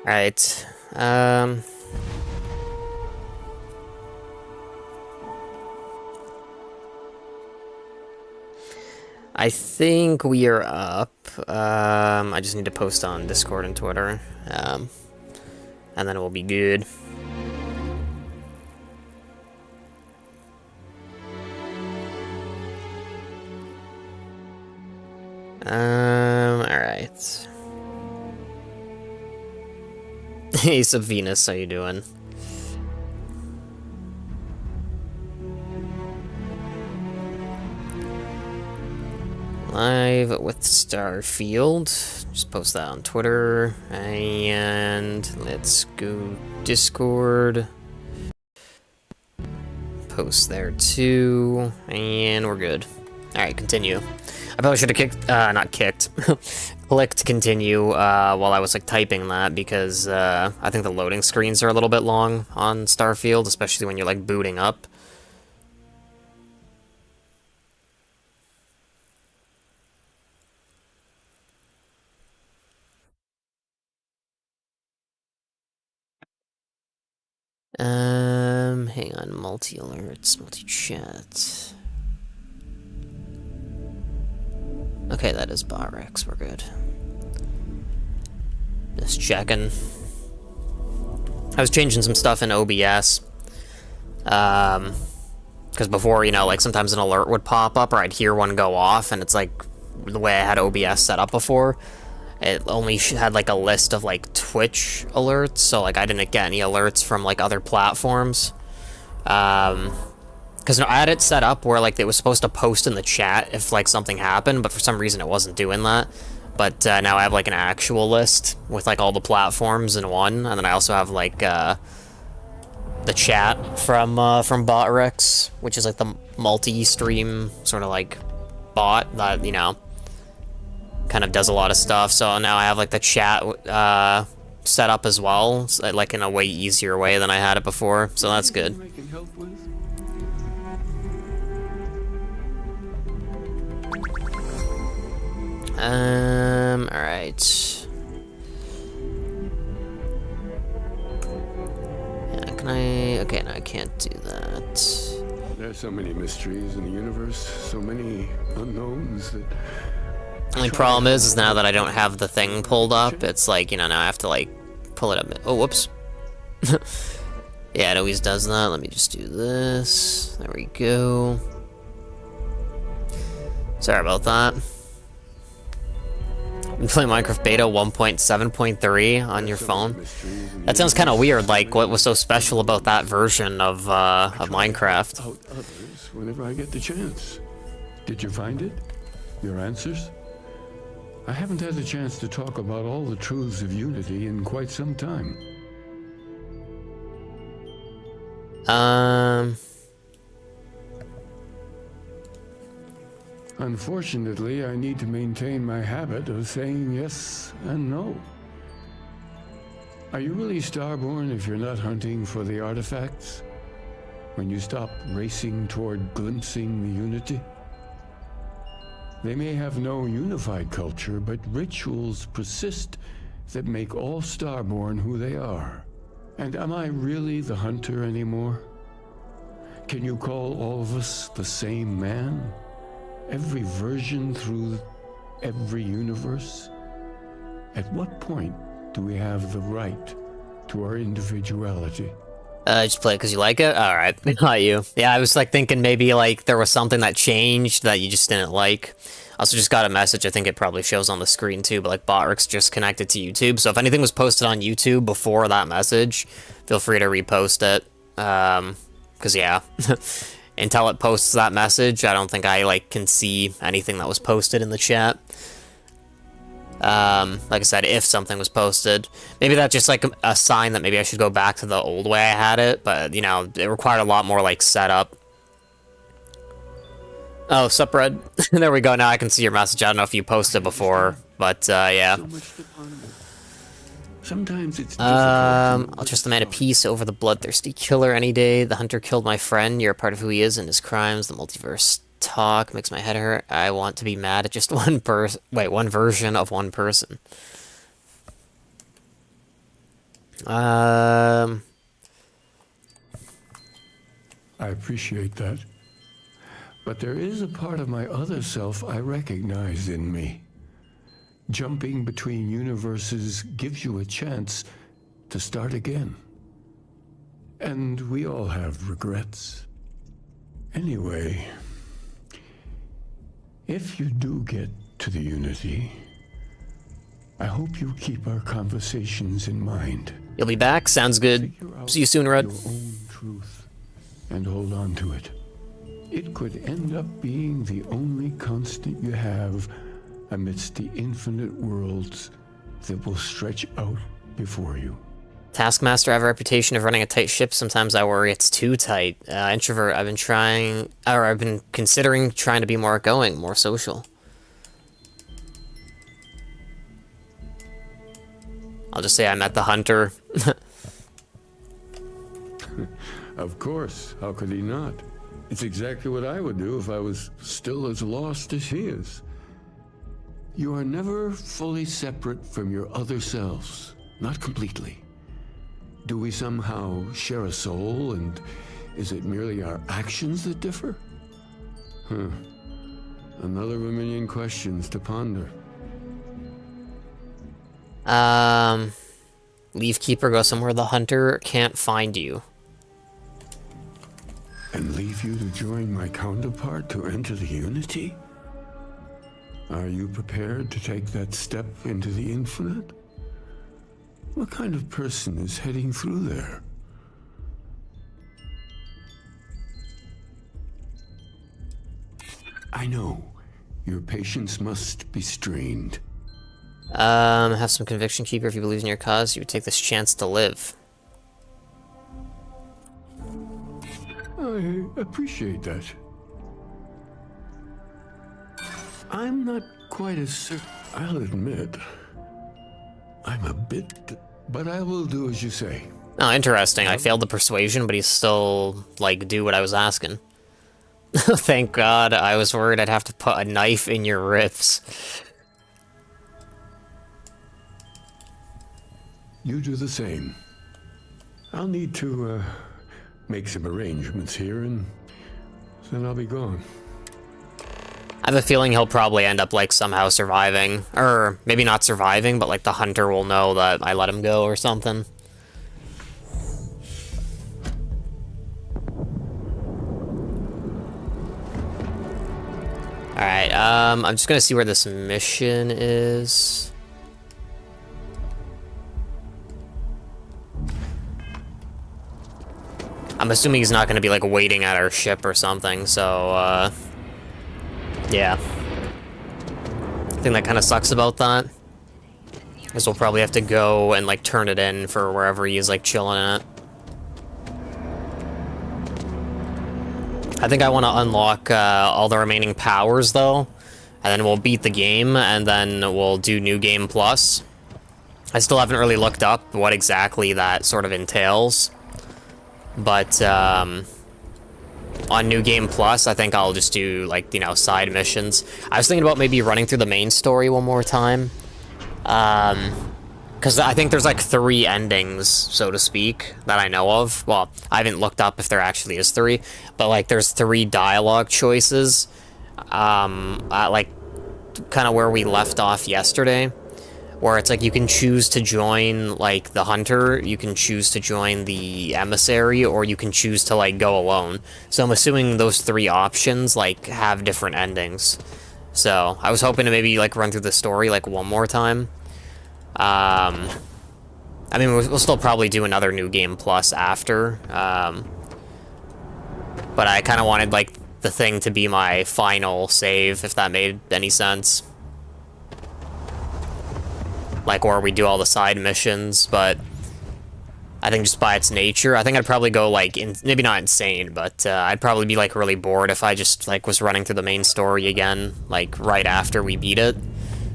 Alright. I think we are up. I just need to post on Discord and Twitter. And then we'll be good. Alright. Ace of Venus, how you doing? Live with Starfield. Just post that on Twitter. And let's go Discord. Post there too. And we're good. Alright, continue. I probably should have kicked, not kicked, clicked continue while I was like typing that, because I think the loading screens are a little bit long on Starfield, especially when you're like booting up. Hang on, multi-alerts, multi-chat. Okay, that is Barrex, we're good. Just checking. I was changing some stuff in OBS. Because before, you know, like sometimes an alert would pop up or I'd hear one go off, and it's like the way I had OBS set up before. It only had like a list of like Twitch alerts, so like I didn't get any alerts from like other platforms. Because I had it set up where like it was supposed to post in the chat if like something happened, but for some reason it wasn't doing that. But now I have like an actual list with like all the platforms in one, and then I also have like the chat from Botrex, which is like the multi-stream sort of like bot that, you know, kind of does a lot of stuff. So now I have like the chat set up as well, like in a way easier way than I had it before, so that's good. Alright. Yeah, can I... Okay, no, I can't do that. There's so many mysteries in the universe, so many unknowns that... Only problem is now that I don't have the thing pulled up, it's like, you know, now I have to, like, pull it up. Oh, whoops. Yeah, it always does that. Let me just do this. There we go. Sorry about that. You play Minecraft Beta 1.7.3 on your phone? That sounds kind of weird, like, what was so special about that version of Minecraft? Out others whenever I get the chance. Did you find it? Your answers? I haven't had a chance to talk about all the truths of unity in quite some time. Unfortunately, I need to maintain my habit of saying yes and no. Are you really Starborn if you're not hunting for the artifacts? When you stop racing toward glimpsing the unity? They may have no unified culture, but rituals persist that make all Starborn who they are. And am I really the hunter anymore? Can you call all of us the same man? Every version through every universe? At what point do we have the right to our individuality? Just play it because you like it? Alright, not you. Yeah, I was like thinking maybe like there was something that changed that you just didn't like. I also just got a message, I think it probably shows on the screen too, but like Botrix just connected to YouTube, so if anything was posted on YouTube before that message, feel free to repost it. Because yeah, until it posts that message, I don't think I like can see anything that was posted in the chat. Like I said, if something was posted, maybe that's just like a sign that maybe I should go back to the old way I had it, but you know, it required a lot more like setup. Oh, sup, Red? There we go, now I can see your message. I don't know if you posted before, but yeah. Sometimes it's I'll trust the man of peace over the bloodthirsty killer any day. The hunter killed my friend. You're a part of who he is and his crimes. The multiverse talk makes my head hurt. I want to be mad at just one version of one person. Um, I appreciate that. But there is a part of my other self I recognize in me. Jumping between universes gives you a chance to start again. And we all have regrets. Anyway, if you do get to the Unity, I hope you keep our conversations in mind. you'll be back? Sounds good. See you soon, Red. Your own truth and hold on to it. It could end up being the only constant you have amidst the infinite worlds that will stretch out before you. Taskmaster, I have a reputation of running a tight ship. Sometimes I worry it's too tight. Introvert, I've been considering trying to be more outgoing, more social. I'll just say I met the hunter. Of course, how could he not? It's exactly what I would do if I was still as lost as he is. You are never fully separate from your other selves, not completely. Do we somehow share a soul, and is it merely our actions that differ? Another of a million questions to ponder. Leave Keeper, go somewhere the hunter can't find you. And leave you to join my counterpart to enter the Unity? Are you prepared to take that step into the infinite? What kind of person is heading through there? I know. Your patience must be strained. Have some conviction, Keeper. If you believe in your cause, you would take this chance to live. I appreciate that. I'm not quite as certain. I'll admit, I'm a bit, but I will do as you say. Oh, interesting. I failed the persuasion, but he still, like, do what I was asking. Thank God. I was worried I'd have to put a knife in your ribs. You do the same. I'll need to, make some arrangements here, and then I'll be gone. I have a feeling he'll probably end up, like, somehow surviving. Or, maybe not surviving, but, like, the hunter will know that I let him go or something. Alright, I'm just gonna see where this mission is. I'm assuming he's not gonna be, like, waiting at our ship or something, so, yeah. I think that kind of sucks about that. Because we'll probably have to go and, like, turn it in for wherever he is, like, chilling at. I think I want to unlock all the remaining powers, though. And then we'll beat the game, and then we'll do New Game Plus. I still haven't really looked up what exactly that sort of entails. But, on New Game Plus, I think I'll just do, like, you know, side missions. I was thinking about maybe running through the main story one more time. Because I think there's, like, 3 endings, so to speak, that I know of. Well, I haven't looked up if there actually is 3, but, like, there's 3 dialogue choices, like, kind of where we left off yesterday, where it's, like, you can choose to join, like, the hunter, you can choose to join the emissary, or you can choose to, like, go alone. So I'm assuming those 3 options, like, have different endings. So I was hoping to maybe, like, run through the story, like, one more time. I mean, we'll still probably do another New Game Plus after, but I kind of wanted, like, the thing to be my final save, if that made any sense. Like, where we do all the side missions, but I think just by its nature, I think I'd probably go, like, maybe not insane, but I'd probably be, like, really bored if I just, like, was running through the main story again, like, right after we beat it.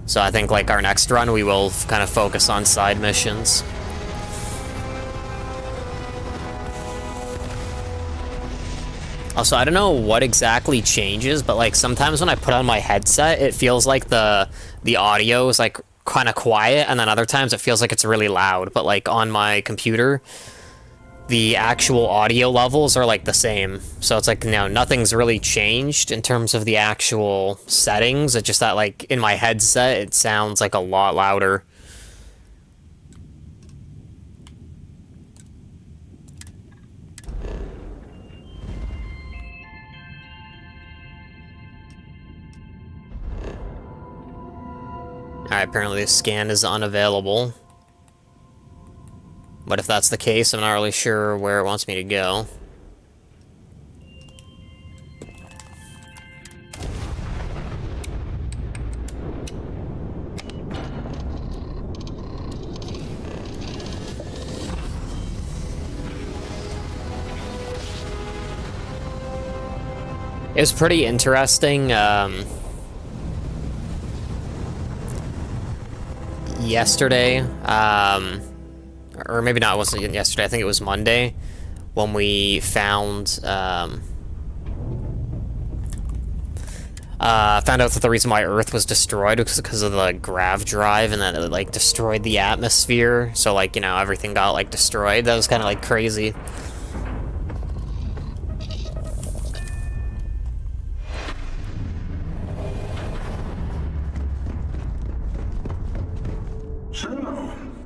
So I think, like, our next run, we will kind of focus on side missions. Also, I don't know what exactly changes, but, like, sometimes when I put on my headset, it feels like the audio is, like, kind of quiet, and then other times it feels like it's really loud. But like on my computer, the actual audio levels are like the same. So it's like, nothing's really changed in terms of the actual settings. It's just that like in my headset, it sounds like a lot louder. Alright, apparently the scan is unavailable. But if that's the case, I'm not really sure where it wants me to go. It was pretty interesting. Yesterday, or maybe not, it wasn't yesterday, I think it was Monday, when we found out that the reason why Earth was destroyed was because of the grav drive, and that it, like, destroyed the atmosphere, so, like, everything got, like, destroyed. That was kind of, like, crazy. So,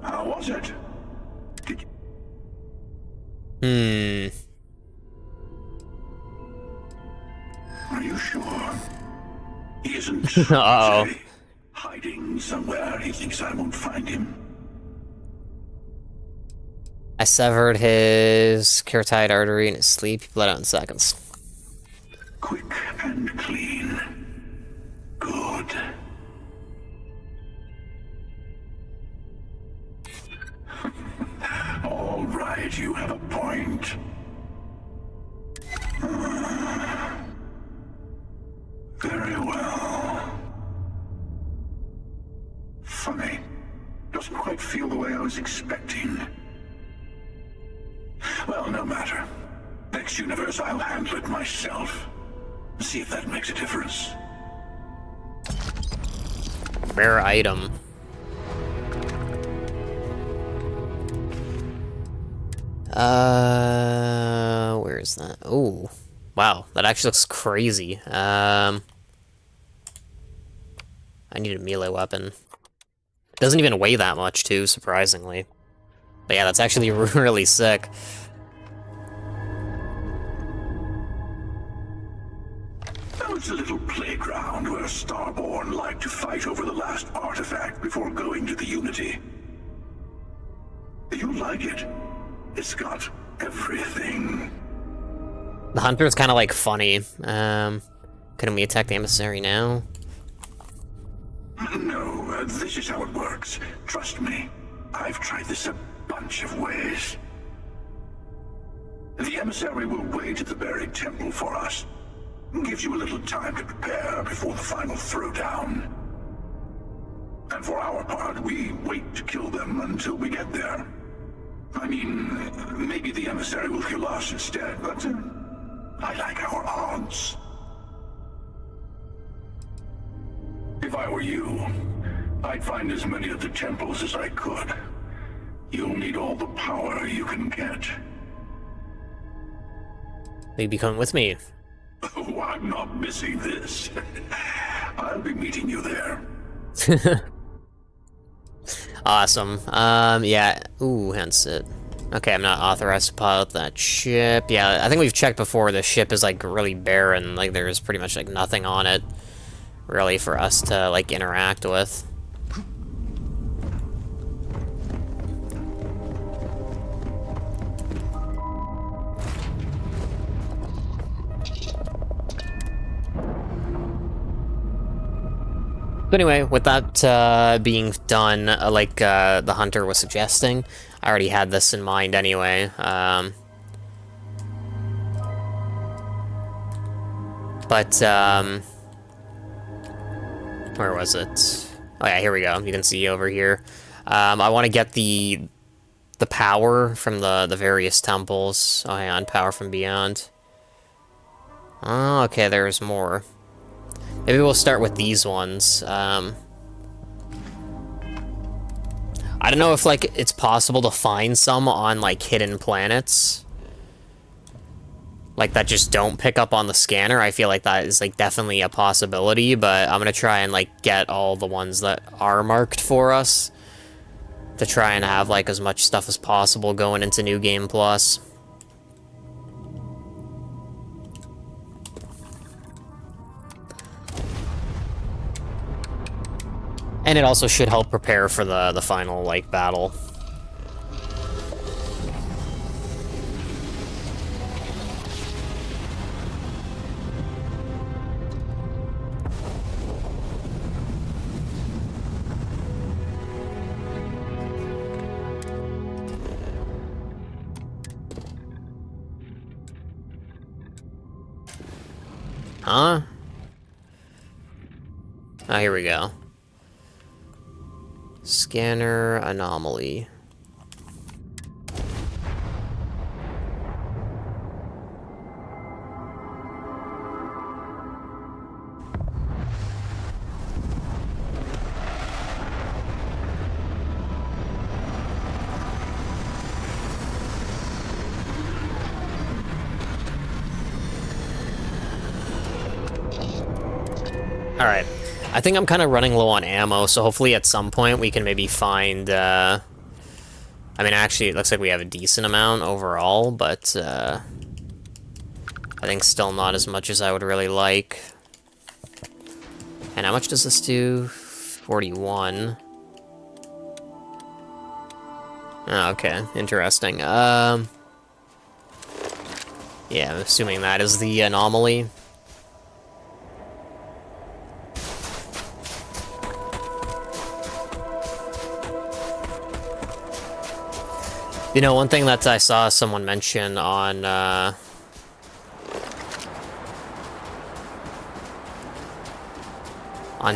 how was it? Did Are you sure? He isn't Uh-oh. say, hiding somewhere. He thinks I won't find him. I severed his carotid artery in his sleep. He bled out in seconds. Quick and clean. Good. All right, you have a point. Very well. Funny. Doesn't quite feel the way I was expecting. Well, no matter. Next universe, I'll handle it myself. See if that makes a difference. Rare item. Where is that? Oh, wow, that actually looks crazy. I need a melee weapon. Doesn't even weigh that much, too, surprisingly. But yeah, that's actually really sick. Now it's a little playground where Starborn like to fight over the last artifact before going to the Unity. You'll like it. It's got everything. The hunter's kind of like funny. Couldn't we attack the emissary now? No, this is how it works. Trust me. I've tried this a bunch of ways. The emissary will wait at the buried temple for us. Gives you a little time to prepare before the final throwdown. And for our part, we wait to kill them until we get there. I mean, maybe the emissary will kill us instead, but I like our odds. If I were you, I'd find as many of the temples as I could. You'll need all the power you can get. Maybe come with me. Oh, I'm not missing this. I'll be meeting you there. Awesome. Yeah. Ooh, hence it. Okay, I'm not authorized to pilot that ship. Yeah, I think we've checked before. The ship is, like, really barren. Like, there's pretty much, like, nothing on it, really, for us to, like, interact with. But anyway, with that being done, the hunter was suggesting, I already had this in mind anyway. Where was it? Oh yeah, here we go. You can see over here. I want to get the power from the various temples. Oh, hang on, power from beyond. Oh, okay, there's more. Maybe we'll start with these ones. I don't know if, like, it's possible to find some on, like, hidden planets. Like, that just don't pick up on the scanner. I feel like that is, like, definitely a possibility, but I'm gonna try and, like, get all the ones that are marked for us to try and have, like, as much stuff as possible going into New Game Plus. And it also should help prepare for the final, like, battle. Huh? Oh, here we go. Scanner anomaly. Alright. I think I'm kind of running low on ammo, so hopefully at some point we can maybe find, I mean, actually, it looks like we have a decent amount overall, but, I think still not as much as I would really like. And how much does this do? 41. Oh, okay, interesting. Yeah, I'm assuming that is the anomaly. You know, one thing that I saw someone mention on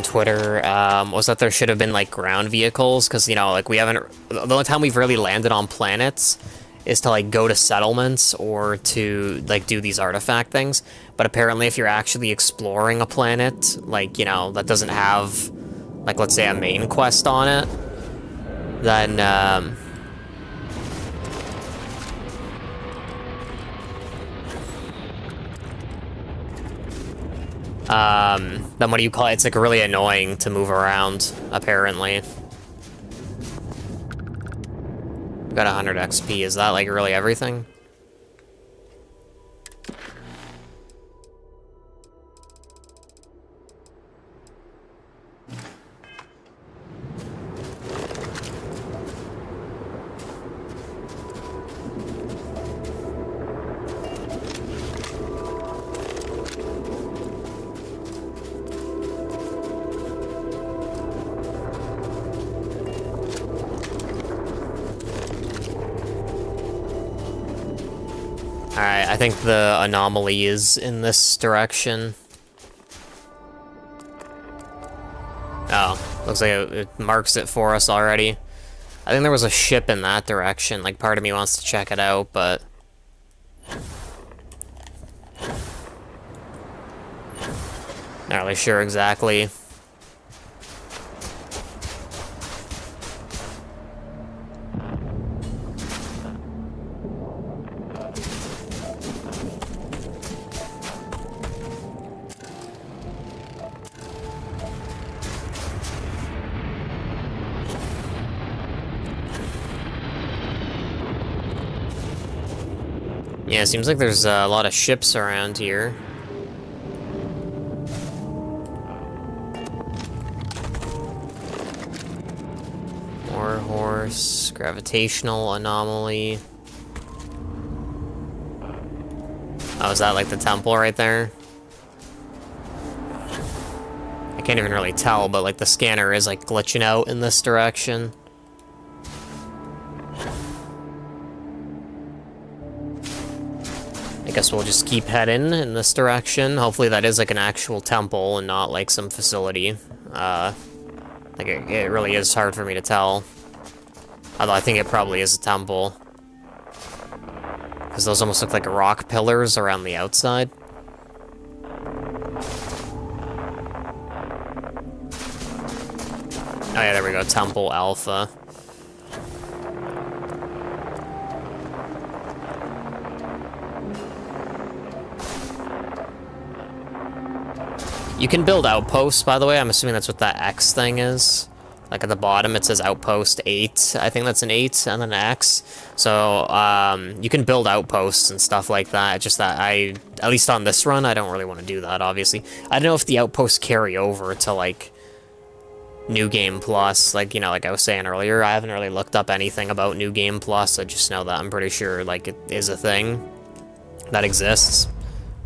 Twitter was that there should have been, like, ground vehicles, because, you know, like, we haven't... The only time we've really landed on planets is to, like, go to settlements or to, like, do these artifact things. But apparently if you're actually exploring a planet, like, you know, that doesn't have, like, let's say a main quest on it, then, then what do you call it? It's, like, really annoying to move around, apparently. Got 100 XP. Is that, like, really everything? Alright, I think the anomaly is in this direction. Oh, looks like it marks it for us already. I think there was a ship in that direction. Like, part of me wants to check it out, but... not really sure exactly. Yeah, it seems like there's a lot of ships around here. War horse, gravitational anomaly. Oh, is that like the temple right there? I can't even really tell, but like the scanner is like glitching out in this direction. I guess we'll just keep heading in this direction. Hopefully that is like an actual temple and not like some facility. Like it really is hard for me to tell. Although I think it probably is a temple. Because those almost look like rock pillars around the outside. Oh yeah, there we go, Temple Alpha. You can build outposts, by the way. I'm assuming that's what that X thing is. Like at the bottom, it says outpost 8. I think that's an 8 and then an X. So, you can build outposts and stuff like that. Just that at least on this run, I don't really want to do that, obviously. I don't know if the outposts carry over to, like, New Game Plus. Like, you know, like I was saying earlier, I haven't really looked up anything about New Game Plus. I just know that I'm pretty sure, like, it is a thing that exists.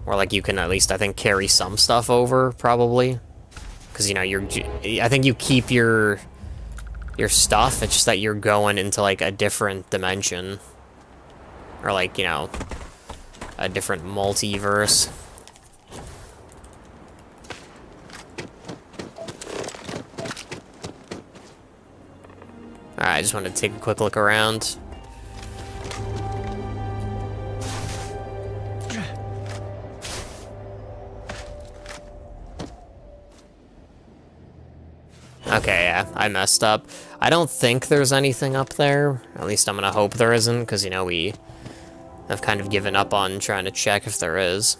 Or, like, you can at least, I think, carry some stuff over, probably. Because, you know, I think you keep your stuff, it's just that you're going into, like, a different dimension. Or, like, you know, a different multiverse. Alright, I just wanted to take a quick look around. Okay, yeah, I messed up. I don't think there's anything up there. At least I'm gonna hope there isn't, because, you know, we have kind of given up on trying to check if there is.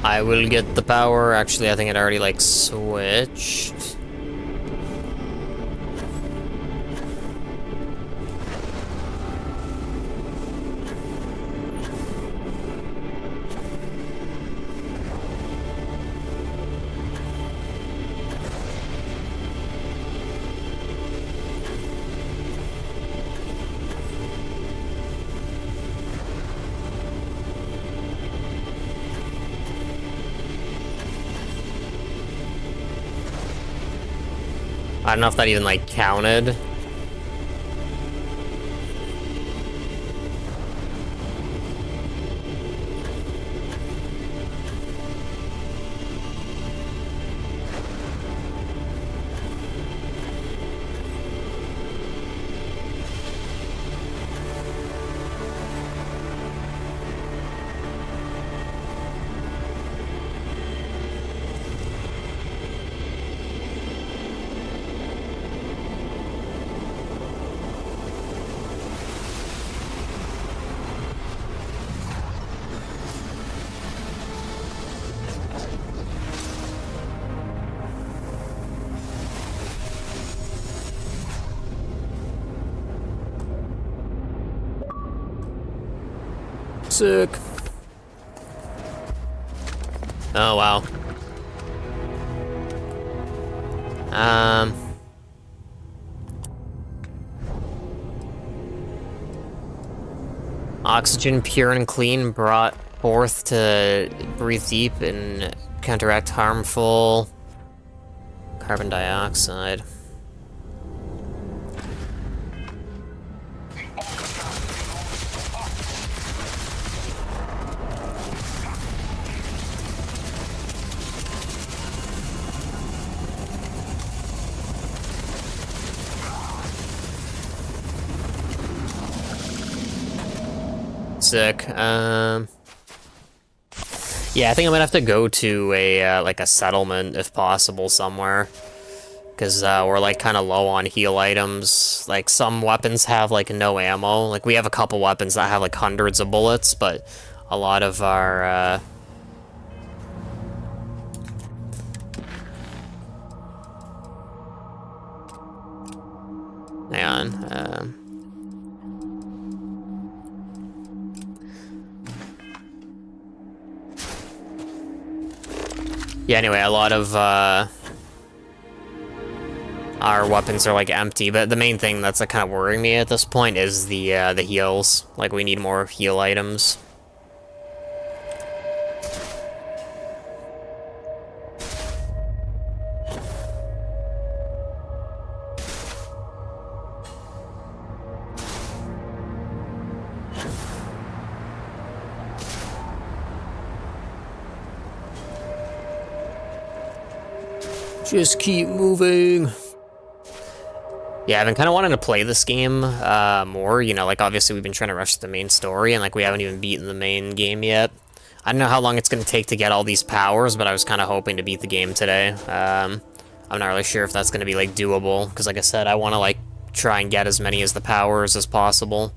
I will get the power. Actually, I think it already, like, switched. I don't know if that even, like, counted. Sick. Oh, wow. Oxygen pure and clean brought forth to breathe deep and counteract harmful carbon dioxide. Sick. Yeah, I think I might have to go to a, like, a settlement, if possible, somewhere. Because, we're, like, kind of low on heal items. Like, some weapons have, like, no ammo. Like, we have a couple weapons that have, like, hundreds of bullets, but a lot of our, hang on, yeah, anyway, a lot of our weapons are like empty, but the main thing that's like kind of worrying me at this point is the heals. Like, we need more heal items. Just keep moving. Yeah, I've been kind of wanting to play this game more, you know, like, obviously we've been trying to rush the main story, and, like, we haven't even beaten the main game yet. I don't know how long it's going to take to get all these powers, but I was kind of hoping to beat the game today. I'm not really sure if that's going to be, like, doable, because, like I said, I want to, like, try and get as many as the powers as possible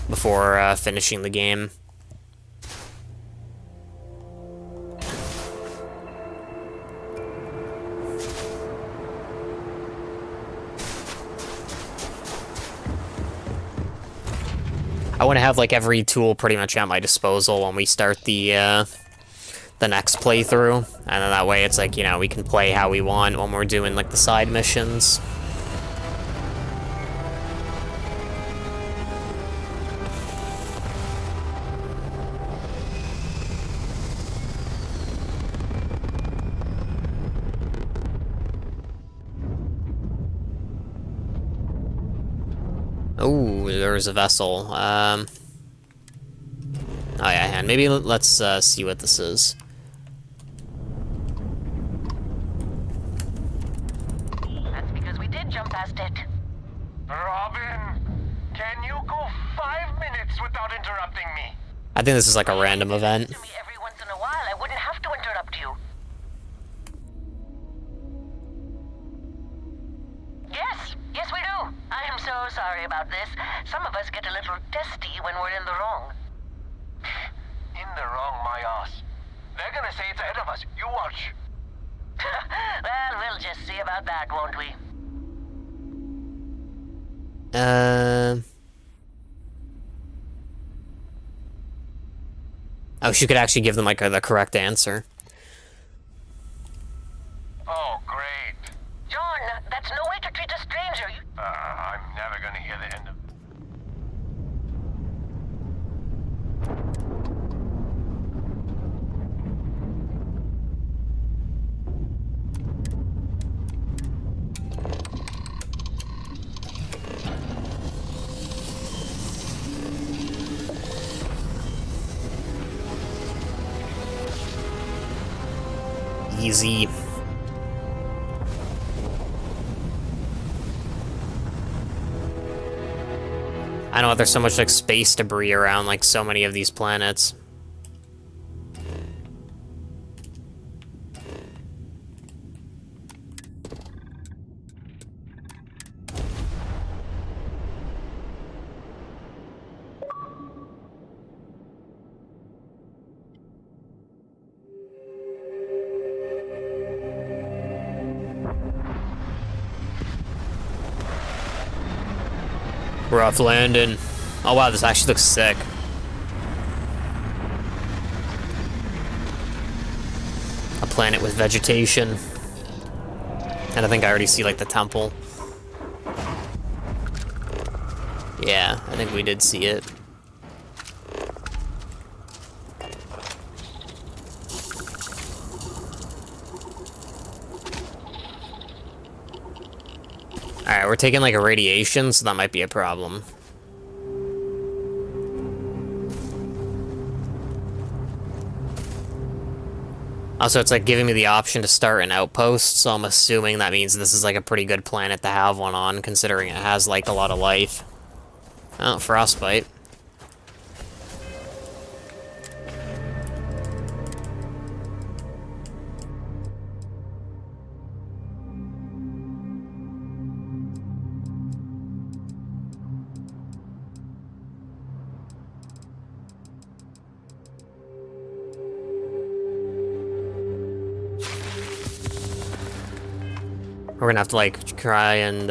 before finishing the game. I want to have, like, every tool pretty much at my disposal when we start the next playthrough, and then that way it's like, you know, we can play how we want when we're doing, like, the side missions. Oh, there's a vessel. Oh yeah, and maybe let's see what this is. That's because we did jump past it. Robin, can you go 5 minutes without interrupting me? I think this is like a random event. To me every once in a while, I wouldn't have to interrupt you. Yes, we do. I am so sorry about this. Some of us get a little testy when we're in the wrong. In the wrong, my ass. They're gonna say it's ahead of us. You watch. Well, we'll just see about that, won't we? Oh, she could actually give them, like, the correct answer. Oh, great. John, that's no way to treat a stranger. I'm never gonna hear the end of... Easy. I don't know, there's so much, like, space debris around, like, so many of these planets. Rough landing. Oh wow, this actually looks sick. A planet with vegetation. And I think I already see, like, the temple. Yeah, I think we did see it. Alright, we're taking, like, a radiation, so that might be a problem. Also, it's, like, giving me the option to start an outpost, so I'm assuming that means this is, like, a pretty good planet to have one on, considering it has, like, a lot of life. Oh, frostbite. We're gonna have to, like, try and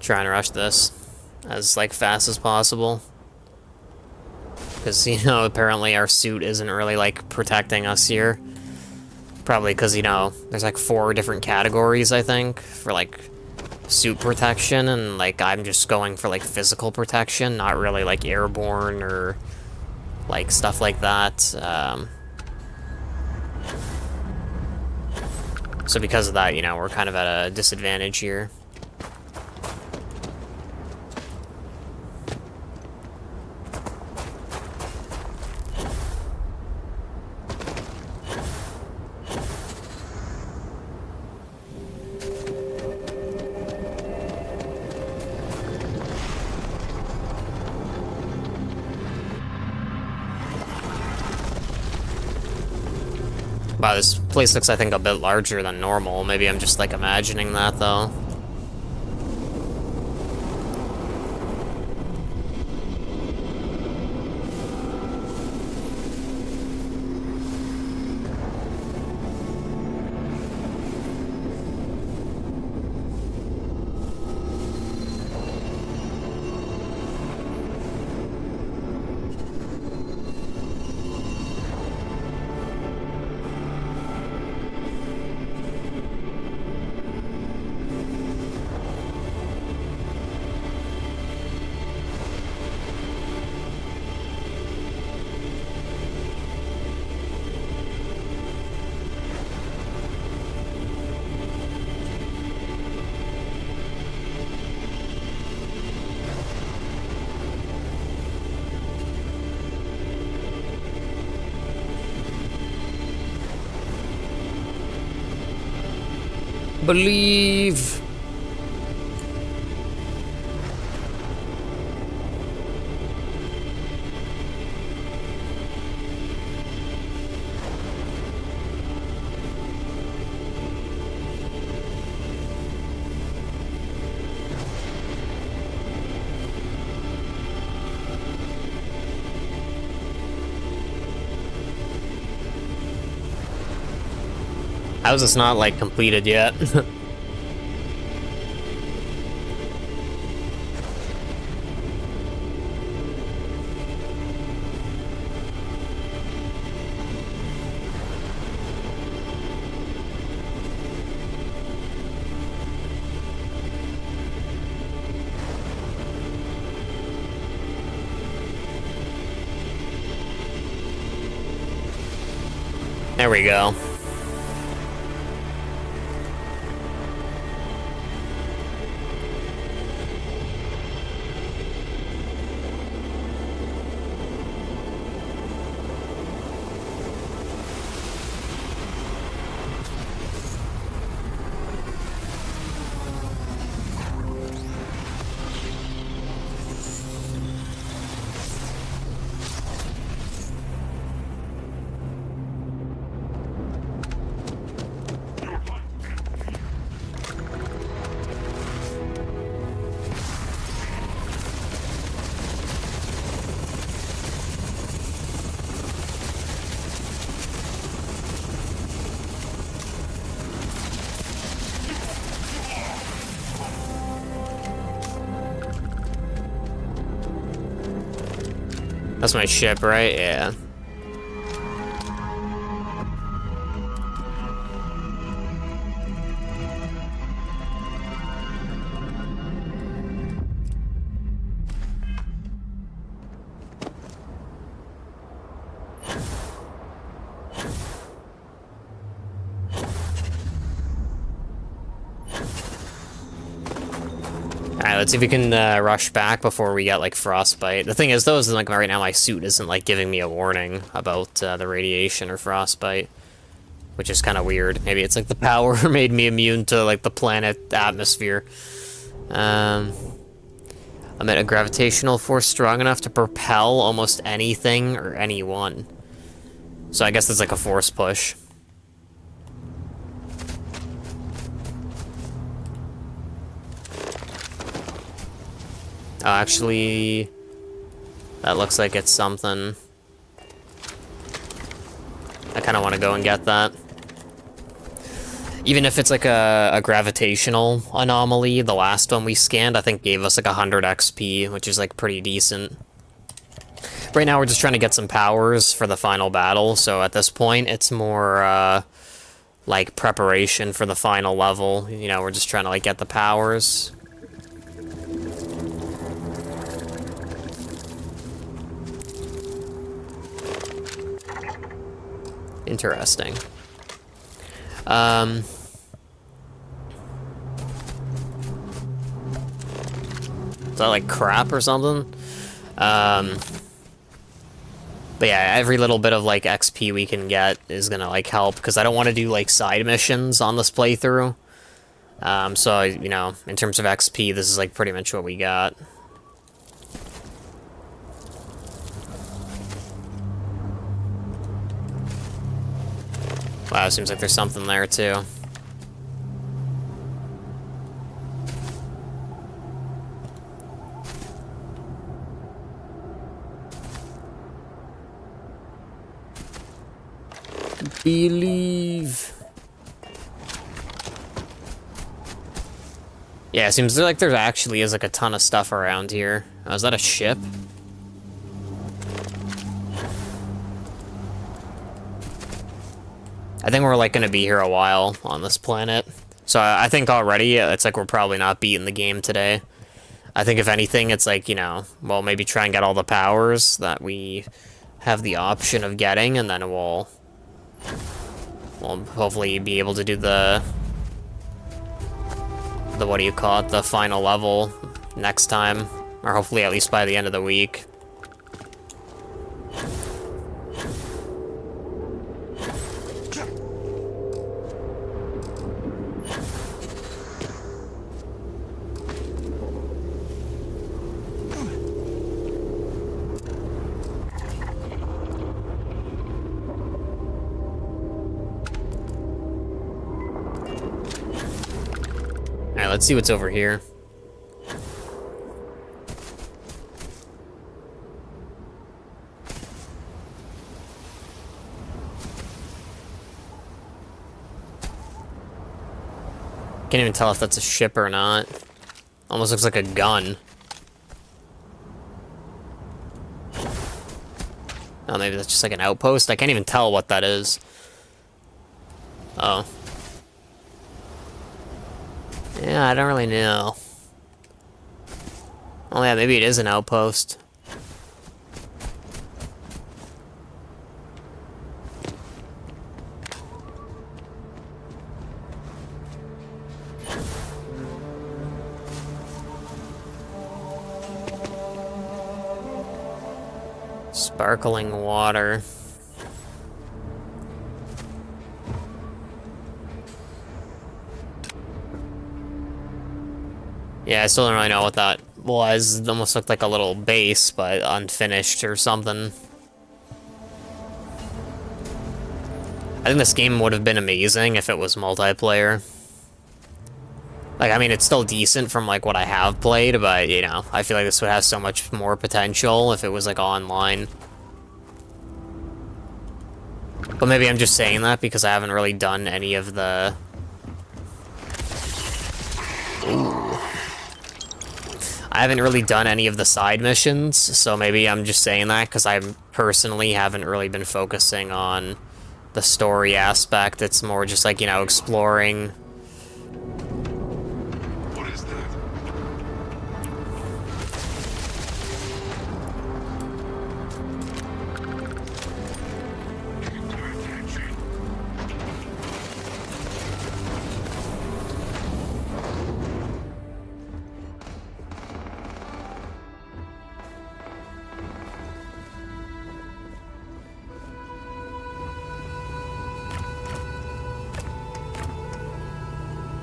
rush this as, like, fast as possible. Because, you know, apparently our suit isn't really, like, protecting us here. Probably because, you know, there's like 4 different categories, I think, for like suit protection, and like I'm just going for like physical protection, not really like airborne or like stuff like that. So because of that, you know, we're kind of at a disadvantage here. Wow, this place looks, I think, a bit larger than normal. Maybe I'm just, like, imagining that, though. Believe. How is this not, like, completed yet? There we go. That's my ship, right? Yeah. Alright, let's see if we can rush back before we get, like, frostbite. The thing is, though, is, like, right now my suit isn't, like, giving me a warning about the radiation or frostbite, which is kind of weird. Maybe it's, like, the power made me immune to, like, the planet atmosphere. Emit a gravitational force strong enough to propel almost anything or anyone. So I guess it's, like, a force push. Actually, that looks like it's something. I kind of want to go and get that. Even if it's like a gravitational anomaly, the last one we scanned, I think gave us like 100 XP, which is like pretty decent. Right now we're just trying to get some powers for the final battle, so at this point it's more like preparation for the final level. You know, we're just trying to like get the powers. Interesting. Is that like crap or something? But yeah, every little bit of like XP we can get is gonna like help, because I don't want to do like side missions on this playthrough. So, you know, in terms of XP, this is like pretty much what we got. Wow, seems like there's something there too. Believe. Yeah, it seems like there actually is like a ton of stuff around here. Oh, is that a ship? I think we're like gonna be here a while on this planet. So I think already it's like we're probably not beating the game today. I think if anything, it's like, you know, well, maybe try and get all the powers that we have the option of getting, and then we'll hopefully be able to do the what do you call it, the final level next time, or hopefully at least by the end of the week. Alright, let's see what's over here. Can't even tell if that's a ship or not. Almost looks like a gun. Oh, maybe that's just like an outpost? I can't even tell what that is. Oh. Yeah, I don't really know. Oh yeah, maybe it is an outpost. Sparkling water. Yeah, I still don't really know what that was. It almost looked like a little base, but unfinished or something. I think this game would have been amazing if it was multiplayer. Like, I mean, it's still decent from, like, what I have played, but, you know, I feel like this would have so much more potential if it was, like, online. But maybe I'm just saying that because I haven't really done any of the... Ooh. I haven't really done any of the side missions, so maybe I'm just saying that because I personally haven't really been focusing on the story aspect. It's more just like, you know, exploring. What is that?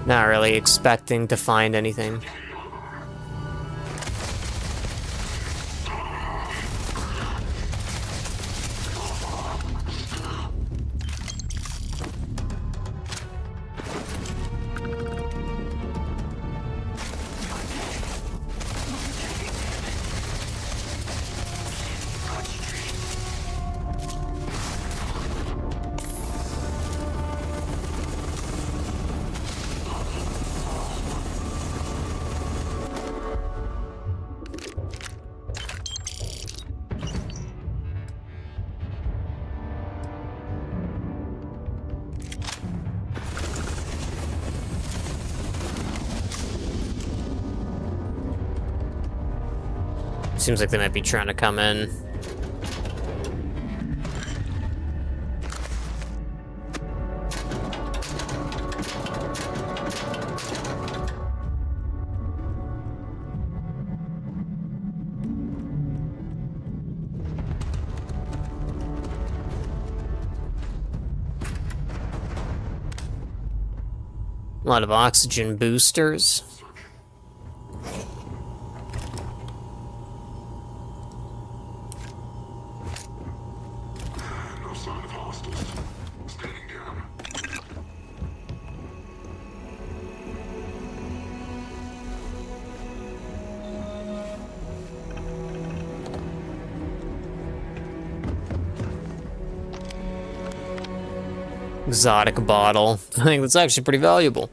Not really expecting to find anything. Seems like they might be trying to come in. A lot of oxygen boosters. No sign of hostiles. Standing down. Exotic bottle. I think that's actually pretty valuable.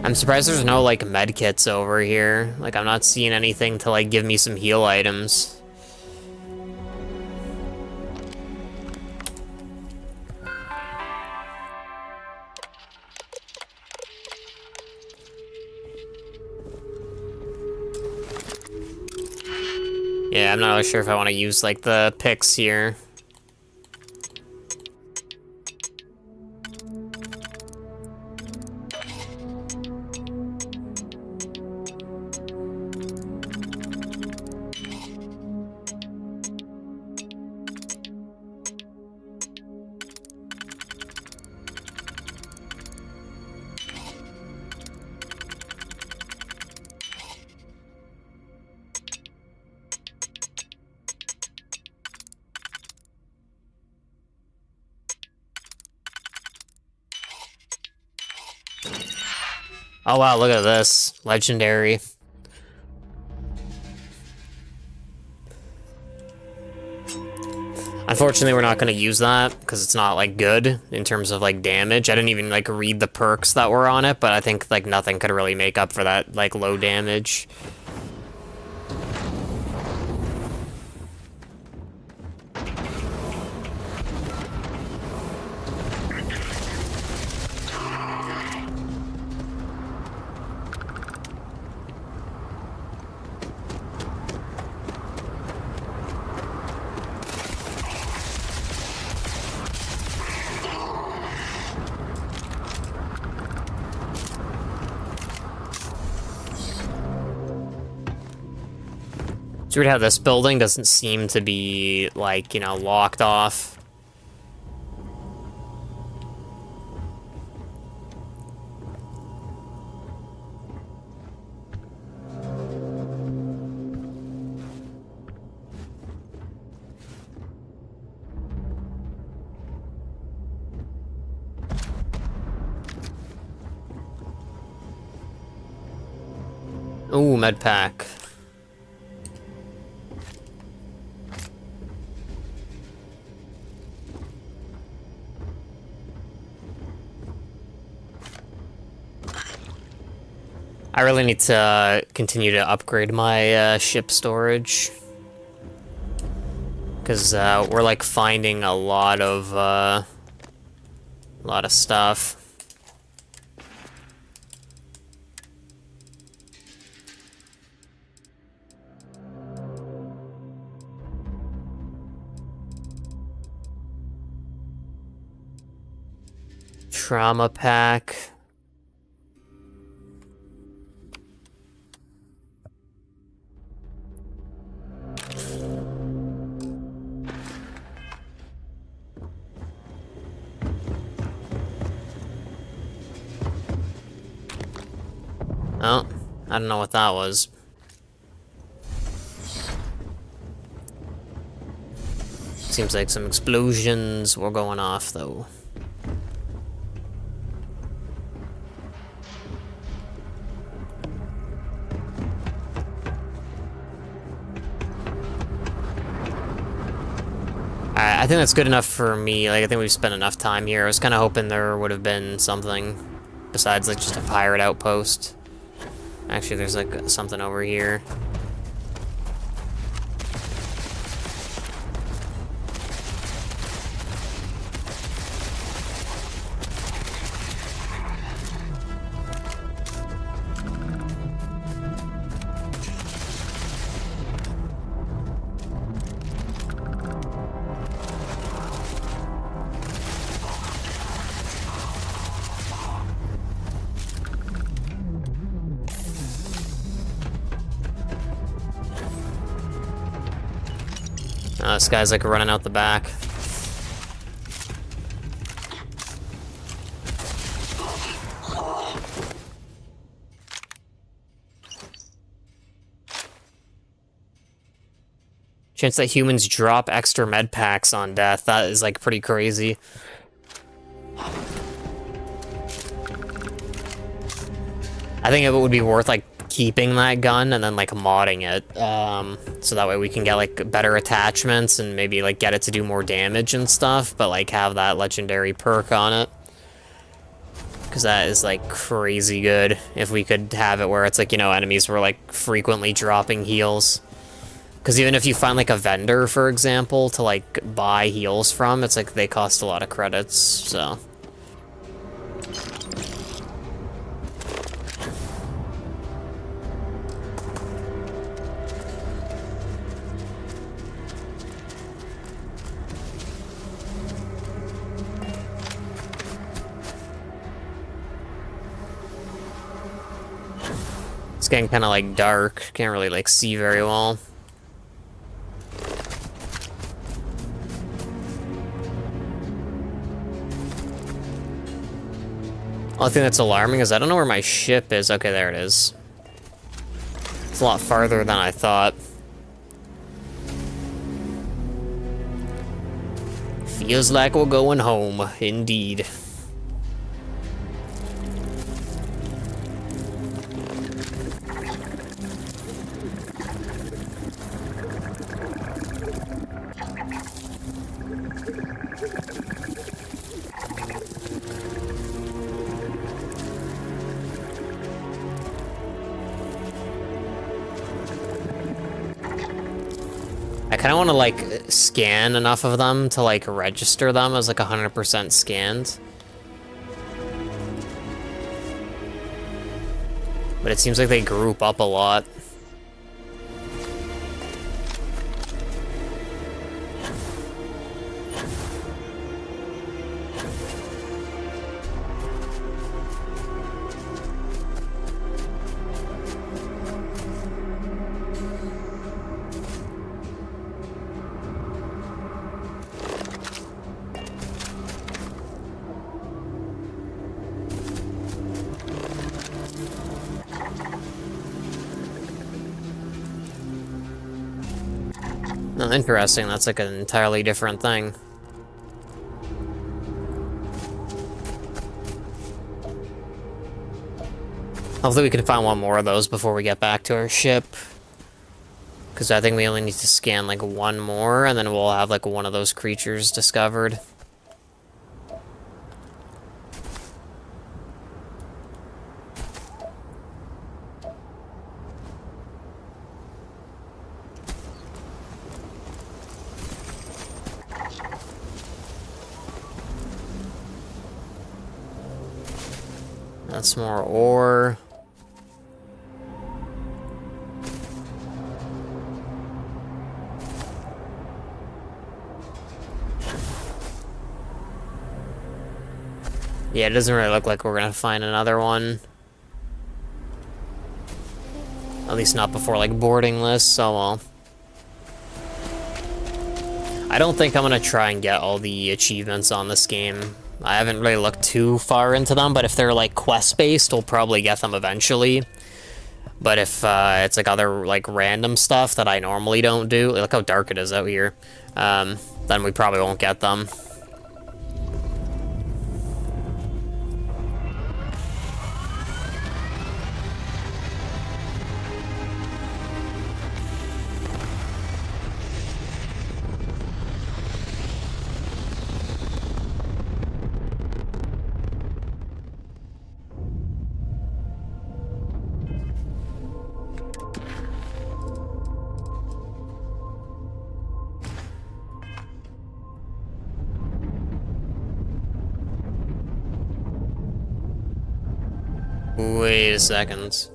I'm surprised there's no, like, med kits over here. Like, I'm not seeing anything to, like, give me some heal items. Yeah, I'm not really sure if I want to use, like, the picks here. Oh wow, look at this. Legendary. Unfortunately, we're not going to use that, because it's not, like, good in terms of, like, damage. I didn't even, like, read the perks that were on it, but I think, like, nothing could really make up for that, like, low damage. It's weird how this building doesn't seem to be, like, you know, locked off. Ooh, med pack. I really need to continue to upgrade my ship storage, because we're, like, finding a lot of stuff. Trauma pack. Oh, I don't know what that was. Seems like some explosions were going off, though. I think that's good enough for me. Like, I think we've spent enough time here. I was kind of hoping there would have been something besides, like, just a pirate outpost. Actually, there's, like, something over here. this guy's like running out the back. Chance that humans drop extra med packs on death. That is like pretty crazy. I think it would be worth like keeping that gun and then like modding it, so that way we can get like better attachments and maybe like get it to do more damage and stuff, but like have that legendary perk on it. Because that is like crazy good if we could have it where it's like, you know, enemies were like frequently dropping heals. Because even if you find like a vendor, for example, to like buy heals from, it's like they cost a lot of credits, so. It's getting kind of like dark, can't really like see very well. Only thing that's alarming is I don't know where my ship is. Okay, there it is. It's a lot farther than I thought. Feels like we're going home, indeed. I kind of want to, like, scan enough of them to, like, register them as, like, 100% scanned. But it seems like they group up a lot. Oh, interesting. That's like an entirely different thing. Hopefully we can find one more of those before we get back to our ship. Because I think we only need to scan like one more, and then we'll have like one of those creatures discovered. That's more ore. Yeah, it doesn't really look like we're gonna find another one. At least not before, like, boarding lists, so well. I don't think I'm gonna try and get all the achievements on this game. I haven't really looked too far into them, but if they're, like, quest-based, we'll probably get them eventually. But if it's, like, other, like, random stuff that I normally don't do, look how dark it is out here, then we probably won't get them. Wait a second.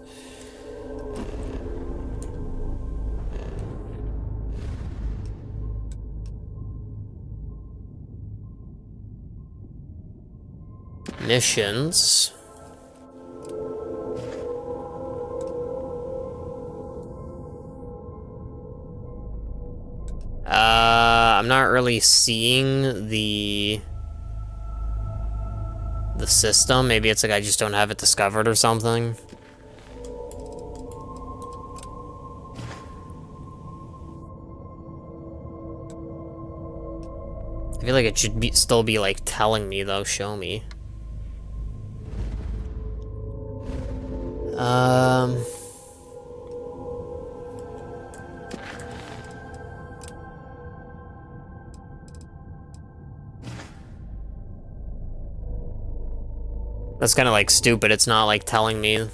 Missions. I'm not really seeing the system. Maybe it's like I just don't have it discovered or something. I feel like it should still be like telling me though, show me. That's kind of like stupid. It's not like telling me.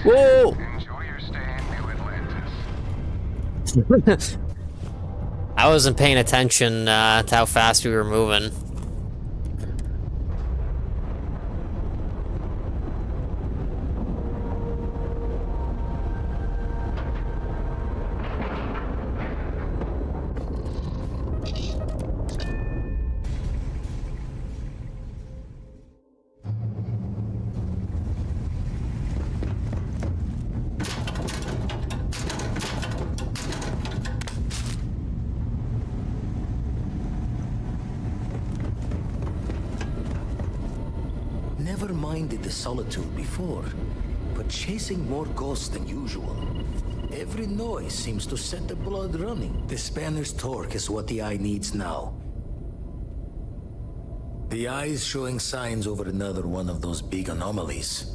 Whoa! Enjoy your stay in New Atlantis. I wasn't paying attention to how fast we were moving. Never minded the solitude before, but chasing more ghosts than usual. Every noise seems to set the blood running. The spanner's torque is what the eye needs now. The eye's showing signs over another one of those big anomalies.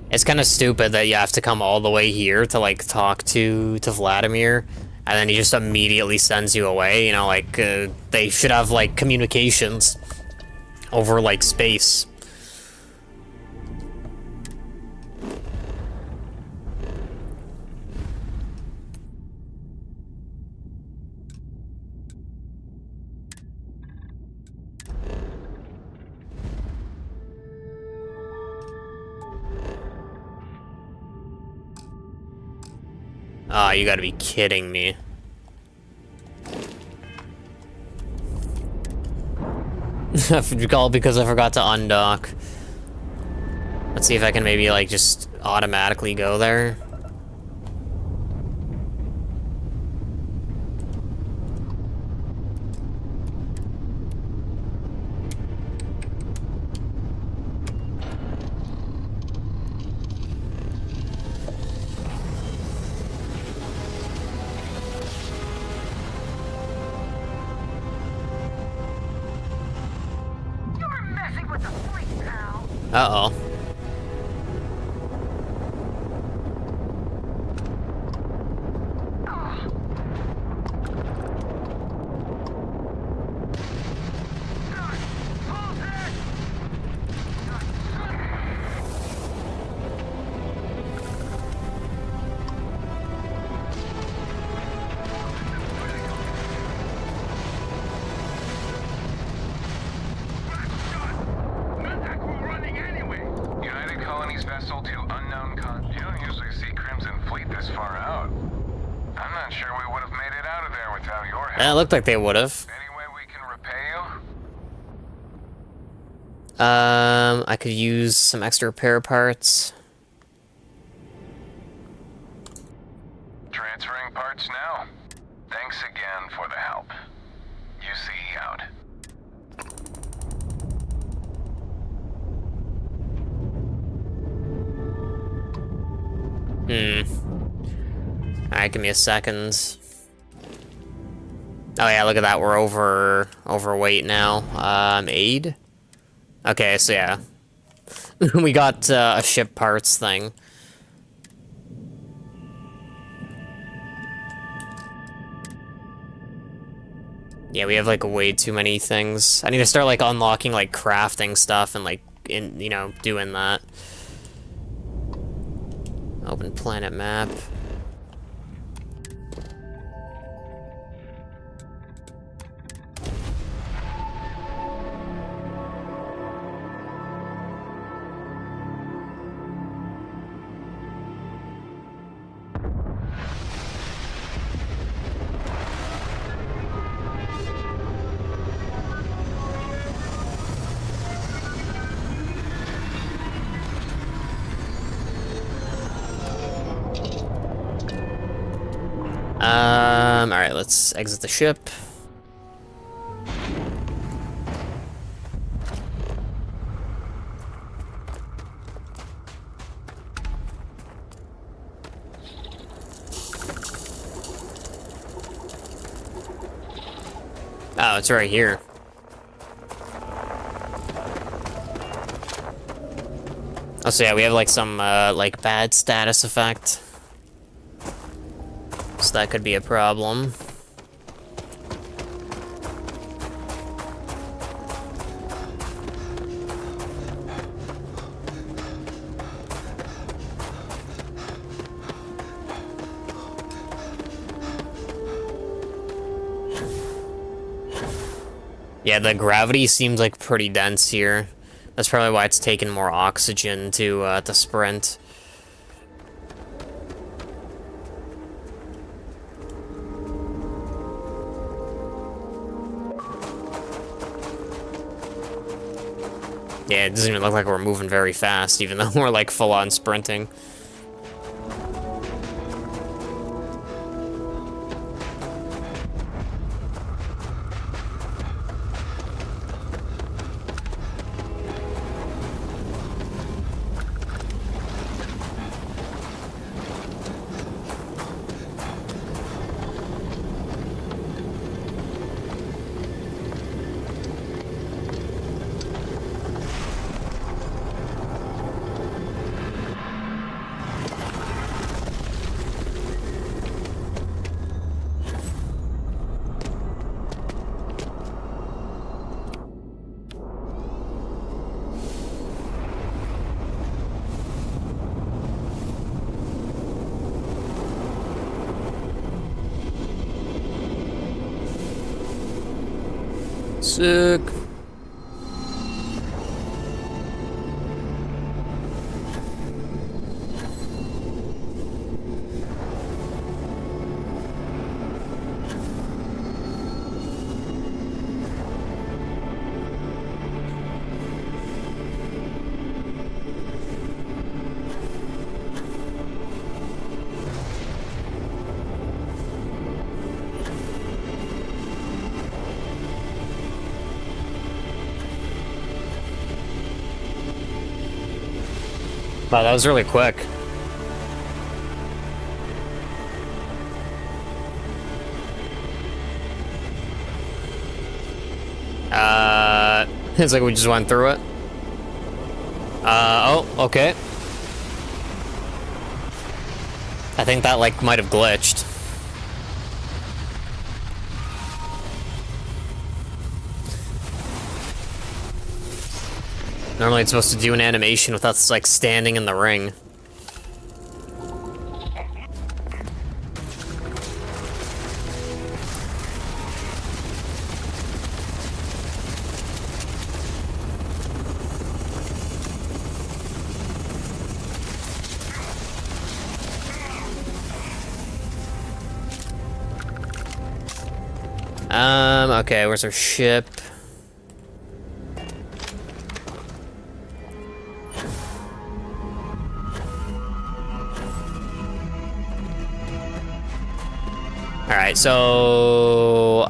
It's kind of stupid that you have to come all the way here to like talk to Vladimir, and then he just immediately sends you away. You know, like they should have like communications over like space. Ah, you gotta be kidding me. All because I forgot to undock. Let's see if I can maybe like just automatically go there. Uh-oh. It looked like they would have. Any way we can repay you? I could use some extra repair parts. Transferring parts now. Thanks again for the help. You see out. Alright, give me a second. Oh yeah, look at that, we're overweight now. Aid? Okay, so yeah. We got a ship parts thing. Yeah, we have like way too many things. I need to start like unlocking like crafting stuff and like you know, doing that. Open planet map. Alright, let's exit the ship. Oh, it's right here. Oh, so yeah, we have like some, like bad status effect. So that could be a problem. Yeah, the gravity seems like pretty dense here. That's probably why it's taking more oxygen to sprint. Yeah, it doesn't even look like we're moving very fast, even though we're like full-on sprinting. Sick. Wow, that was really quick. It's like we just went through it. Oh, okay. I think that, like, might have glitched. Normally it's supposed to do an animation with us, like, standing in the ring. Okay, where's our ship? Alright, so,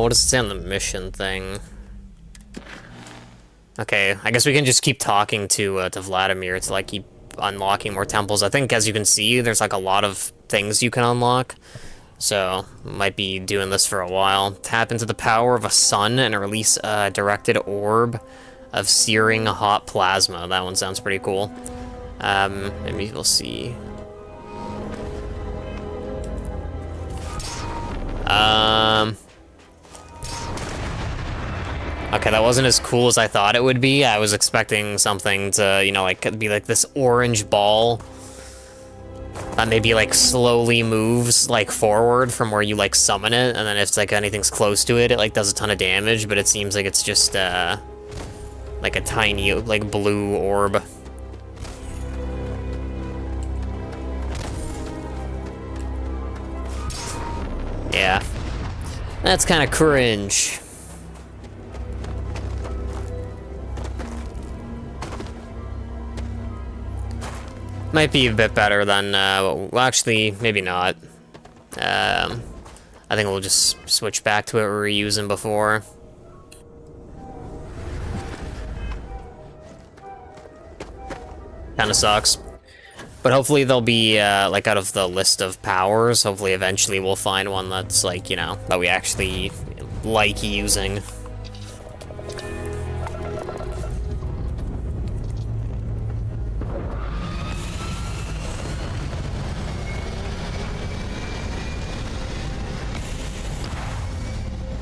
what does it say on the mission thing? Okay, I guess we can just keep talking to Vladimir to, like, keep unlocking more temples. I think, as you can see, there's, like, a lot of things you can unlock. So, might be doing this for a while. Tap into the power of a sun and release a directed orb of searing hot plasma. That one sounds pretty cool. Maybe we'll see. Okay, that wasn't as cool as I thought it would be. I was expecting something to, you know, like, be like this orange ball that maybe, like, slowly moves, like, forward from where you, like, summon it, and then if, like, anything's close to it, it, like, does a ton of damage, but it seems like it's just, like a tiny, like, blue orb. Yeah. That's kind of cringe. Might be a bit better than, well, actually, maybe not. I think we'll just switch back to what we were using before. Kinda sucks. But hopefully they'll be, like, out of the list of powers, hopefully eventually we'll find one that's, like, you know, that we actually like using.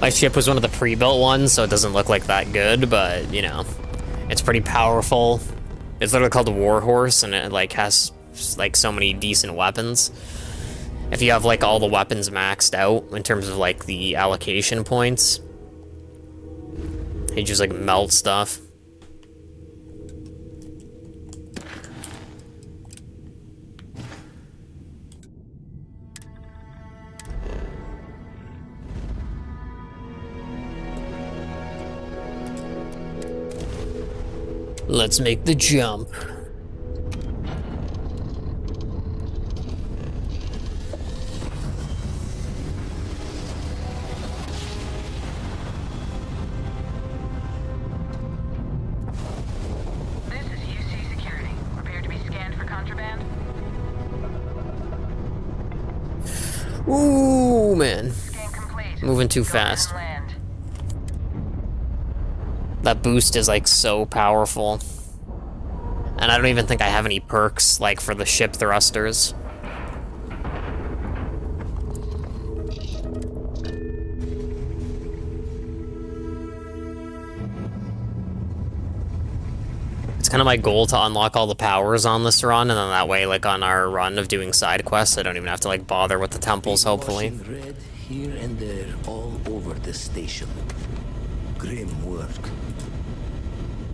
My ship was one of the pre-built ones, so it doesn't look like that good, but, you know, it's pretty powerful. It's literally called the Warhorse, and it, like, has, like, so many decent weapons. If you have, like, all the weapons maxed out in terms of, like, the allocation points, you just, like, melt stuff. Let's make the jump. This is UC Security. Prepare to be scanned for contraband. Ooh, man. Scan complete. Moving too Go ahead and fast. land. That boost is, like, so powerful. And I don't even think I have any perks, like, for the ship thrusters. It's kind of my goal to unlock all the powers on this run, and then that way, like, on our run of doing side quests, I don't even have to, like, bother with the temples, hopefully. Red here and there, all over the station. Grim work.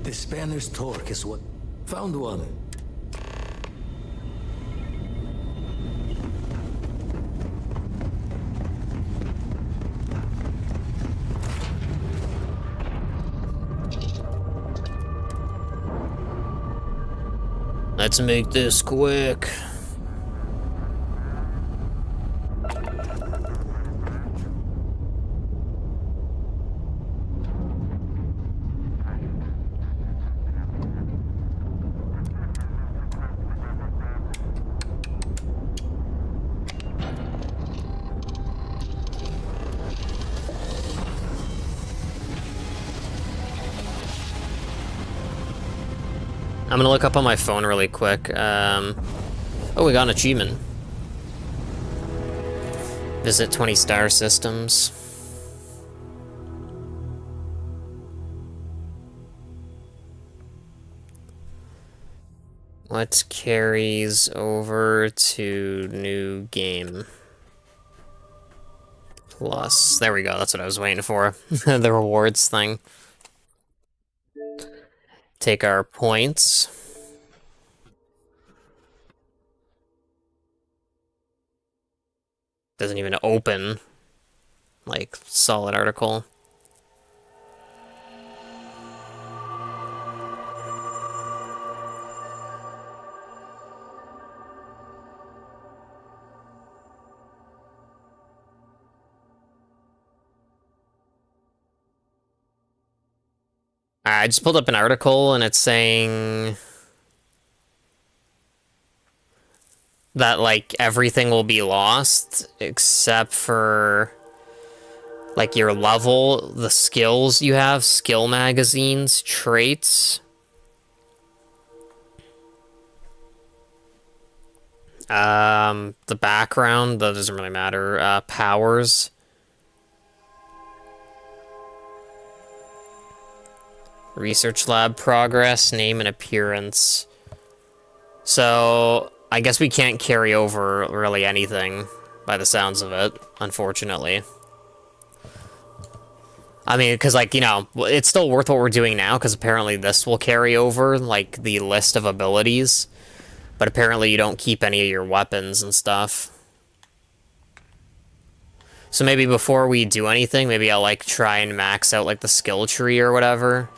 The spanner's torque is what... Found one. Let's make this quick. I'm gonna look up on my phone really quick. Oh, we got an achievement. Visit 20 star systems. What carries over to new game? Plus, there we go, that's what I was waiting for. The rewards thing. Take our points. Doesn't even open, like, solid article. I just pulled up an article and it's saying that, like, everything will be lost except for, like, your level, the skills you have, skill magazines, traits. The background, that doesn't really matter. Powers. Research lab progress, name and appearance. So, I guess we can't carry over really anything by the sounds of it, unfortunately. I mean, because, like, you know, it's still worth what we're doing now, because apparently this will carry over, like, the list of abilities. But apparently you don't keep any of your weapons and stuff. So maybe before we do anything, maybe I'll, like, try and max out, like, the skill tree or whatever.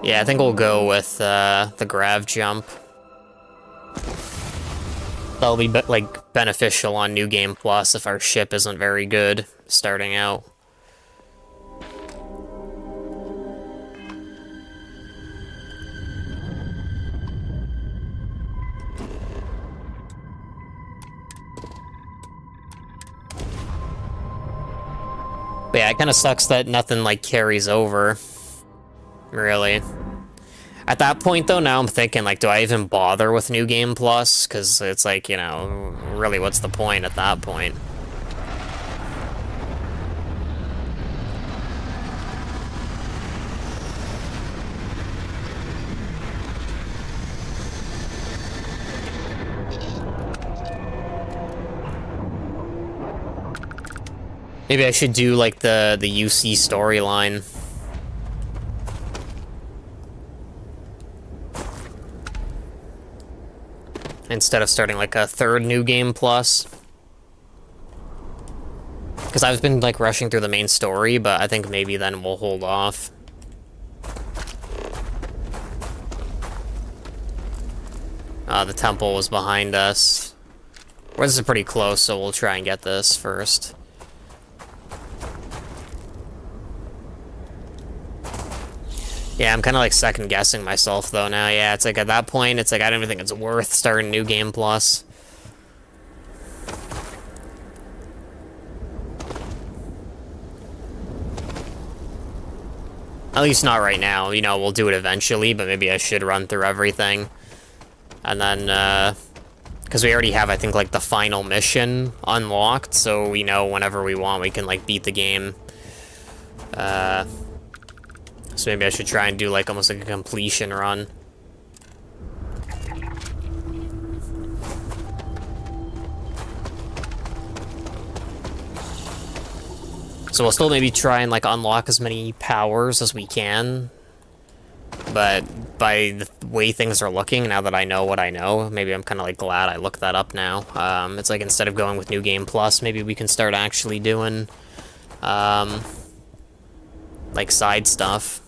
Yeah, I think we'll go with the grav jump. That'll be like beneficial on New Game Plus if our ship isn't very good starting out. But yeah, it kind of sucks that nothing like carries over. Really. At that point, though, now I'm thinking, like, do I even bother with New Game Plus? Because it's like, you know, really, what's the point at that point? Maybe I should do, like, the UC storyline. Instead of starting, like, a third New Game Plus. Because I've been, like, rushing through the main story, but I think maybe then we'll hold off. The temple was behind us. Well, this is pretty close, so we'll try and get this first. Yeah, I'm kind of like second guessing myself though now. Yeah, it's like at that point, it's like I don't even think it's worth starting New Game Plus. At least not right now. You know, we'll do it eventually, but maybe I should run through everything. And then, because we already have, I think, like the final mission unlocked, so we know whenever we want we can like beat the game. So maybe I should try and do, like, almost like a completion run. So we'll still maybe try and, like, unlock as many powers as we can. But by the way things are looking, now that I know what I know, maybe I'm kind of, like, glad I looked that up now. It's like, instead of going with New Game Plus, maybe we can start actually doing, like, side stuff.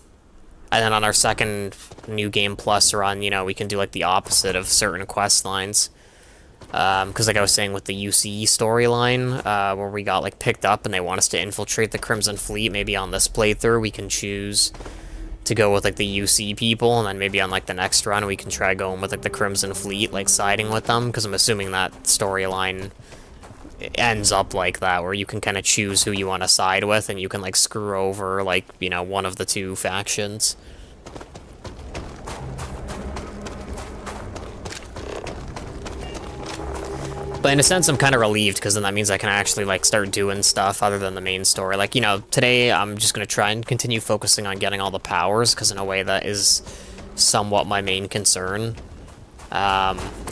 And then on our second New Game Plus run, you know, we can do, like, the opposite of certain quest lines. Because, like I was saying with the UCE storyline, where we got, like, picked up and they want us to infiltrate the Crimson Fleet, maybe on this playthrough we can choose to go with, like, the UC people, and then maybe on, like, the next run we can try going with, like, the Crimson Fleet, like, siding with them, because I'm assuming that storyline ends up like that, where you can kind of choose who you want to side with, and you can, like, screw over, like, you know, one of the two factions. But in a sense, I'm kind of relieved, because then that means I can actually, like, start doing stuff other than the main story. Like, you know, today I'm just going to try and continue focusing on getting all the powers, because in a way that is somewhat my main concern,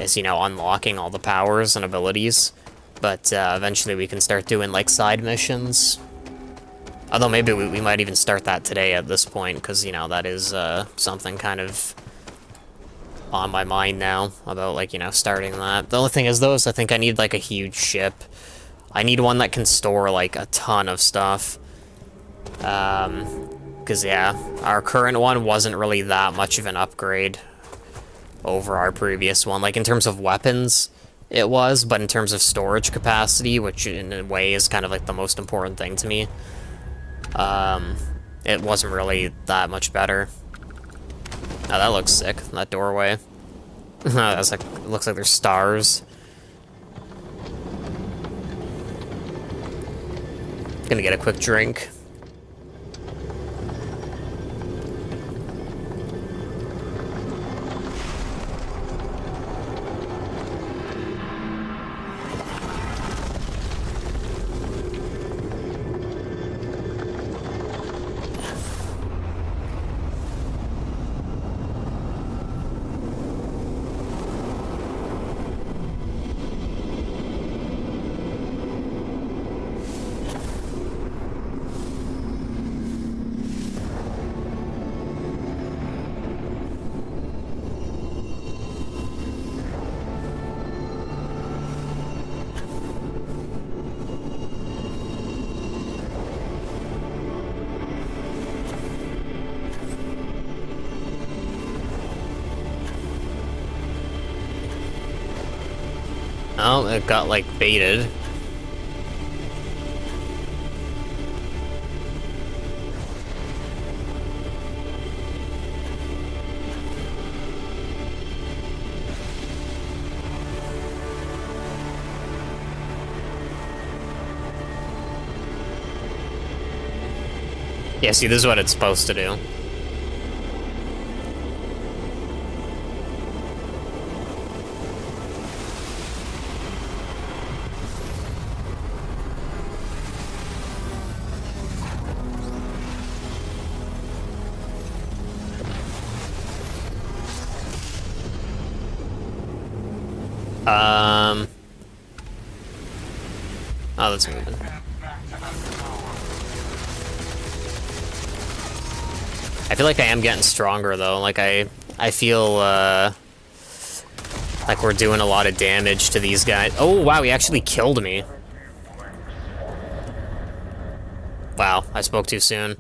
is, you know, unlocking all the powers and abilities. But eventually we can start doing, like, side missions. Although maybe we might even start that today at this point, because, you know, that is something kind of on my mind now, about, like, you know, starting that. The only thing is, though, is I think I need, like, a huge ship. I need one that can store, like, a ton of stuff. Because, yeah, our current one wasn't really that much of an upgrade over our previous one. Like, in terms of weapons, it was, but in terms of storage capacity, which in a way is kind of like the most important thing to me, it wasn't really that much better. Oh, that looks sick, that doorway. That's like, it looks like there's stars. Gonna get a quick drink. Oh, it got, like, baited. Yeah, see, this is what it's supposed to do. Oh, that's moving. I feel like I am getting stronger, though. Like, I feel, like we're doing a lot of damage to these guys. Oh, wow, he actually killed me. Wow, I spoke too soon.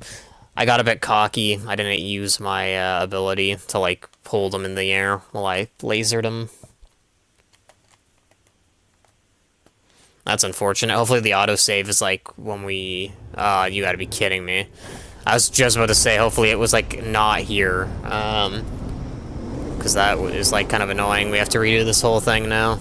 I got a bit cocky. I didn't use my ability to, like, hold him in the air while I lasered him. That's unfortunate. Hopefully the autosave is, like, when we... you gotta be kidding me. I was just about to say, hopefully it was, like, not here. Because that is, like, kind of annoying. We have to redo this whole thing now.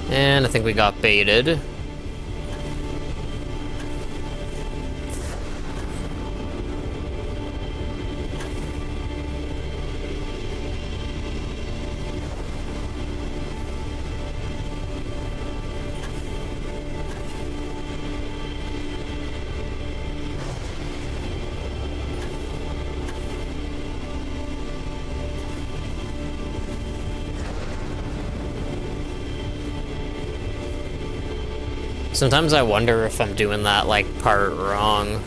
And I think we got baited. Sometimes I wonder if I'm doing that, like, part wrong.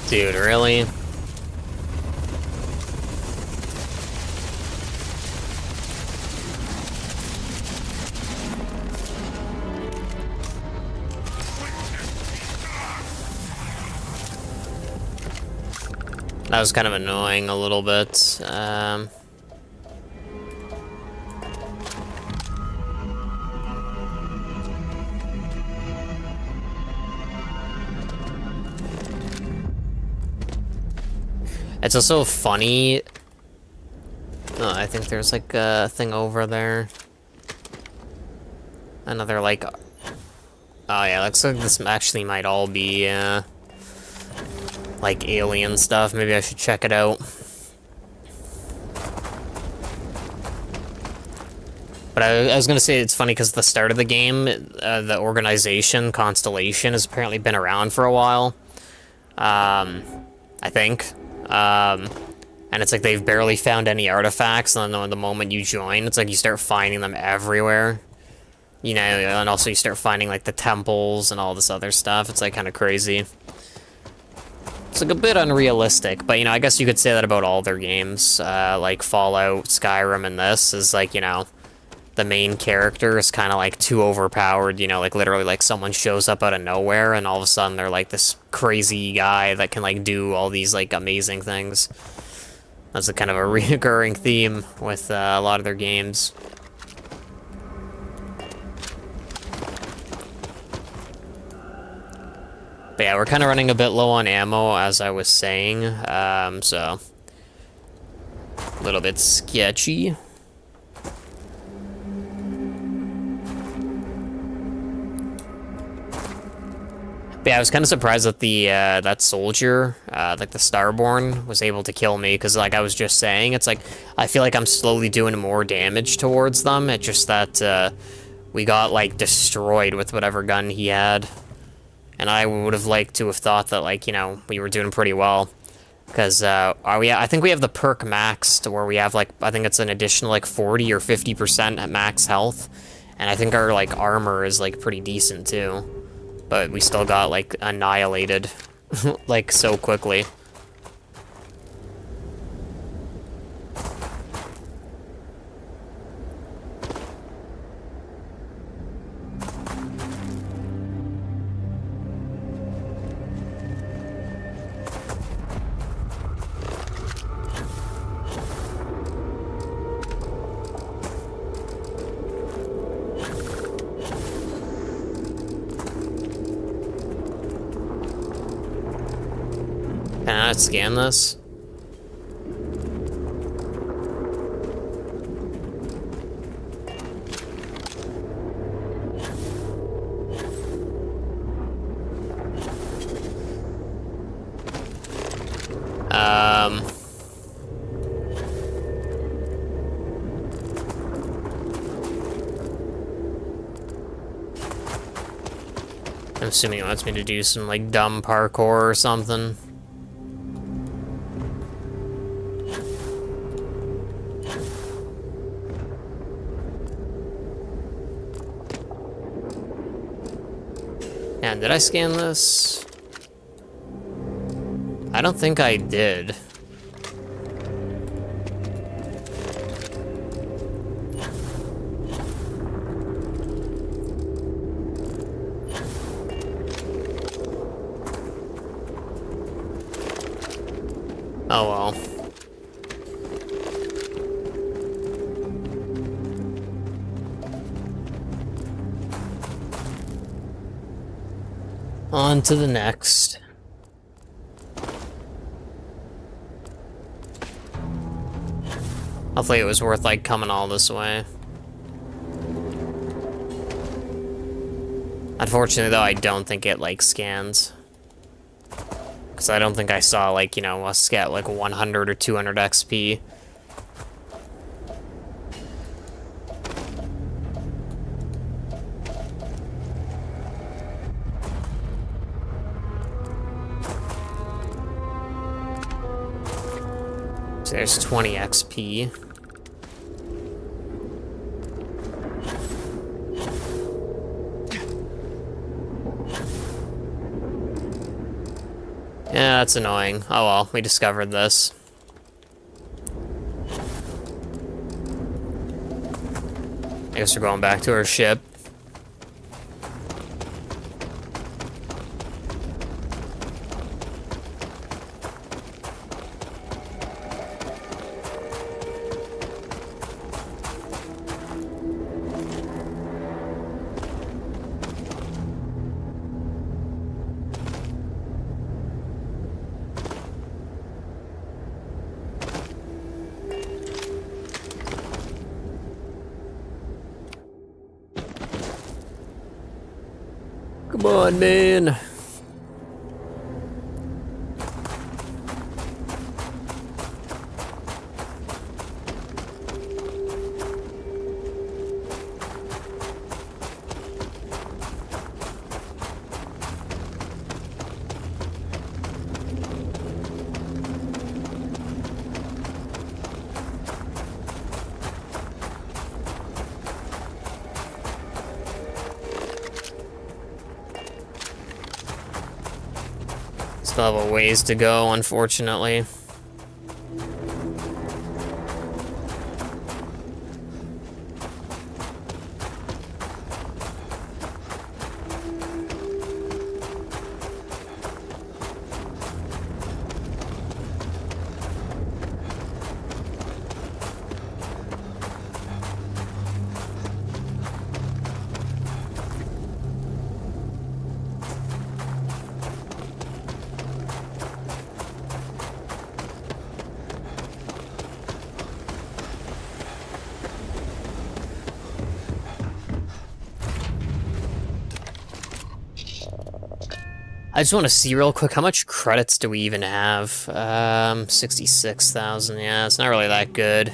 Dude, really? That was kind of annoying a little bit. It's also funny. Oh, I think there's like a thing over there. Another like. Oh yeah, looks like this actually might all be like alien stuff. Maybe I should check it out. But I was gonna say it's funny because the start of the game, the organization Constellation has apparently been around for a while. I think. And it's like they've barely found any artifacts, and then the moment you join, it's like you start finding them everywhere. You know, and also you start finding like the temples and all this other stuff. It's like kind of crazy. It's like a bit unrealistic, but you know, I guess you could say that about all their games, like Fallout, Skyrim, and this is like, you know, the main character is kind of like too overpowered, you know, like literally like someone shows up out of nowhere and all of a sudden they're like this crazy guy that can like do all these like amazing things. That's a kind of a recurring theme with a lot of their games. But yeah, we're kind of running a bit low on ammo, as I was saying, so a little bit sketchy. But yeah, I was kind of surprised that the that soldier, like the Starborn, was able to kill me, because like I was just saying, it's like I feel like I'm slowly doing more damage towards them. It's just that we got like destroyed with whatever gun he had, and I would have liked to have thought that, like, you know, we were doing pretty well, because I think we have the perk maxed where we have like, I think it's an additional like 40 or 50% at max health, and I think our like armor is like pretty decent too. But we still got, like, annihilated, like, so quickly. Can I not scan this? I'm assuming it wants me to do some, like, dumb parkour or something. And did I scan this? I don't think I did. Oh well. On to the next. Hopefully it was worth, like, coming all this way. Unfortunately, though, I don't think it, like, scans. Because I don't think I saw, like, you know, us get, like, 100 or 200 XP. So there's 20 XP. Yeah, that's annoying. Oh well, we discovered this. I guess we're going back to our ship. Come on, man. Still have a ways to go, unfortunately. I just want to see real quick, how much credits do we even have? 66,000, yeah, it's not really that good.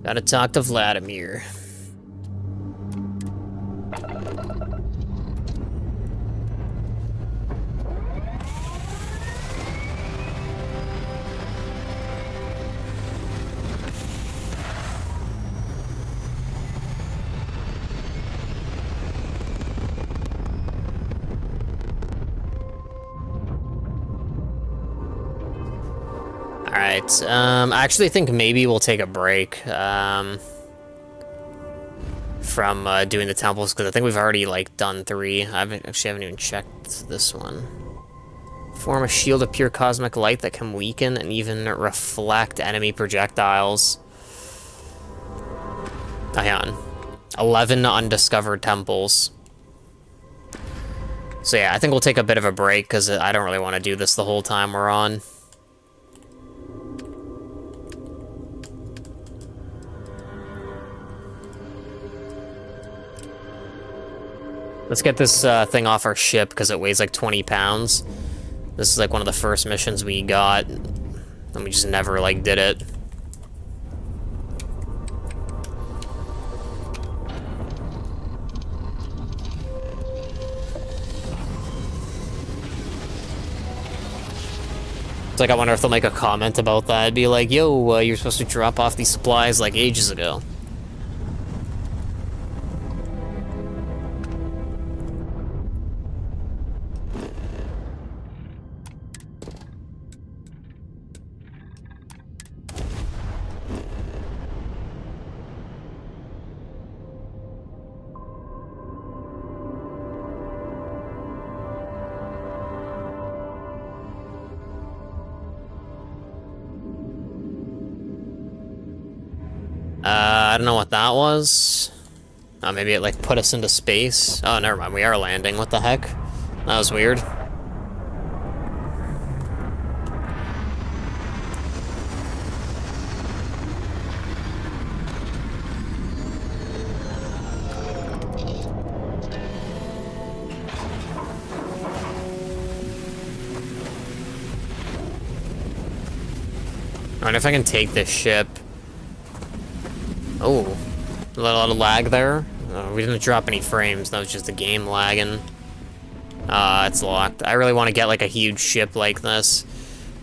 Gotta talk to Vladimir. Alright, I actually think maybe we'll take a break, from, doing the temples, because I think we've already, like, done 3. I haven't even checked this one. Form a shield of pure cosmic light that can weaken and even reflect enemy projectiles. Hang on. 11 undiscovered temples. So yeah, I think we'll take a bit of a break, because I don't really want to do this the whole time we're on. Let's get this thing off our ship, because it weighs like 20 pounds. This is like one of the first missions we got, and we just never like did it. It's like, I wonder if they'll make a comment about that. It'd be like, yo, you're supposed to drop off these supplies like ages ago. I don't know what that was. Maybe it, like, put us into space. Oh, never mind. We are landing. What the heck? That was weird. Alright, if I can take this ship. Oh, a lot of lag there. We didn't drop any frames, that was just the game lagging. It's locked. I really want to get like a huge ship like this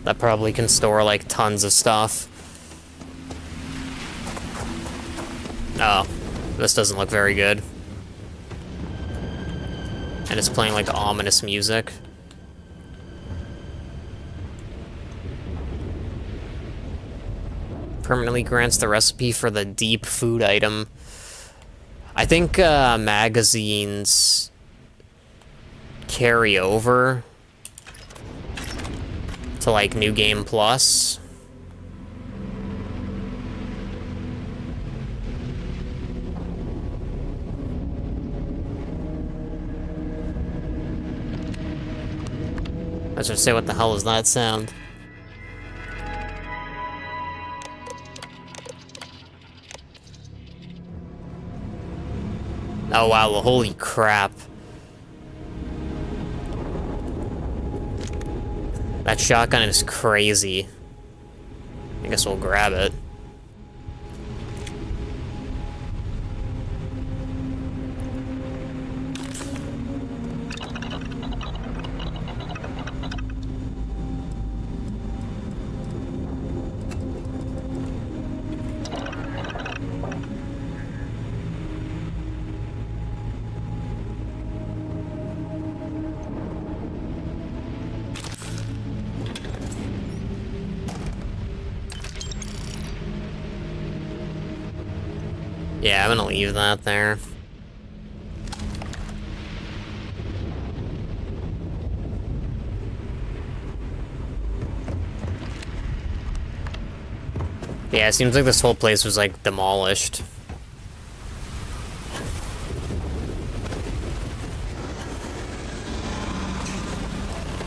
that probably can store like tons of stuff. Oh, this doesn't look very good. And it's playing like ominous music. Permanently grants the recipe for the deep food item. I think magazines carry over to like New Game Plus. I was gonna say, what the hell is that sound? Oh wow, well, holy crap. That shotgun is crazy. I guess we'll grab it. Yeah, I'm gonna leave that there. Yeah, it seems like this whole place was, like, demolished.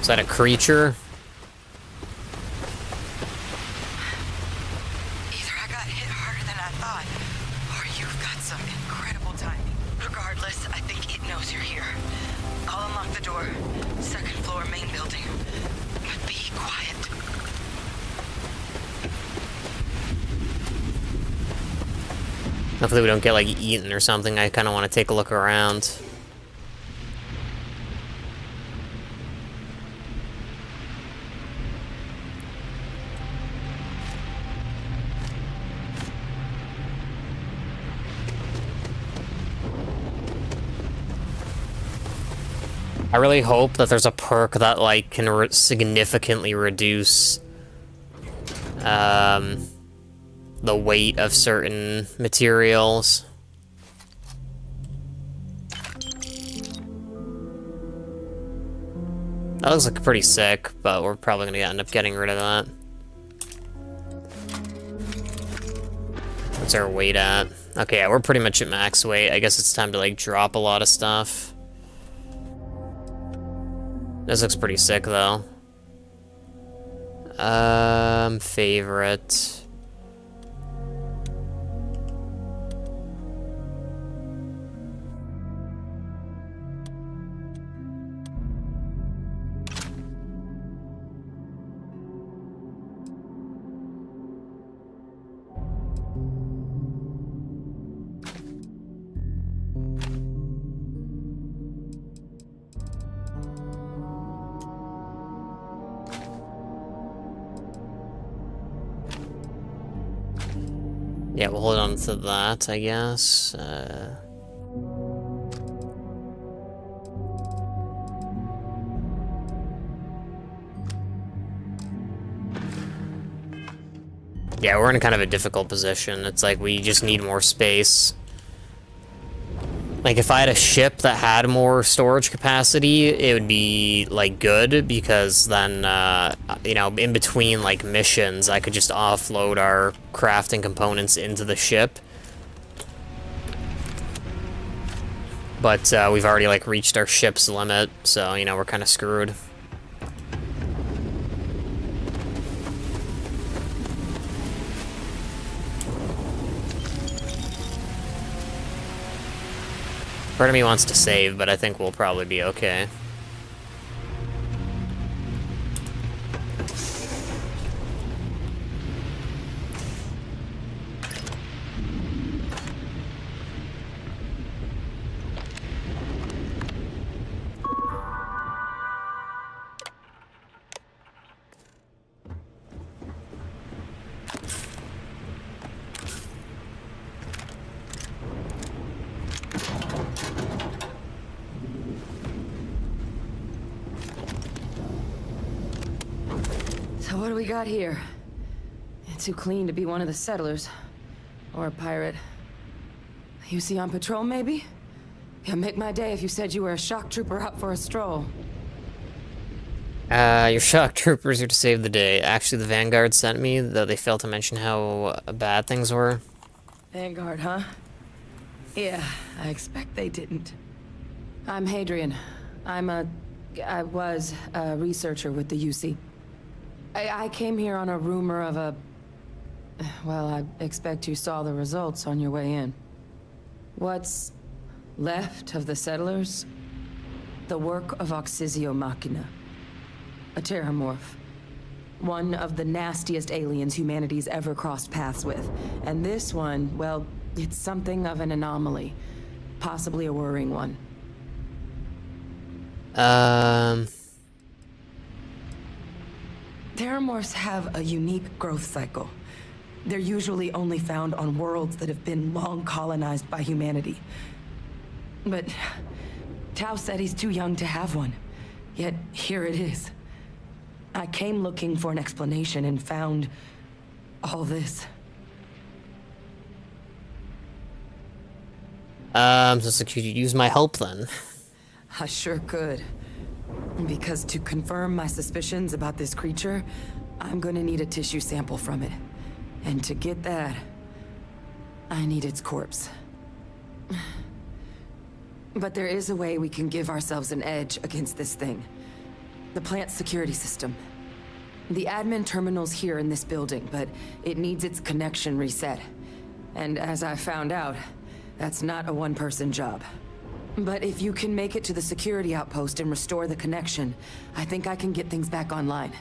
Is that a creature? Either I got hit harder than I thought, or you've got some incredible timing. Regardless, I think it knows you're here. I'll unlock the door. Second floor, main building. But be quiet. Hopefully we don't get, like, eaten or something. I kind of want to take a look around. I really hope that there's a perk that, like, can significantly reduce the weight of certain materials. That looks like pretty sick, but we're probably gonna end up getting rid of that. What's our weight at? Okay, yeah, we're pretty much at max weight. I guess it's time to, like, drop a lot of stuff. This looks pretty sick, though. Favorite. Yeah, we'll hold on to that, I guess. Yeah, we're in kind of a difficult position. It's like we just need more space. Like, if I had a ship that had more storage capacity, it would be, like, good, because then, you know, in between, like, missions, I could just offload our crafting components into the ship. But, we've already, like, reached our ship's limit, so, you know, we're kind of screwed. Part of me wants to save, but I think we'll probably be okay. So what do we got here? Too clean to be one of the settlers. Or a pirate. You see on patrol, maybe? Yeah, make my day if you said you were a shock trooper out for a stroll. Your shock troopers are to save the day. Actually, the Vanguard sent me, though they failed to mention how bad things were. Vanguard, huh? Yeah, I expect they didn't. I'm Hadrian. I was a researcher with the UC. I came here on a rumor of a... Well, I expect you saw the results on your way in. What's left of the settlers? The work of Oxysio Machina. A terramorph. One of the nastiest aliens humanity's ever crossed paths with. And this one, well, it's something of an anomaly. Possibly a worrying one. Terramorphs have a unique growth cycle. They're usually only found on worlds that have been long colonized by humanity. But Tao said he's too young to have one. Yet here it is. I came looking for an explanation and found all this. So could you use my help then? I sure could. Because to confirm my suspicions about this creature, I'm gonna need a tissue sample from it. And to get that, I need its corpse. But there is a way we can give ourselves an edge against this thing. The plant's security system. The admin terminal's here in this building, but it needs its connection reset. And as I found out, that's not a one-person job. But if you can make it to the security outpost and restore the connection, I think I can get things back online.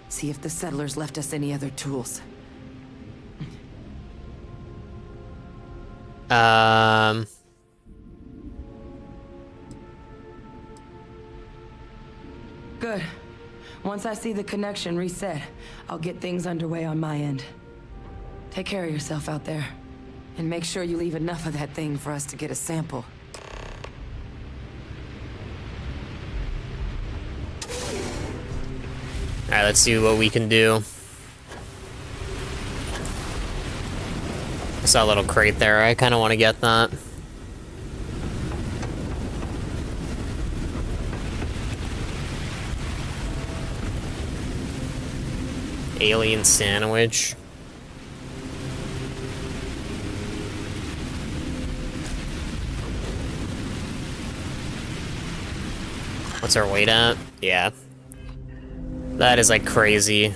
See if the settlers left us any other tools. Good. Once I see the connection reset, I'll get things underway on my end. Take care of yourself out there. And make sure you leave enough of that thing for us to get a sample. Alright, let's see what we can do. I saw a little crate there. I kind of want to get that. Alien sandwich. What's our weight at? Yeah. That is like crazy.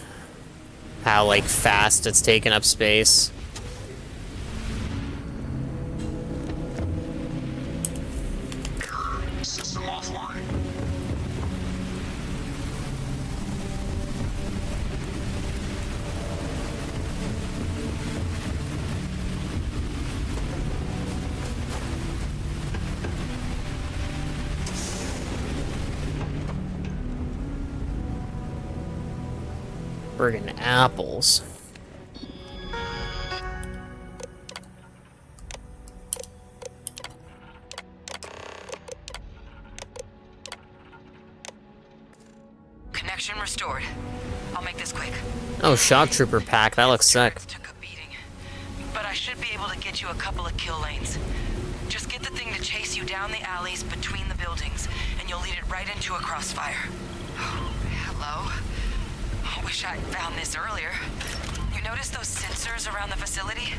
How like fast it's taking up space. System offline. Friggin' apples. Connection restored. I'll make this quick. Oh, shock trooper pack. That looks sick. Took a beating, but I should be able to get you a couple of kill lanes. Just get the thing to chase you down the alleys between the buildings, and you'll lead it right into a crossfire. Oh, hello. I wish I'd found this earlier. You notice those sensors around the facility?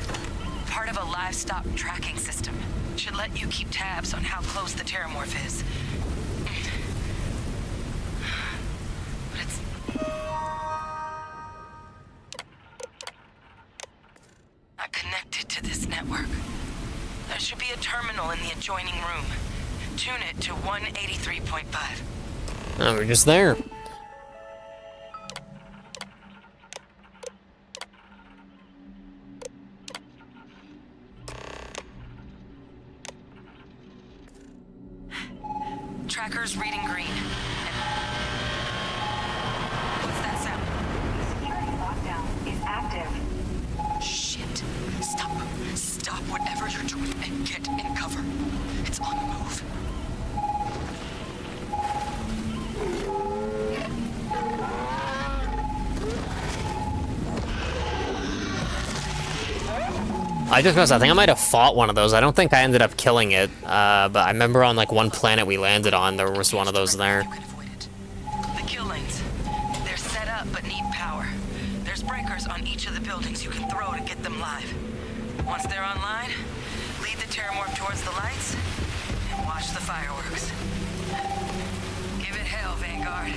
Part of a livestock tracking system. Should let you keep tabs on how close the terramorph is. But it's... not connected to this network. There should be a terminal in the adjoining room. Tune it to 183.5. Oh, we're just there. Tracker's reading green. What's that sound? Security lockdown is active. Shit. Stop. Stop whatever you're doing and get in cover. It's on the move. I just realized I think I might have fought one of those. I don't think I ended up killing it, but I remember on like one planet we landed on, there was one of those there. You can avoid it. The kill lanes. They're set up but need power. There's breakers on each of the buildings you can throw to get them live. Once they're online, lead the terramorph towards the lights and watch the fireworks. Give it hell, Vanguard.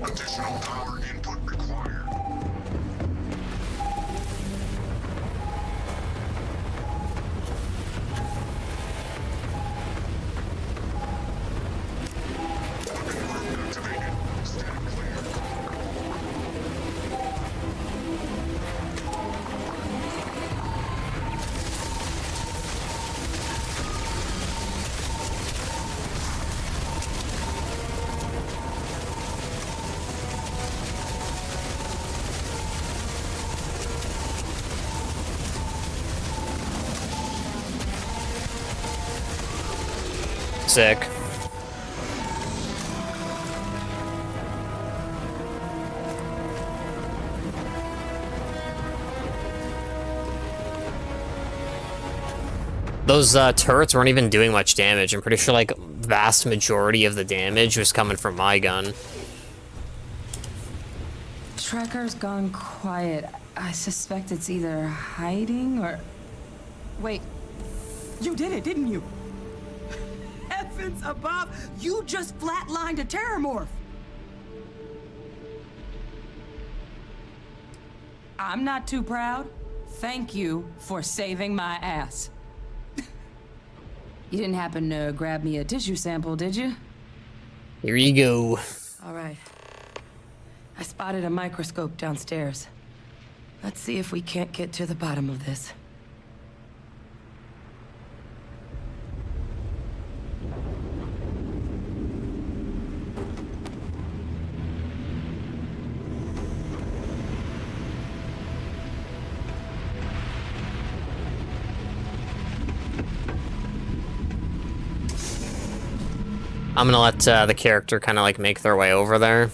Additional power input required. Activated. Stand clear. Sick. Those turrets weren't even doing much damage. I'm pretty sure like vast majority of the damage was coming from my gun. tracker's gone quiet. I suspect it's either hiding or... Wait. You did it, didn't you? Heavens above! You just flatlined a terramorph! I'm not too proud. Thank you for saving my ass. You didn't happen to grab me a tissue sample, did you? Here you go. All right. I spotted a microscope downstairs. Let's see if we can't get to the bottom of this. I'm gonna let the character kind of like make their way over there.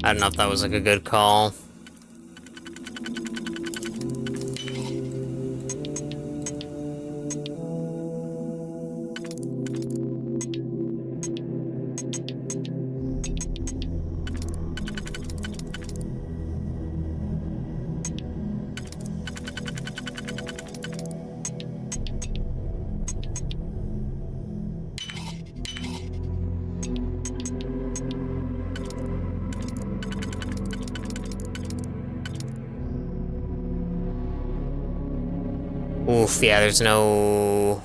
I don't know if that was like a good call. Oof, yeah, there's no...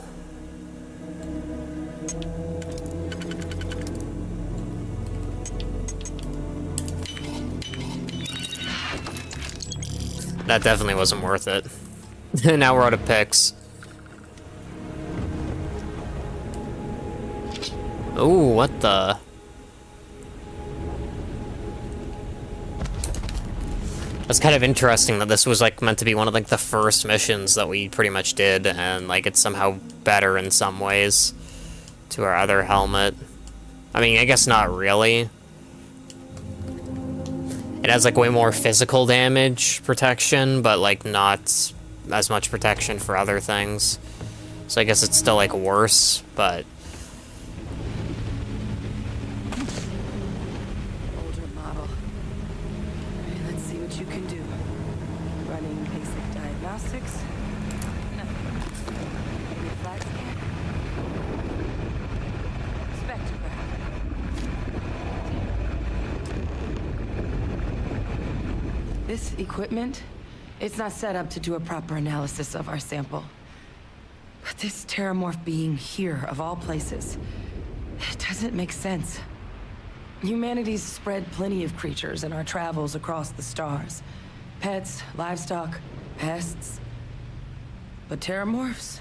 That definitely wasn't worth it. Now we're out of picks. Ooh, what the... It's kind of interesting that this was like meant to be one of like the first missions that we pretty much did, and like it's somehow better in some ways to our other helmet. I mean, I guess not really. It has like way more physical damage protection, but like not as much protection for other things. So I guess it's still like worse, but... This equipment, it's not set up to do a proper analysis of our sample. But this terramorph being here, of all places, it doesn't make sense. Humanity's spread plenty of creatures in our travels across the stars. Pets, livestock, pests. But terramorphs,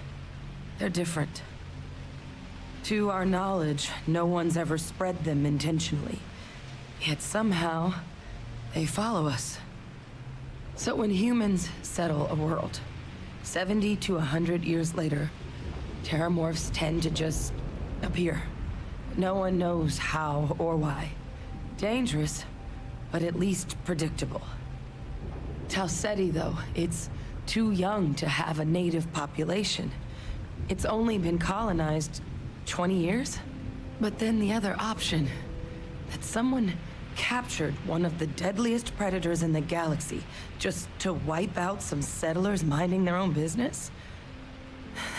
they're different. To our knowledge, no one's ever spread them intentionally. Yet somehow, they follow us. So when humans settle a world, 70 to 100 years later, terramorphs tend to just appear. No one knows how or why. Dangerous, but at least predictable. Talseti, though, it's too young to have a native population. It's only been colonized 20 years? But then the other option, that someone captured one of the deadliest predators in the galaxy just to wipe out some settlers minding their own business?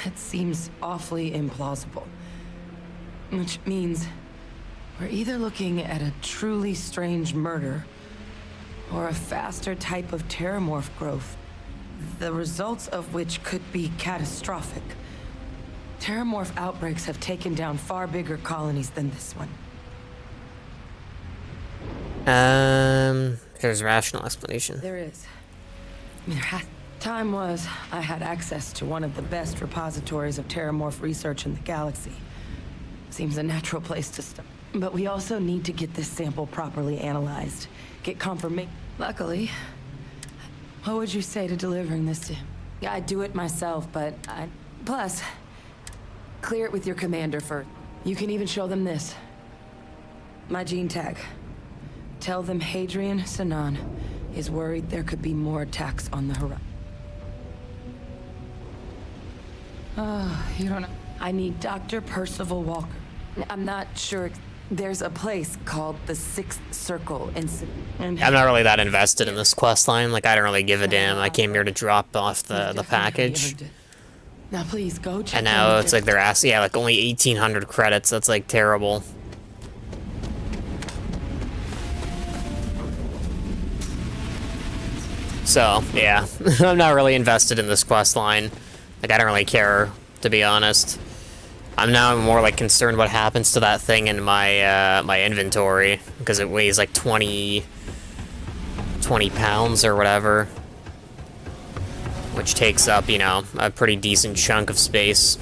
That seems awfully implausible. Which means we're either looking at a truly strange murder or a faster type of terramorph growth, the results of which could be catastrophic. Terramorph outbreaks have taken down far bigger colonies than this one. There's a rational explanation. There is. Time was, I had access to one of the best repositories of terramorph research in the galaxy. Seems a natural place to start. But we also need to get this sample properly analyzed. Get confirmation. Luckily, What would you say to delivering this to him? Yeah, I'd do it myself, but plus, clear it with your commander first. You can even show them this. My gene tag. Tell them Hadrian Sanan is worried there could be more attacks on the horizon. You don't know. I need Dr. Percival Walker. I'm not sure. There's a place called the Sixth Circle and I'm not really that invested in this quest line. Like, I don't really give a damn. I came here to drop off the package. Now please go check. And now it's like they're asking, yeah, like only 1,800 credits. That's like terrible. So, yeah, I'm not really invested in this quest line. Like, I don't really care, to be honest. I'm now more like concerned what happens to that thing in my my inventory, because it weighs like 20 pounds or whatever, which takes up, you know, a pretty decent chunk of space.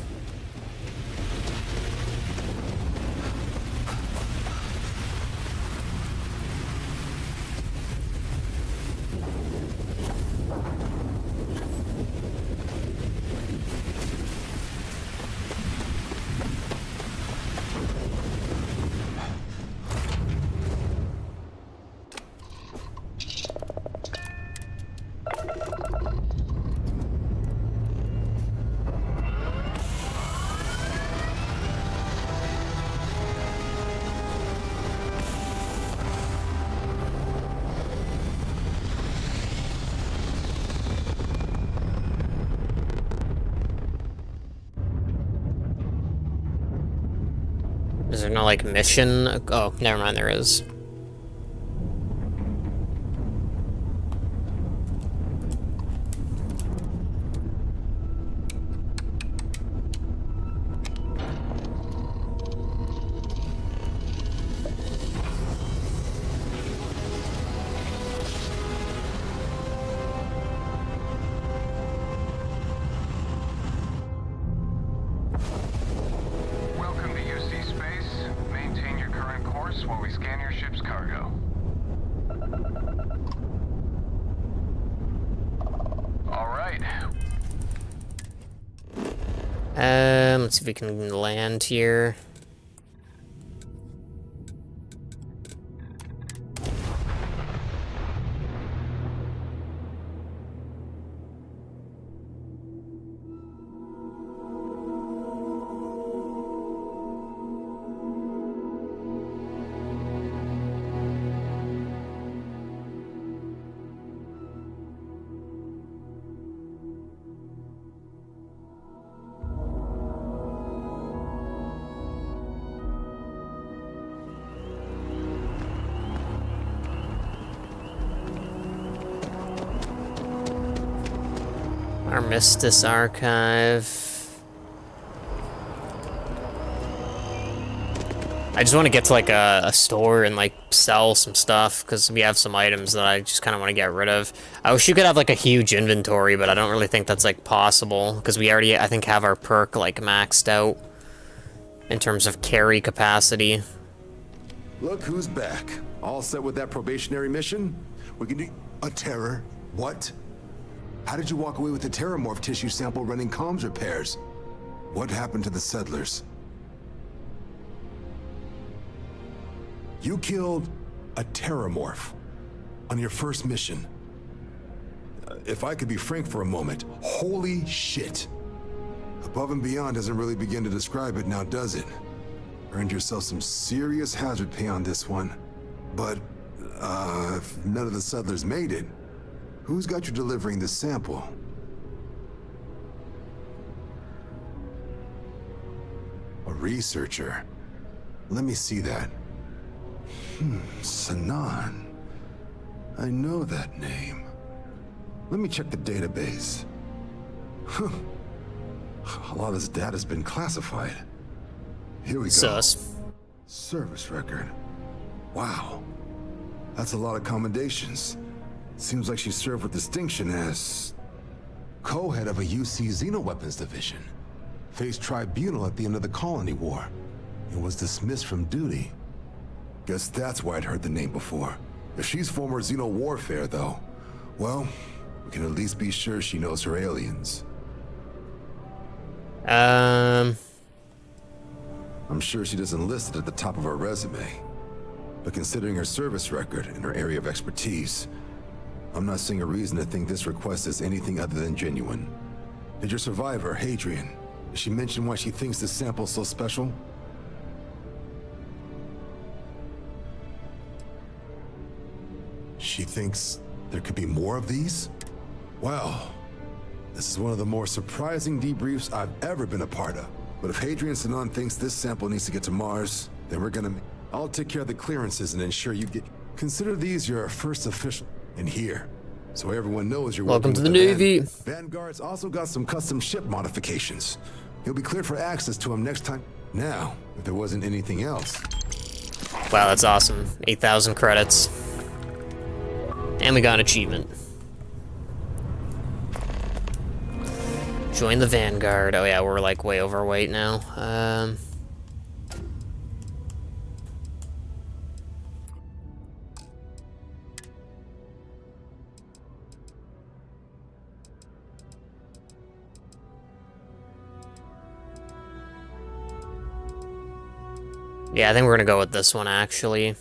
Is there no, like, mission? Oh, never mind, there is. Welcome to UC Space. Maintain your current course while we scan your ship's cargo. All right. Let's see if we can land here. Armistice Archive. I just want to get to like a store and like sell some stuff, because we have some items that I just kind of want to get rid of. I wish you could have like a huge inventory, but I don't really think that's like possible, because we already, I think, have our perk like maxed out in terms of carry capacity. Look who's back. All set with that probationary mission? We can do a terror. What? How did you walk away with the terramorph tissue sample running comms repairs? What happened to the settlers? You killed a terramorph on your first mission. If I could be frank for a moment, holy shit. Above and beyond doesn't really begin to describe it now, does it? Earned yourself some serious hazard pay on this one. But, if none of the settlers made it, who's got you delivering this sample? A researcher. Let me see that. Sanan. I know that name. Let me check the database. Huh. A lot of this data's been classified. Here we go. Sus. Service record. Wow. That's a lot of commendations. Seems like she served with distinction as co-head of a UC Xenoweapons division. Faced tribunal at the end of the Colony War and was dismissed from duty. Guess that's why I'd heard the name before. If she's former Xeno warfare, though, well, We can at least be sure she knows her aliens. I'm sure she doesn't list it at the top of her resume. But considering her service record and her area of expertise, I'm not seeing a reason to think this request is anything other than genuine. Did your survivor, Hadrian, did she mention why she thinks this sample's so special? She thinks there could be more of these? Well, this is one of the more surprising debriefs I've ever been a part of. But if Hadrian Sanon thinks this sample needs to get to Mars, then we're gonna... I'll take care of the clearances and ensure you get... Consider these your first official in here, so everyone knows you're welcome to the with Navy. Vanguard's also got some custom ship modifications. You'll be cleared for access to them next time. Now, if there wasn't anything else. Wow, that's awesome. 8,000 credits. And we got an achievement. Join the Vanguard. Oh yeah, we're like way overweight now. Yeah, I think we're gonna go with this one, actually.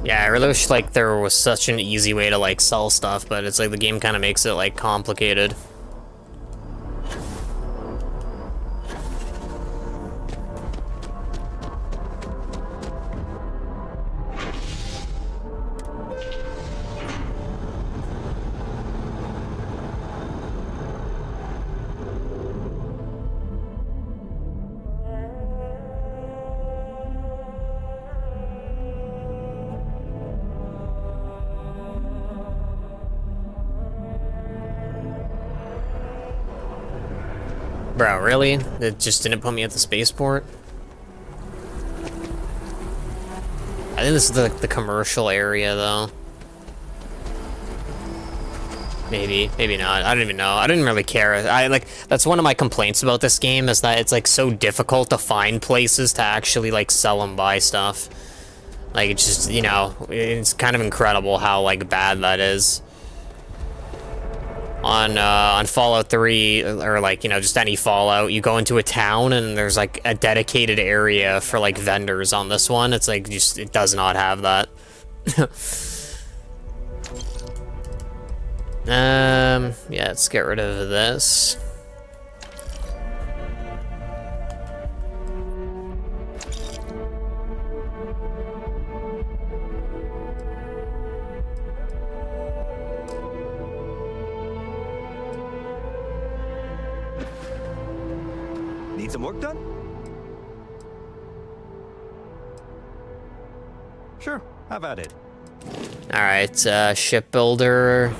Yeah, I really wish like there was such an easy way to like sell stuff, but it's like the game kind of makes it like complicated. Bro, really? It just didn't put me at the spaceport? I think this is the commercial area, though. Maybe, maybe not. I don't even know. I didn't really care. That's one of my complaints about this game, is that it's like so difficult to find places to actually like sell and buy stuff. Like, it's just, you know, it's kind of incredible how like bad that is. On Fallout 3, or like, you know, just any Fallout, you go into a town and there's like a dedicated area for like vendors. On this one, it's like just, it does not have that. Yeah, let's get rid of this. Need some work done? Sure, have at it. Alright, shipbuilder.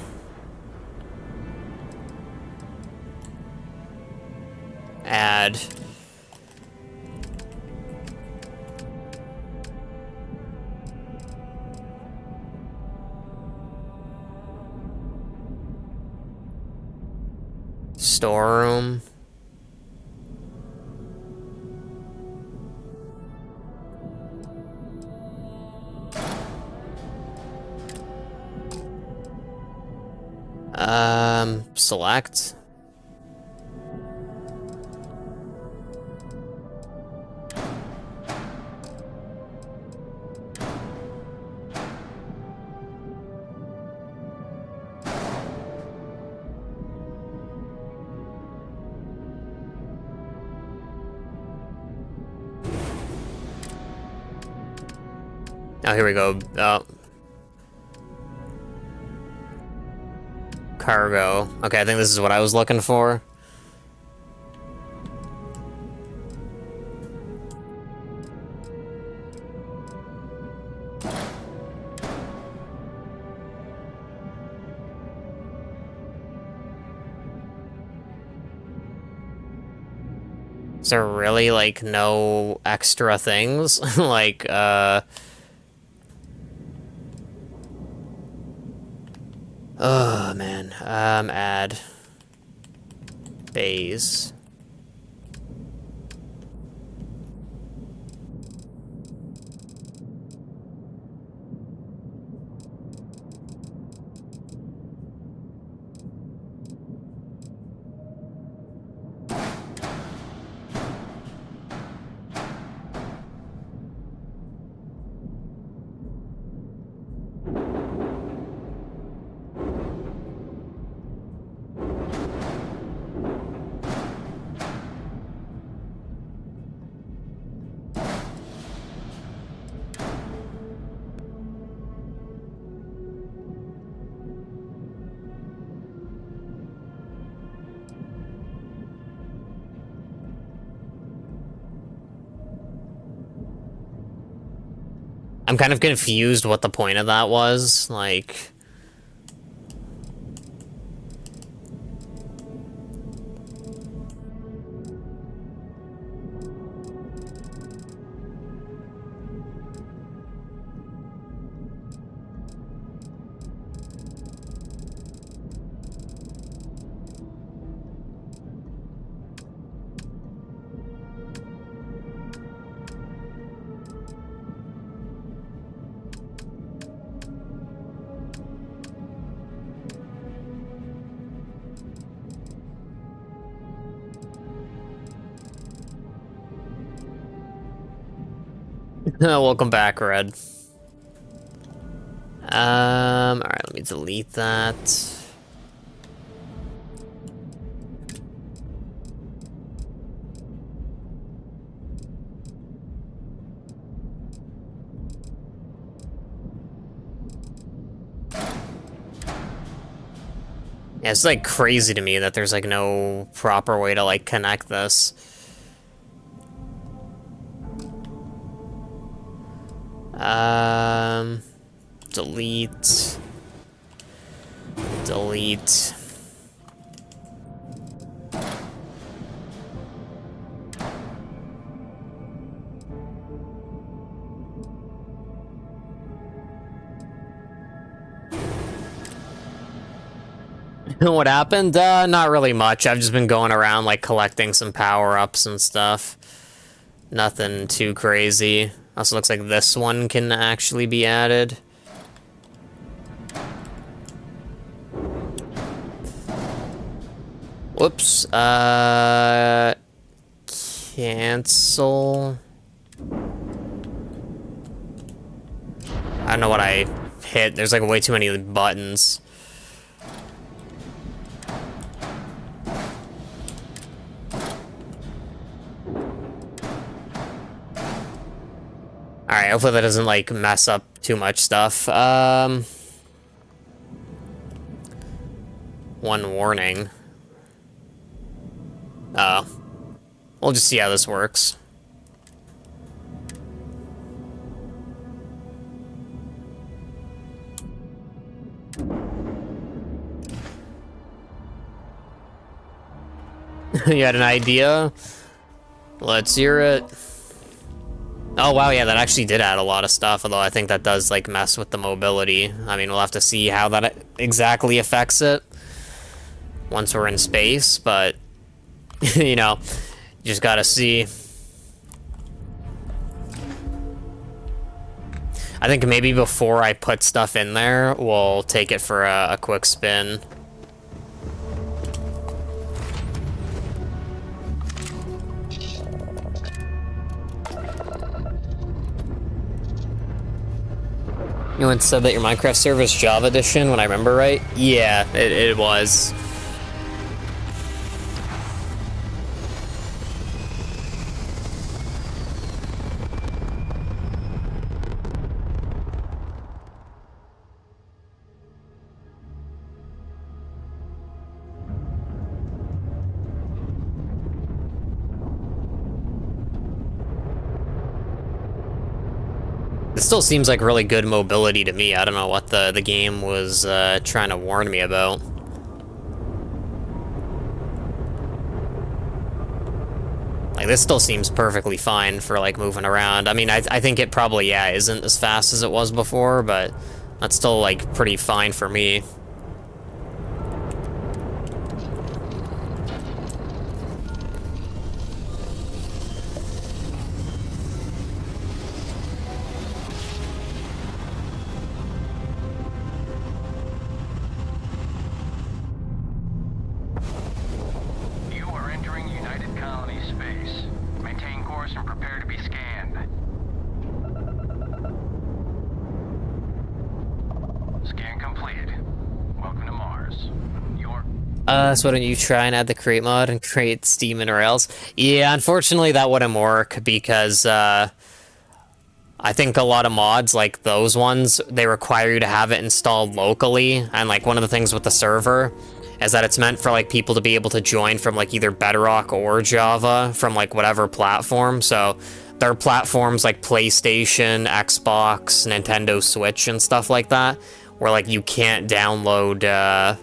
Add. Storeroom. Select. Oh, here we go. Oh. Cargo. Okay, I think this is what I was looking for. Is there really, like, no extra things? Like, oh, man. Add. Bays. I'm kind of confused what the point of that was, like... Welcome back, Red. Alright, let me delete that. Yeah, it's like crazy to me that there's like no proper way to like connect this. Delete. Delete. What happened? Not really much. I've just been going around, like, collecting some power-ups and stuff. Nothing too crazy. Also looks like this one can actually be added. Whoops. Cancel. I don't know what I hit. There's, like, way too many buttons. Alright, hopefully that doesn't, like, mess up too much stuff. One warning. Oh. We'll just see how this works. You had an idea? Let's hear it. Oh, wow, yeah, that actually did add a lot of stuff, although I think that does, like, mess with the mobility. I mean, we'll have to see how that exactly affects it once we're in space, but, you know, you just gotta see. I think maybe before I put stuff in there, we'll take it for a quick spin. You once said that your Minecraft server is Java Edition, when I remember right? Yeah, it was. It still seems like really good mobility to me. I don't know what the game was trying to warn me about. Like, this still seems perfectly fine for, like, moving around. I mean, I think it probably, yeah, isn't as fast as it was before, but that's still, like, pretty fine for me. So why don't you try and add the create mod and create Steam and Rails? Yeah, unfortunately that wouldn't work because I think a lot of mods, like those ones, they require you to have it installed locally, and like one of the things with the server is that it's meant for like people to be able to join from like either Bedrock or Java from like whatever platform. So there are platforms like PlayStation, Xbox, Nintendo Switch and stuff like that, where like you can't download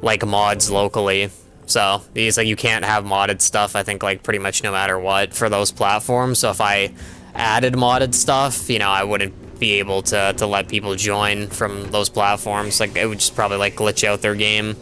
like mods locally. So these, like, you can't have modded stuff, I think, like pretty much no matter what for those platforms. So if I added modded stuff, you know, I wouldn't be able to let people join from those platforms. Like, it would just probably like glitch out their game.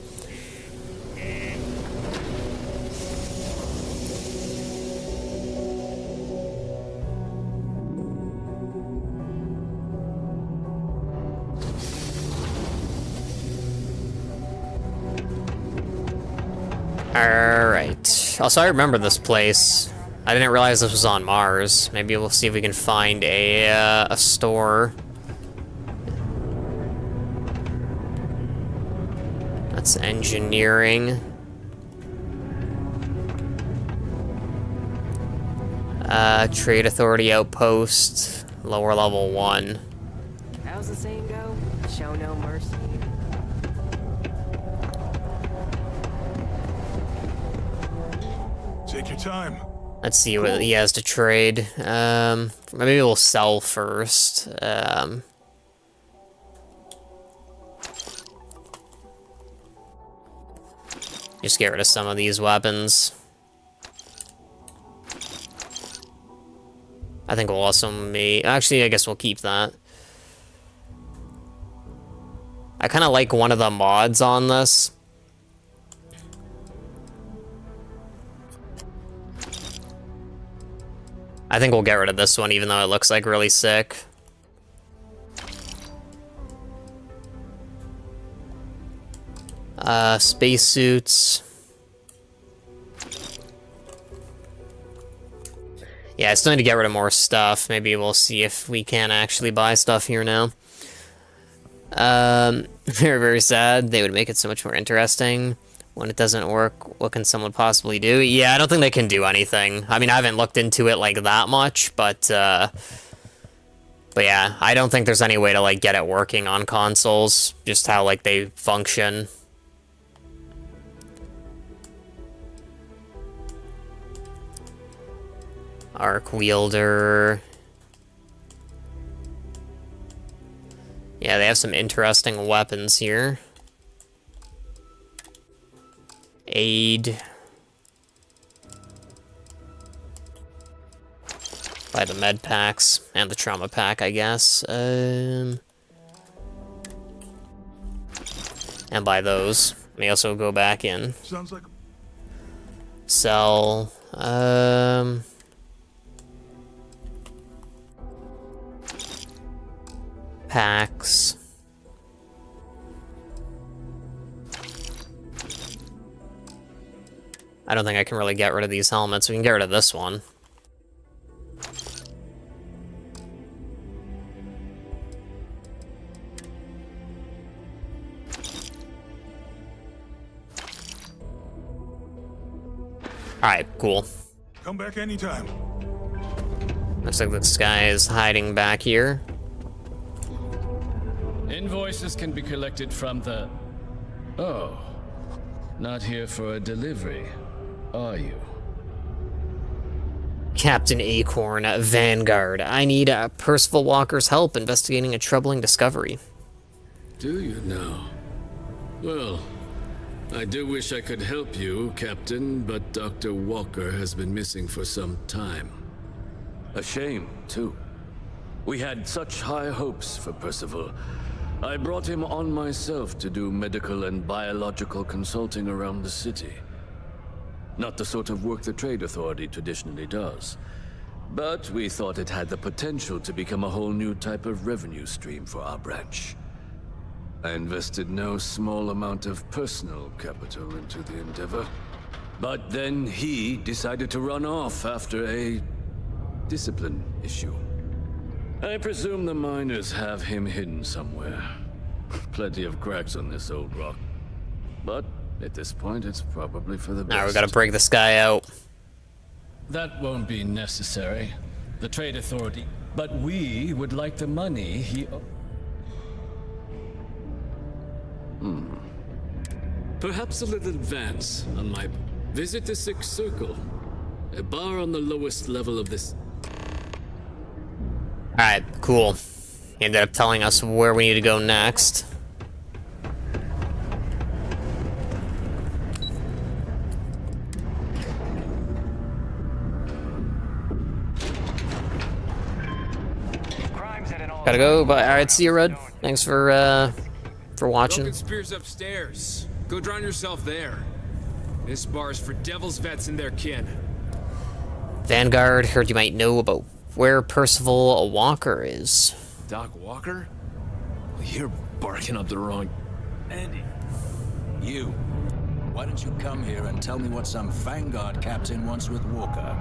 Alright. Also, I remember this place. I didn't realize this was on Mars. Maybe we'll see if we can find a store. That's engineering. Trade Authority Outpost, lower level 1. How's the saying go? Show no mercy. Take your time. Let's see what he has to trade. Maybe we'll sell first. Just get rid of some of these weapons. I think we'll also actually, I guess we'll keep that. I kind of like one of the mods on this. I think we'll get rid of this one, even though it looks like really sick. Spacesuits. Yeah, I still need to get rid of more stuff. Maybe we'll see if we can actually buy stuff here now. Very, very sad. They would make it so much more interesting. When it doesn't work, what can someone possibly do? Yeah, I don't think they can do anything. I mean, I haven't looked into it like that much, but yeah, I don't think there's any way to like get it working on consoles, just how like they function. Arc wielder. Yeah, they have some interesting weapons here. Aid. Buy the med packs and the trauma pack, I guess. And buy those. May also go back in. Sounds like Sell. Packs. I don't think I can really get rid of these helmets. We can get rid of this one. Alright, cool. come back anytime. Looks like this guy is hiding back here. Invoices can be collected from the... Oh. Not here for a delivery, are you? Captain Acorn, Vanguard. I need Percival Walker's help investigating a troubling discovery. Do you now? Well, I do wish I could help you, Captain, but Dr. Walker has been missing for some time. A shame, too. We had such high hopes for Percival. I brought him on myself to do medical and biological consulting around the city. Not the sort of work the Trade Authority traditionally does. But we thought it had the potential to become a whole new type of revenue stream for our branch. I invested no small amount of personal capital into the endeavor. But then he decided to run off after a discipline issue. I presume the miners have him hidden somewhere. Plenty of cracks on this old rock. But at this point, it's probably for the best. Now we gotta break this guy out. That won't be necessary. The Trade Authority. But we would like the money he... Perhaps a little advance on my... Visit the Sixth Circle. A bar on the lowest level of this... Alright, cool. He ended up telling us where we need to go next. Gotta go, but alright, see you, Red. Thanks for watching. Broken spear's upstairs. Go drown yourself there. This bar's for Devil's vets and their kin. Vanguard, heard you might know about where Percival Walker is. Doc Walker? You're barking up the wrong... Andy. You. Why don't you come here and tell me what some Vanguard captain wants with Walker?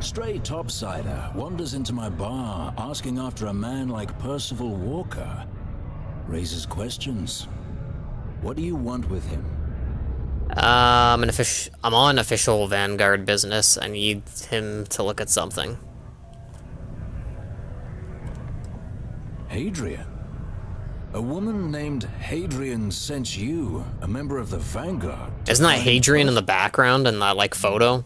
Stray topsider wanders into my bar asking after a man like Percival Walker. Raises questions. What do you want with him? I'm on official Vanguard business. I need him to look at something. Hadrian? A woman named Hadrian sent you, a member of the Vanguard. Isn't that Hadrian in the background in that, like, photo? Now,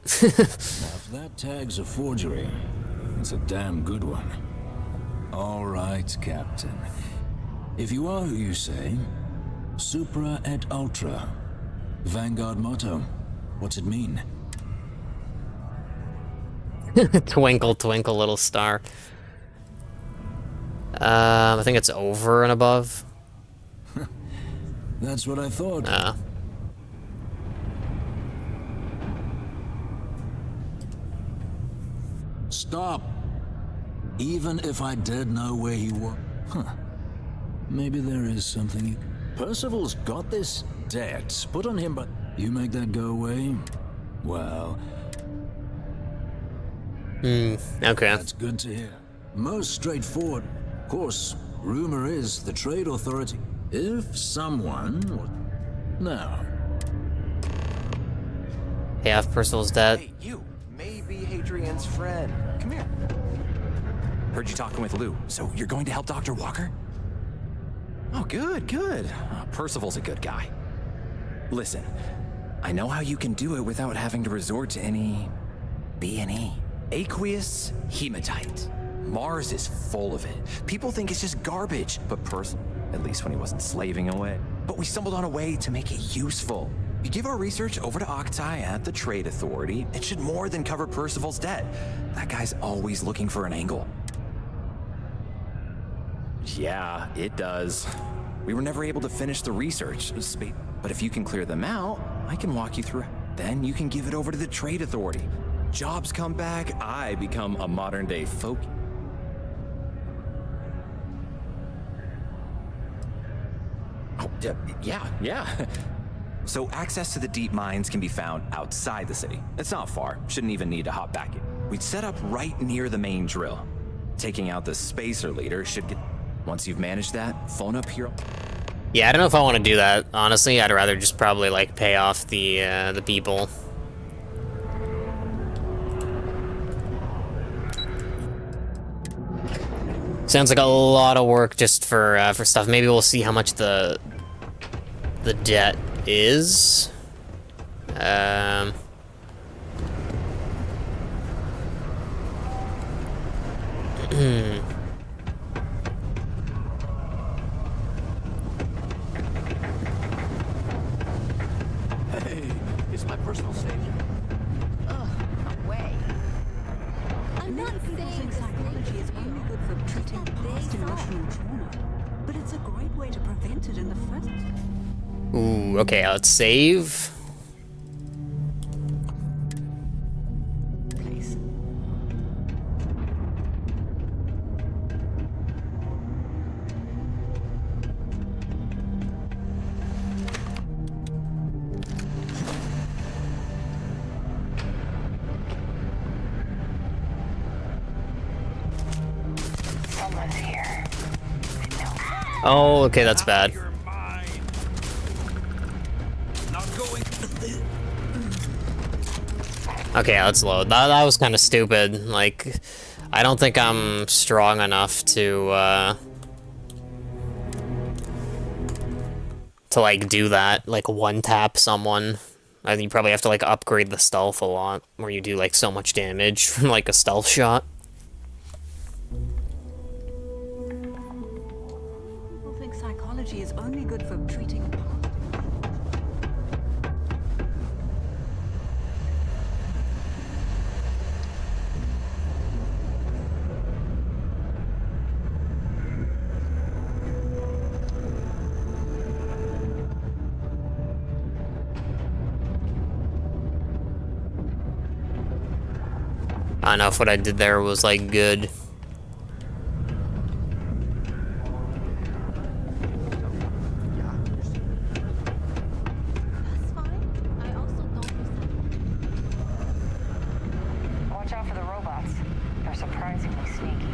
if that tag's a forgery, it's a damn good one. All right, Captain. If you are who you say, Supra et Ultra. Vanguard motto. What's it mean? Twinkle, twinkle, little star. I think it's over and above. That's what I thought. Stop. Even if I did know where he was. Huh. Maybe there is something. Percival's got this debt put on him, but you make that go away? Well... okay. That's good to hear. Most straightforward. Of course, rumor is the Trade Authority. If someone... Now... Half Percival's debt. Hey, you. Maybe Hadrian's friend. Come here. Heard you talking with Lou, so you're going to help Dr. Walker? Oh, good, good. Percival's a good guy. Listen, I know how you can do it without having to resort to any... B&E. Aqueous hematite. Mars is full of it. People think it's just garbage, but at least when he wasn't slaving away. But we stumbled on a way to make it useful. You give our research over to Octai at the Trade Authority, it should more than cover Percival's debt. That guy's always looking for an angle. Yeah, it does. We were never able to finish the research, but if you can clear them out, I can walk you through. Then you can give it over to the Trade Authority. Jobs come back, I become a modern-day folk. Oh, yeah. So access to the deep mines can be found outside the city. It's not far, shouldn't even need to hop back in. We'd set up right near the main drill. Taking out the spacer leader should get... Once you've managed that, phone up here. Yeah, I don't know if I want to do that. Honestly, I'd rather just probably like pay off the people. Sounds like a lot of work just for stuff. Maybe we'll see how much the debt is. Many people think psychology is only good for treating past emotional trauma, but it's a great way to prevent it in the first place. Ooh, okay, let's save. Someone's here. Oh, okay, that's bad. Okay, let's load. That was kind of stupid. Like, I don't think I'm strong enough to like do that. Like one tap someone. I think you probably have to like upgrade the stealth a lot, where you do like so much damage from like a stealth shot. People think psychology is only good for treating past. I don't know if what I did there was like good. Watch out for the robots. They're surprisingly sneaky.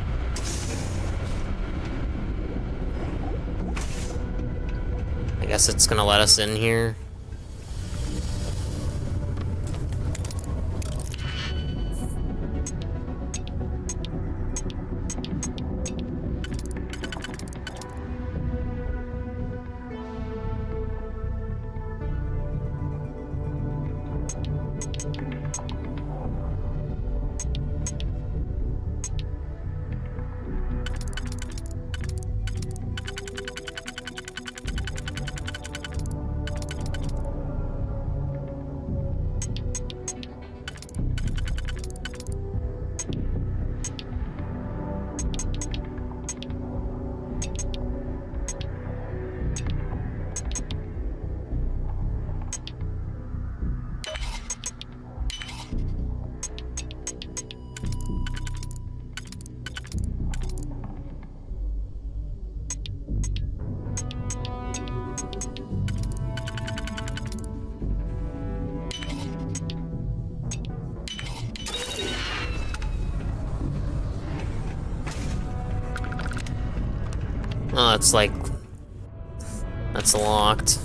I guess it's gonna let us in here. Oh, it's like... that's locked.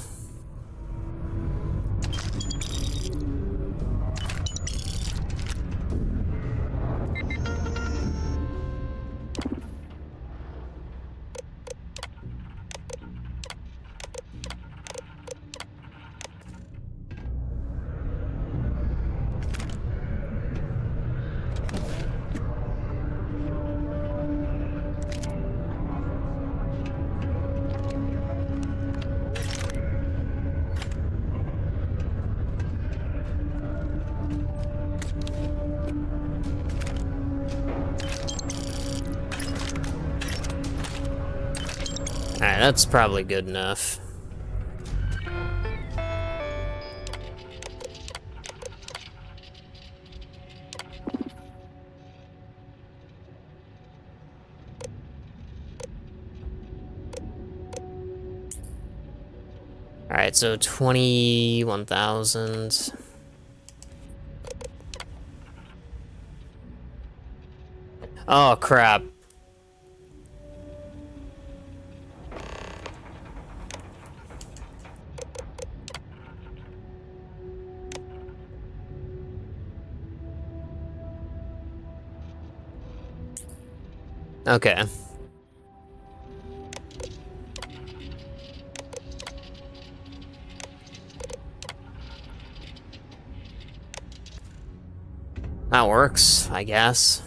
Alright, that's probably good enough. Alright, so 21,000. Oh, crap. Okay. That works, I guess.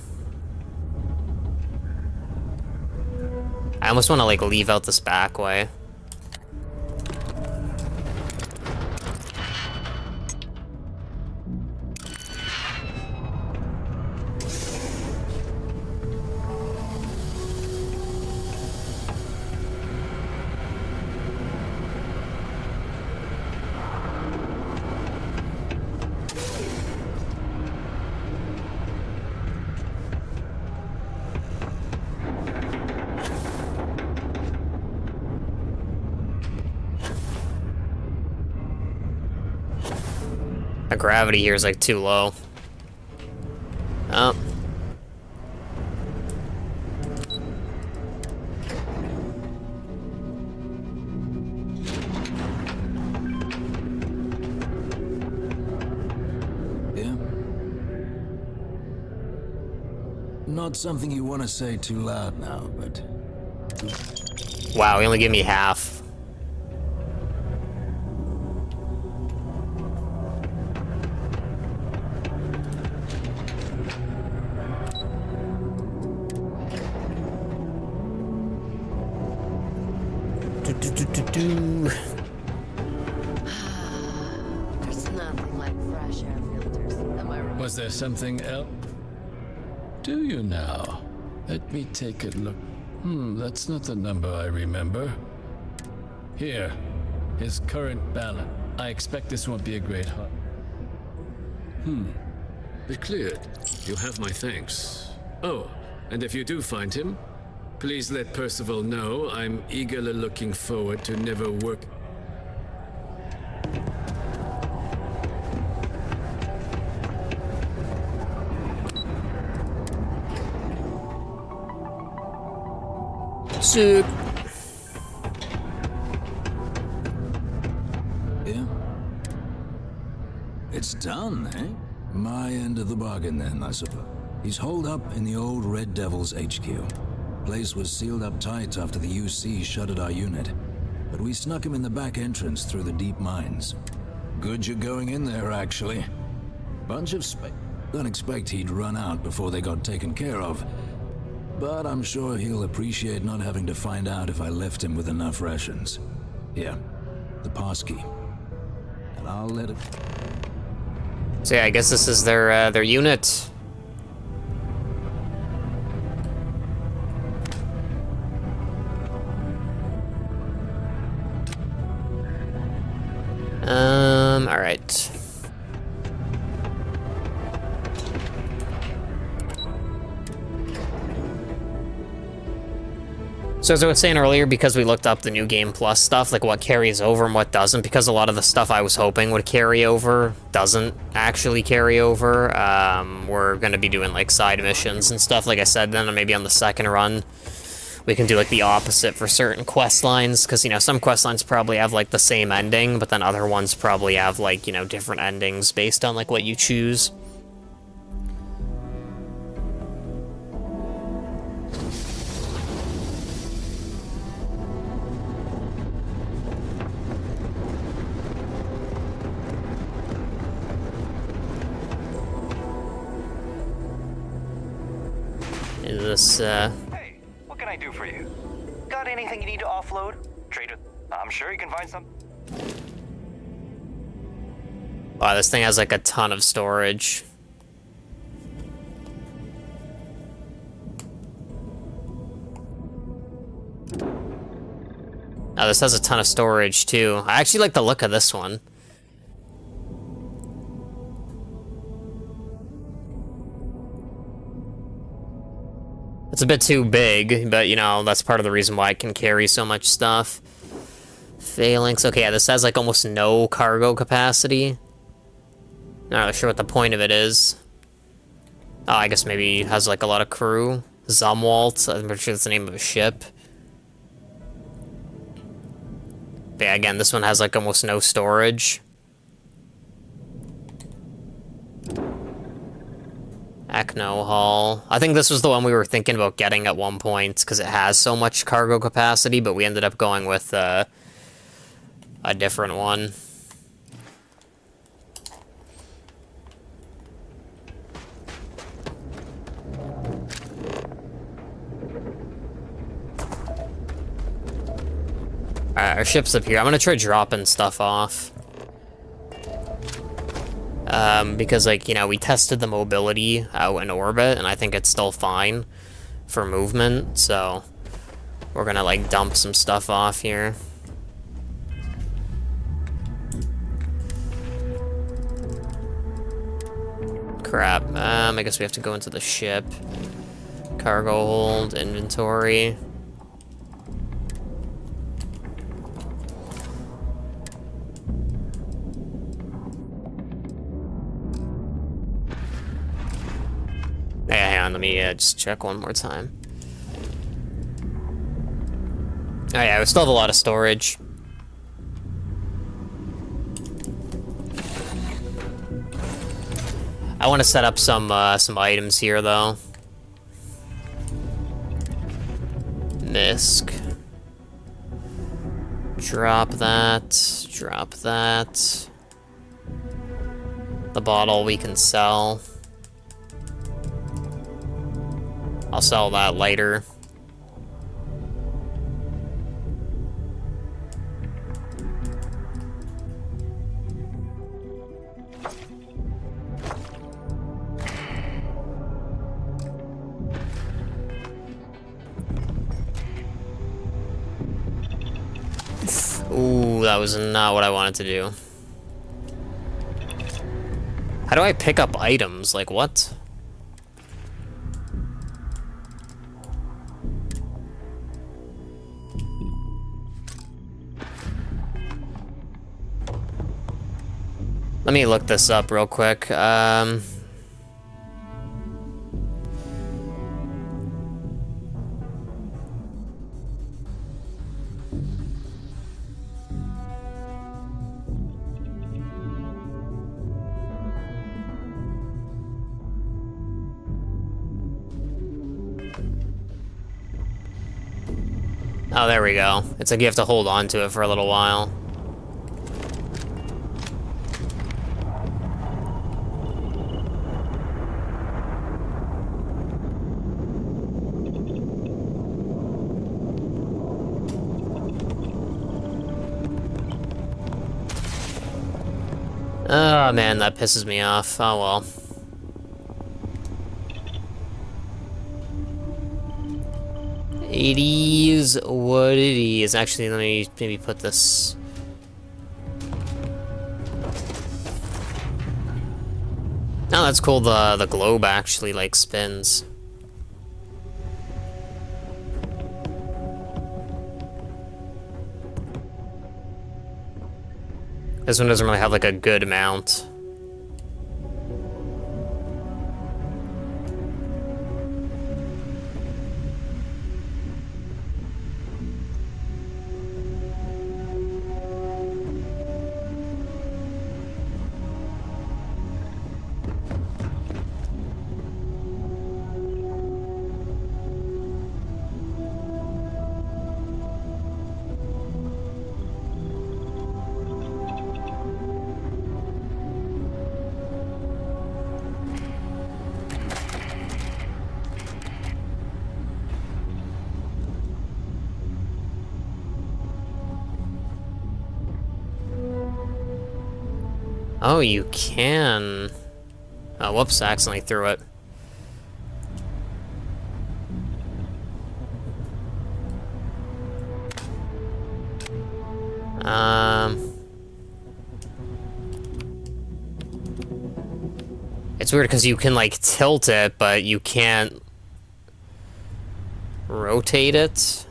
I almost want to, like, leave out this back way. The gravity here is like too low. Oh. Yeah? Not something you want to say too loud now, but... Wow, he only gave me half. There's nothing like fresh air filters. Am I right? Was there something else? Do you now? Let me take a look. That's not the number I remember. Here, his current balance. I expect this won't be a great hunt. It cleared. You have my thanks. Oh, and if you do find him, please let Percival know I'm eagerly looking forward to never work. Sick. Yeah? It's done, eh? My end of the bargain then, I suppose. He's holed up in the old Red Devil's HQ. Place was sealed up tight after the UC shuttered our unit. But we snuck him in the back entrance through the deep mines. Good you're going in there, actually. Bunch of Don't expect he'd run out before they got taken care of. But I'm sure he'll appreciate not having to find out if I left him with enough rations. Here, the passkey. And I'll let it... So yeah, I guess this is their unit. All right. So as I was saying earlier, because we looked up the New Game Plus stuff, like what carries over and what doesn't, because a lot of the stuff I was hoping would carry over doesn't actually carry over. We're going to be doing like side missions and stuff, like I said, then maybe on the second run we can do like the opposite for certain quest lines, because, you know, some quest lines probably have like the same ending, but then other ones probably have like, you know, different endings based on like what you choose. Is this, Hey, what can I do for you? Got anything you need to offload? Trade it. I'm sure you can find some. Wow, this thing has like a ton of storage. Oh, this has a ton of storage too. I actually like the look of this one. It's a bit too big, but, you know, that's part of the reason why it can carry so much stuff. Phalanx. Okay, yeah, this has, like, almost no cargo capacity. Not really sure what the point of it is. Oh, I guess maybe it has, like, a lot of crew. Zumwalt. I'm pretty sure that's the name of a ship. But yeah, again, this one has, like, almost no storage. Acno Hall. I think this was the one we were thinking about getting at one point, because it has so much cargo capacity, but we ended up going with a different one. Alright, our ship's up here. I'm gonna try dropping stuff off. Because, like, you know, we tested the mobility out in orbit, and I think it's still fine for movement, so we're gonna, like, dump some stuff off here. Crap. I guess we have to go into the ship. Cargo hold, inventory. on, let me just check one more time. Oh yeah, we still have a lot of storage. I want to set up some items here though. Misc. Drop that. Drop that. The bottle we can sell. I'll sell that later. Ooh, that was not what I wanted to do. How do I pick up items? Like, what? Let me look this up real quick. Oh, there we go. It's like you have to hold on to it for a little while. Oh man, that pisses me off. Oh well. It is what it is. Actually, let me maybe put this. Oh, that's cool. The globe actually like spins. This one doesn't really have like a good mount. Oh, you can. Oh, whoops, I accidentally threw it. It's weird because you can like tilt it, but you can't rotate it.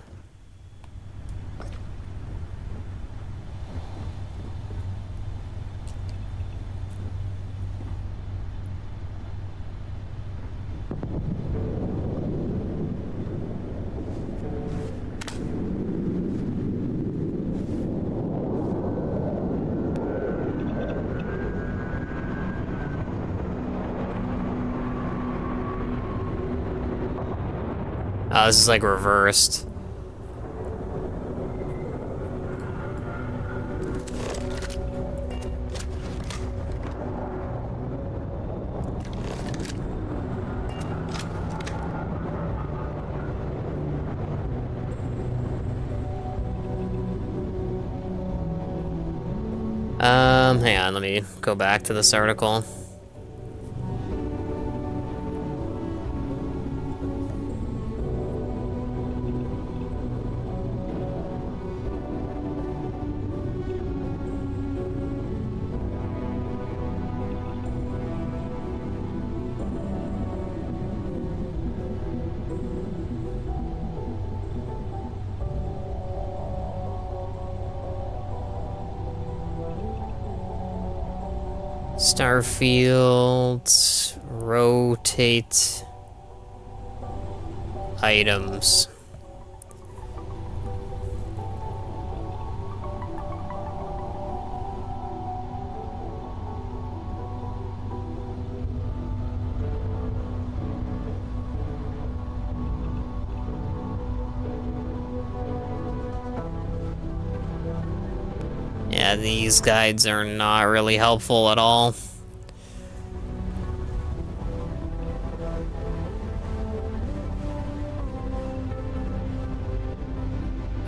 Oh, this is like reversed. Hang on, let me go back to this article. Starfield, rotate. items. Yeah, these guides are not really helpful at all.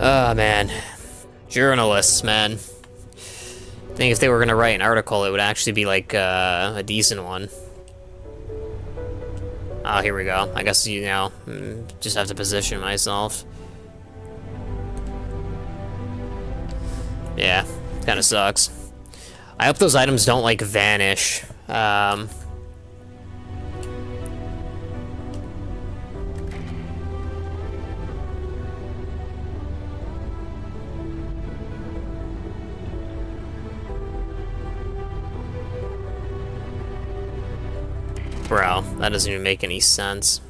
Oh, man. Journalists, man. I think if they were gonna write an article, it would actually be like a decent one. Oh, here we go. I guess, you know, just have to position myself. Yeah, kind of sucks. I hope those items don't, like, vanish. Bro, that doesn't even make any sense.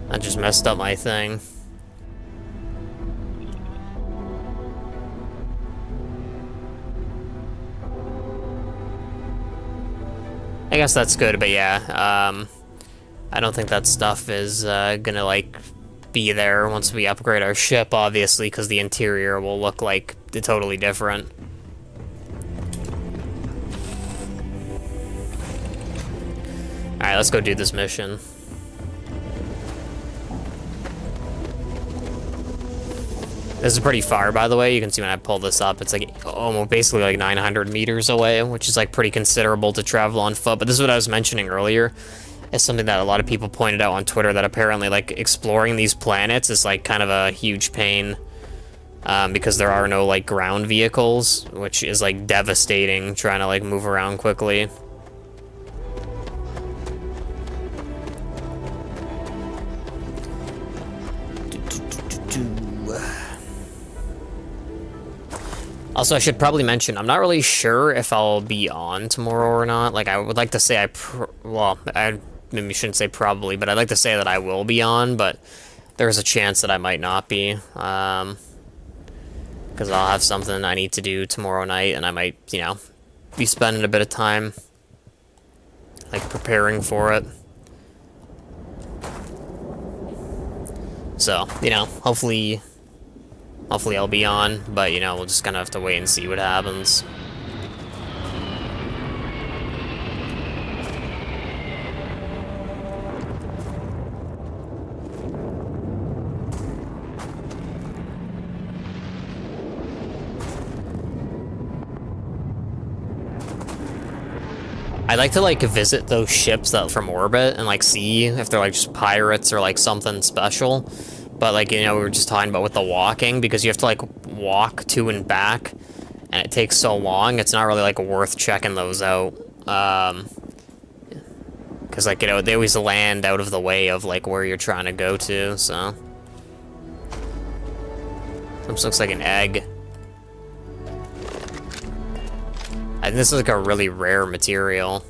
I just messed up my thing. I guess that's good, but yeah, I don't think that stuff is gonna, like, be there once we upgrade our ship, obviously, because the interior will look, like, totally different. Alright, let's go do this mission. This is pretty far, by the way. You can see when I pull this up, it's like almost basically like 900 meters away, which is like pretty considerable to travel on foot. But this is what I was mentioning earlier. It's something that a lot of people pointed out on Twitter, that apparently like exploring these planets is like kind of a huge pain because there are no like ground vehicles, which is like devastating trying to like move around quickly. Also, I should probably mention, I'm not really sure if I'll be on tomorrow or not. Like, I would like to say I maybe shouldn't say probably, but I'd like to say that I will be on, but there's a chance that I might not be. Because I'll have something I need to do tomorrow night, and I might, you know, be spending a bit of time, like, preparing for it. So, you know, hopefully I'll be on, but, you know, we'll just kind of have to wait and see what happens. I'd like to, like, visit those ships that from orbit and, like, see if they're, like, just pirates or, like, something special. But, like, you know, we were just talking about with the walking, because you have to, like, walk to and back, and it takes so long, it's not really, like, worth checking those out. Because, like, you know, they always land out of the way of, like, where you're trying to go to, so. This looks like an egg. I think this is, like, a really rare material.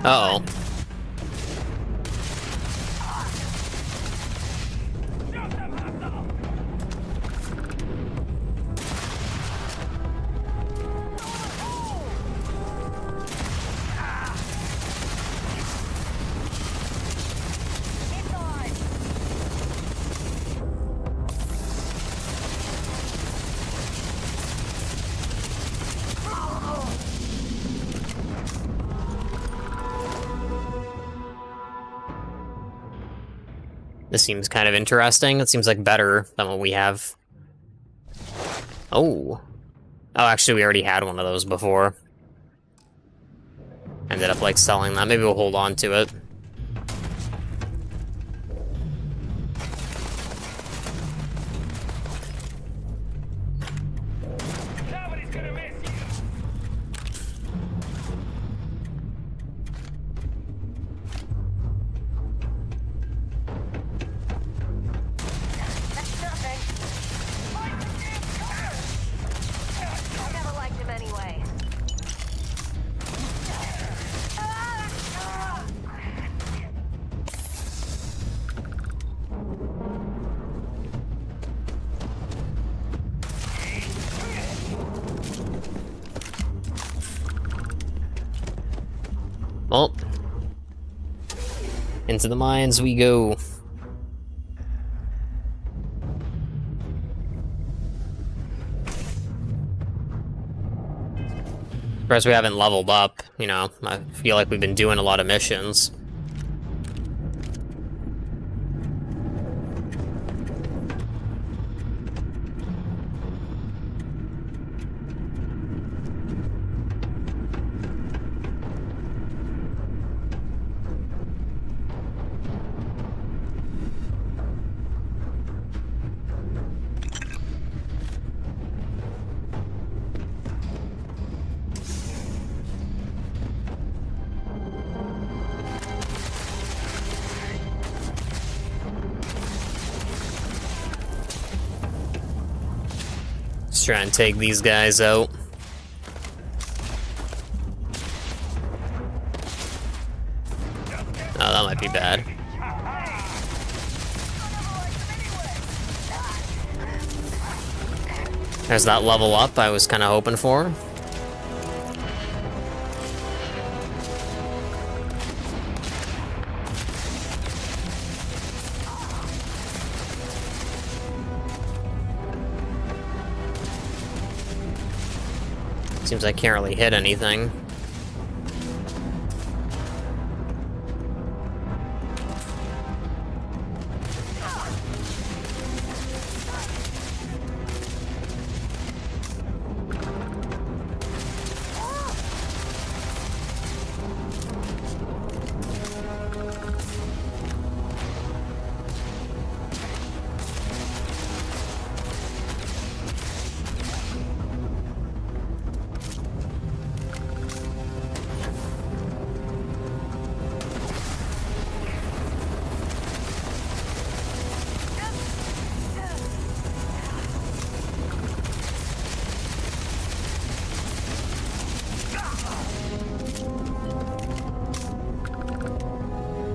Uh-oh. This seems kind of interesting. It seems like better than what we have. Oh. Oh, actually, we already had one of those before. Ended up, like, selling that. Maybe we'll hold on to it. Well, into the mines we go. Surprised we haven't leveled up, you know. I feel like we've been doing a lot of missions. Let's try and take these guys out. Oh, that might be bad. There's that level up I was kind of hoping for. Seems I can't really hit anything.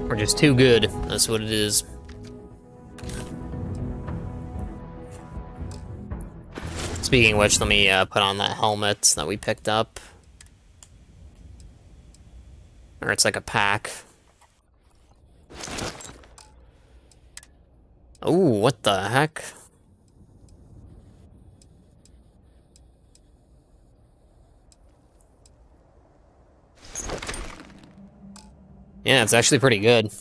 We're just too good. That's what it is. Speaking of which, let me put on that helmet that we picked up. Or it's like a pack. Oh, what the heck? Yeah, it's actually pretty good.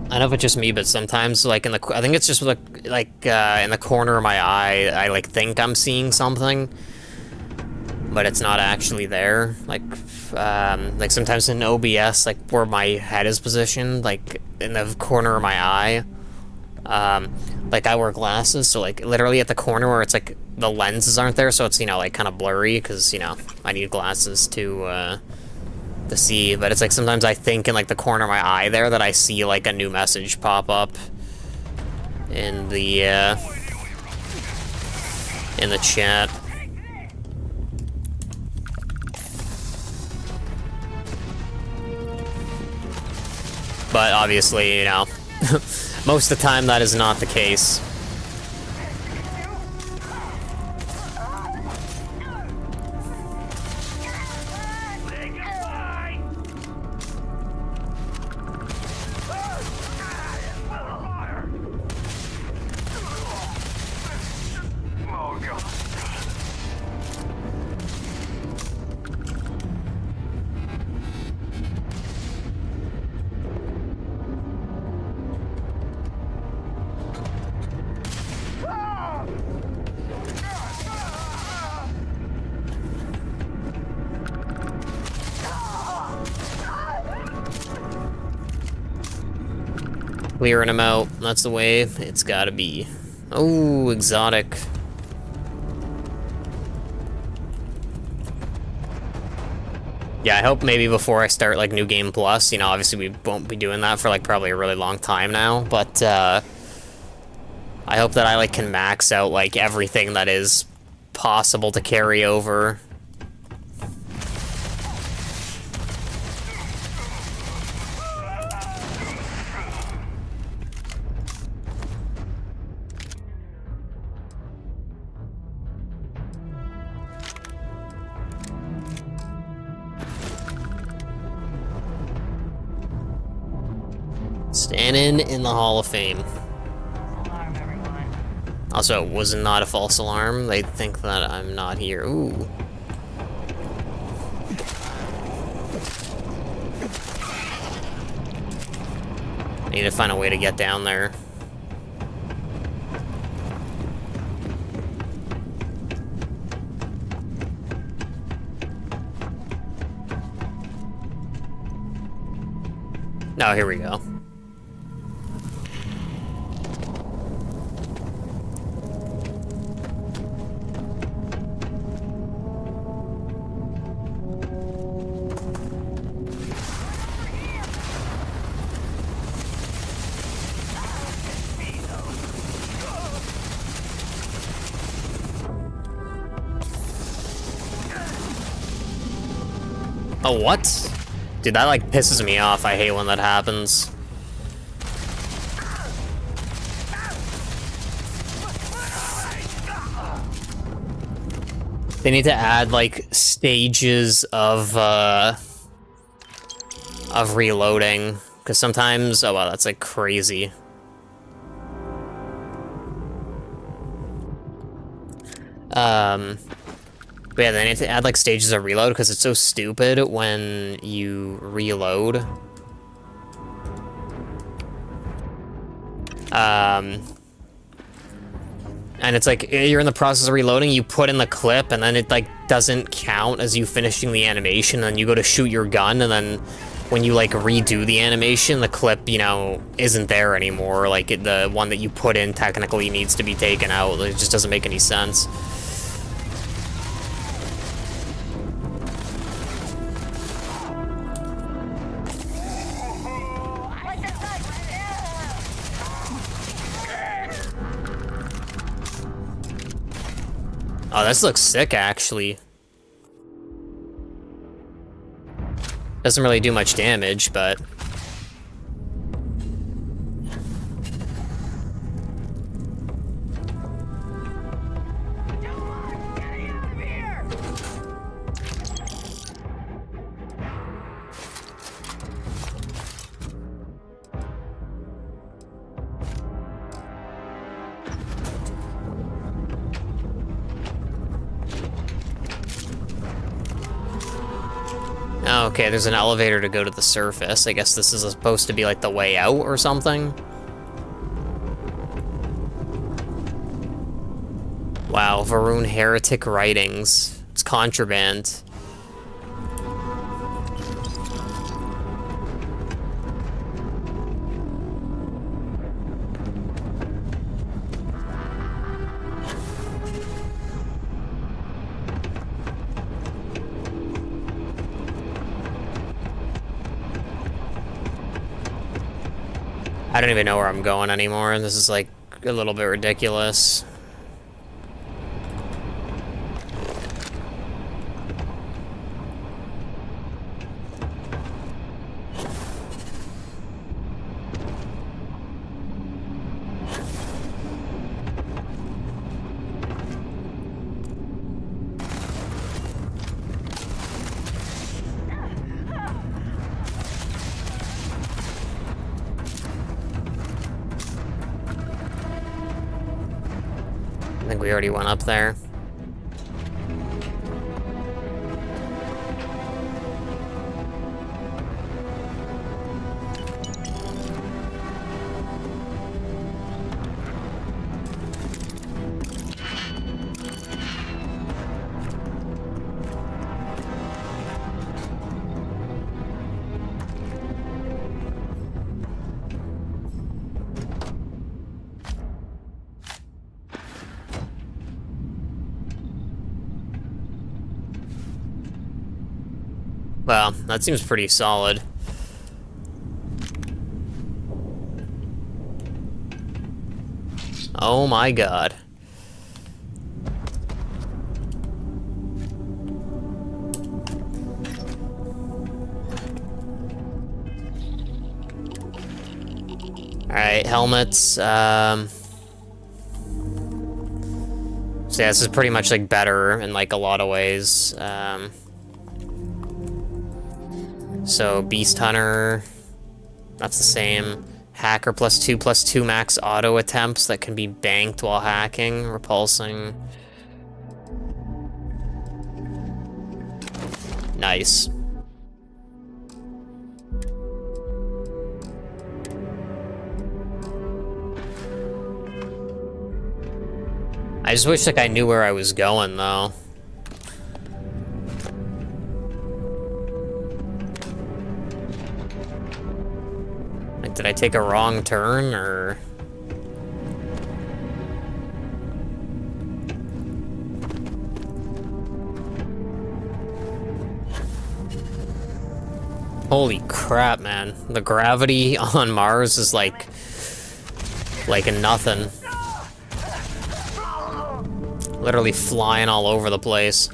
I don't know if it's just me, but sometimes, like, I think it's just, like in the corner of my eye, I, like, think I'm seeing something, but it's not actually there. Like sometimes in OBS, like, where my head is positioned, like, in the corner of my eye, like, I wear glasses, so, like, literally at the corner where it's, like, the lenses aren't there, so it's, you know, like, kind of blurry, because, you know, I need glasses to see, but it's like sometimes I think in like the corner of my eye there that I see like a new message pop up in the chat. But obviously, you know, most of the time that is not the case. Clearing them out. That's the way it's gotta be. Oh, exotic. Yeah, I hope maybe before I start, like, New Game Plus, you know, obviously we won't be doing that for, like, probably a really long time now, but, I hope that I, like, can max out, like, everything that is possible to carry over. Standing in the Hall of Fame. Also, it was not a false alarm. They think that I'm not here. Ooh. I need to find a way to get down there. Oh, here we go. Oh, what? Dude, that, like, pisses me off. I hate when that happens. They need to add, like, stages of reloading. Because sometimes... Oh, wow, that's, like, crazy. But yeah, they need to add, like, stages of reload, because it's so stupid when you reload. And it's like, you're in the process of reloading, you put in the clip, and then it, like, doesn't count as you finishing the animation, and then you go to shoot your gun, and then when you, like, redo the animation, the clip, you know, isn't there anymore. Like, the one that you put in technically needs to be taken out. It just doesn't make any sense. Oh, this looks sick, actually. Doesn't really do much damage, but... Oh, okay, there's an elevator to go to the surface. I guess this is supposed to be like the way out or something. Wow, Varun heretic writings. It's contraband. I don't even know where I'm going anymore. This is like a little bit ridiculous. I think we already went up there. Well, that seems pretty solid. Oh my god. Alright, helmets, so yeah, this is pretty much, like, better in, like, a lot of ways. So, Beast Hunter, that's the same. Hacker +2/+2 max auto attempts that can be banked while hacking, repulsing. Nice. I just wish, like, I knew where I was going, though. Like, did I take a wrong turn, or... Holy crap, man. The gravity on Mars is, like nothing. Literally flying all over the place.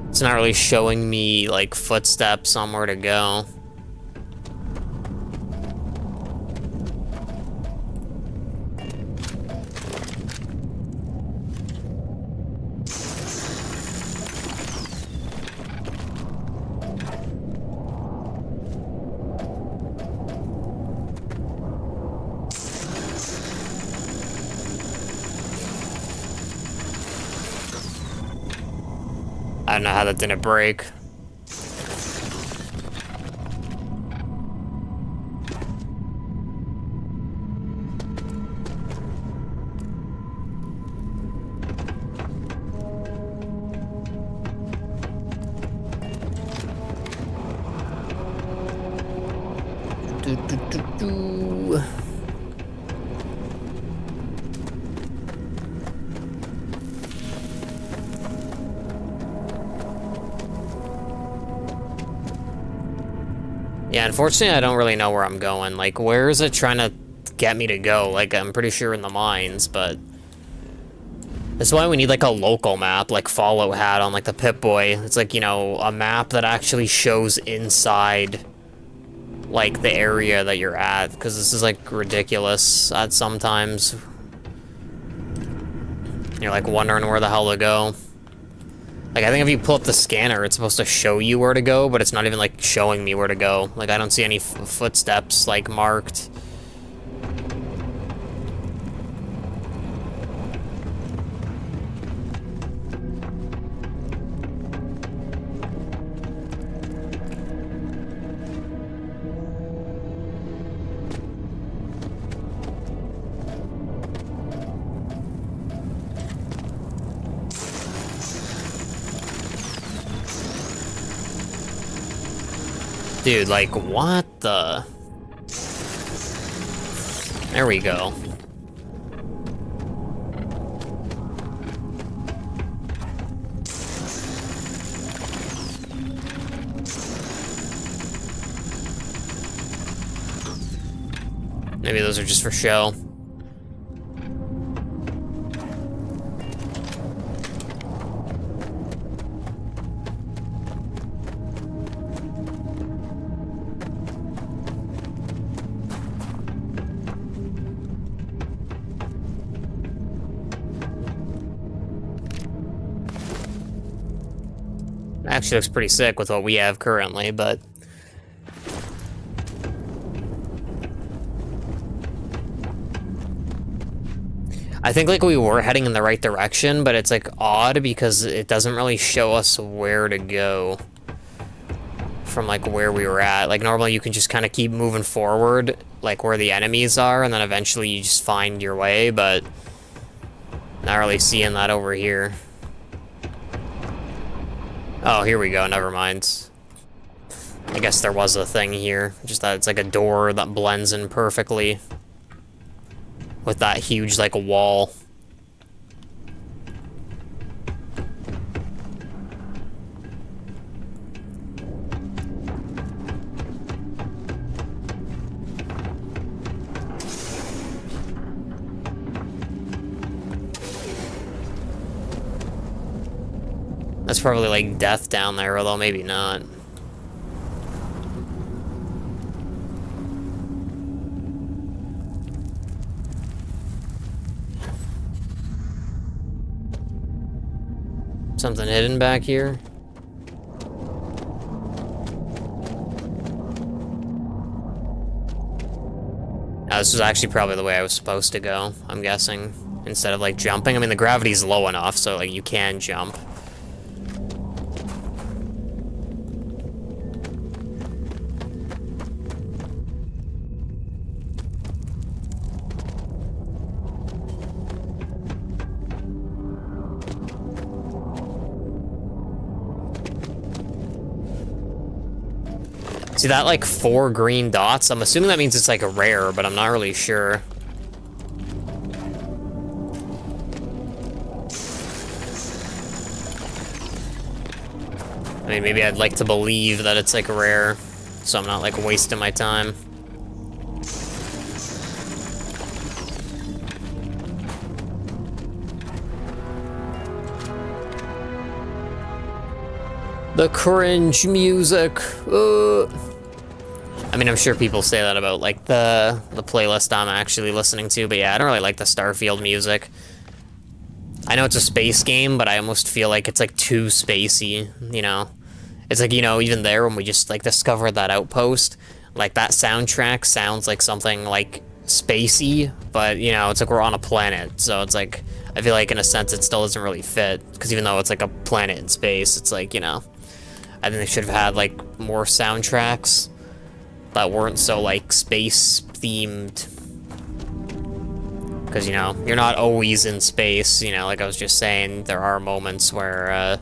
It's not really showing me, like, footsteps on where to go. I don't know how that didn't break. Yeah, unfortunately, I don't really know where I'm going. Like, where is it trying to get me to go? Like, I'm pretty sure in the mines, but... That's why we need, like, a local map, like Fallout had on, like, the Pip-Boy. It's like, you know, a map that actually shows inside, like, the area that you're at. Because this is, like, ridiculous at sometimes. You're, like, wondering where the hell to go. Like, I think if you pull up the scanner, it's supposed to show you where to go, but it's not even, like, showing me where to go. Like, I don't see any footsteps, like, marked. Dude, like, what the... There we go. Maybe those are just for show. Actually looks pretty sick with what we have currently, but... I think, like, we were heading in the right direction, but it's, like, odd because it doesn't really show us where to go from, like, where we were at. Like, normally you can just kind of keep moving forward, like, where the enemies are, and then eventually you just find your way, but... Not really seeing that over here. Oh, here we go, never mind. I guess there was a thing here, just that it's like a door that blends in perfectly with that huge, like, wall. probably like death down there, although maybe not. Something hidden back here. This was actually probably the way I was supposed to go, I'm guessing. Instead of like jumping. I mean, the gravity's low enough, so like you can jump. See that, like, 4 green dots? I'm assuming that means it's, like, a rare, but I'm not really sure. I mean, maybe I'd like to believe that it's, like, a rare, so I'm not, like, wasting my time. The cringe music. I mean, I'm sure people say that about like the playlist I'm actually listening to, but yeah, I don't really like the Starfield music. I know it's a space game, but I almost feel like it's like too spacey, you know? It's like, you know, even there when we just like discovered that outpost, like that soundtrack sounds like something like spacey, but you know, it's like we're on a planet, so it's like, I feel like in a sense it still doesn't really fit, because even though it's like a planet in space, it's like, you know, I think they should have had like more soundtracks that weren't so like space themed, because you know, you're not always in space, you know, like I was just saying, there are moments where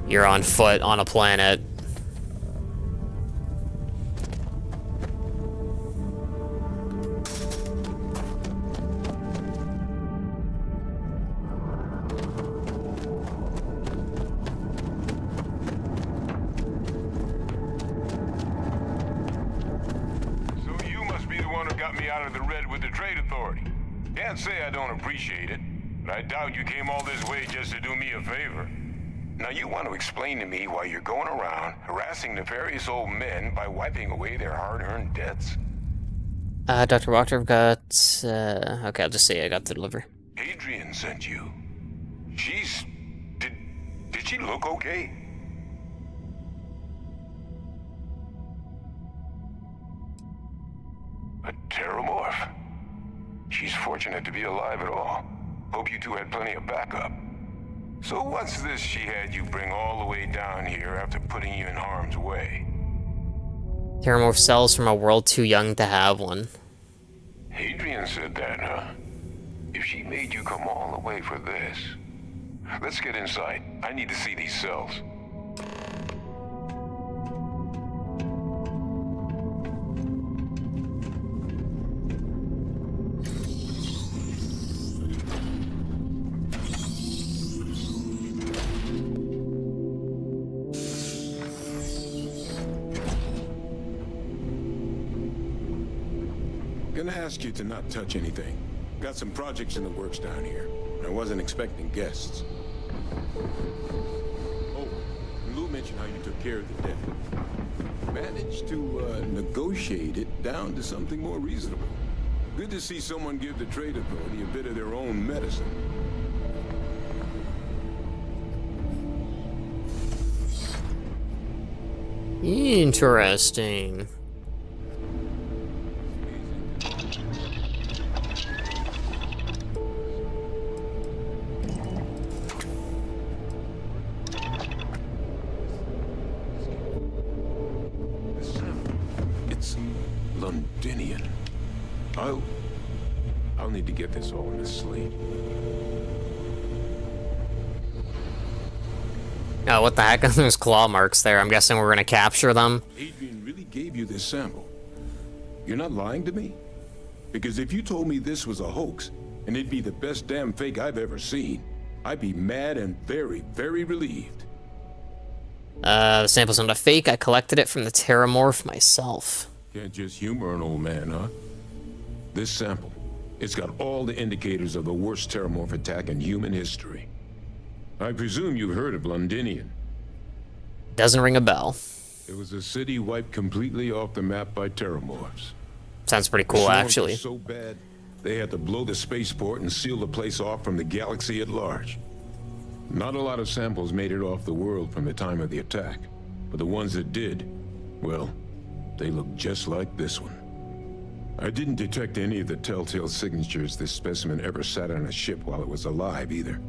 you're on foot on a planet. Can't say I don't appreciate it, but I doubt you came all this way just to do me a favor. Now you want to explain to me why you're going around harassing nefarious old men by wiping away their hard-earned debts? Dr. Walker, I've got, okay, I'll just say I got the delivery. Adrian sent you. She's... Did she look okay? A terramorph? She's fortunate to be alive at all. Hope you two had plenty of backup. So what's this she had you bring all the way down here after putting you in harm's way? Terramorph cells from a world too young to have one. Adrian said that, huh? If she made you come all the way for this... Let's get inside. I need to see these cells. Gonna ask you to not touch anything. Got some projects in the works down here. I wasn't expecting guests. Oh, and Lou mentioned how you took care of the debt. Managed to negotiate it down to something more reasonable. Good to see someone give the trade authority a bit of their own medicine. Interesting. It's Londinian. I'll need to get this all in a slate. Oh, what the heck? There's claw marks there. I'm guessing we're gonna capture them. Adrian really gave you this sample. You're not lying to me? Because if you told me this was a hoax, and it'd be the best damn fake I've ever seen, I'd be mad and very, very relieved. The sample's not a fake. I collected it from the Terramorph myself. Can't just humor an old man, huh? This sample, it's got all the indicators of the worst Terramorph attack in human history. I presume you've heard of Londinian. Doesn't ring a bell. It was a city wiped completely off the map by terramorphs. Sounds pretty cool, actually. So bad, they had to blow the spaceport and seal the place off from the galaxy at large. Not a lot of samples made it off the world from the time of the attack, but the ones that did, well, they look just like this one. I didn't detect any of the telltale signatures this specimen ever sat on a ship while it was alive, either.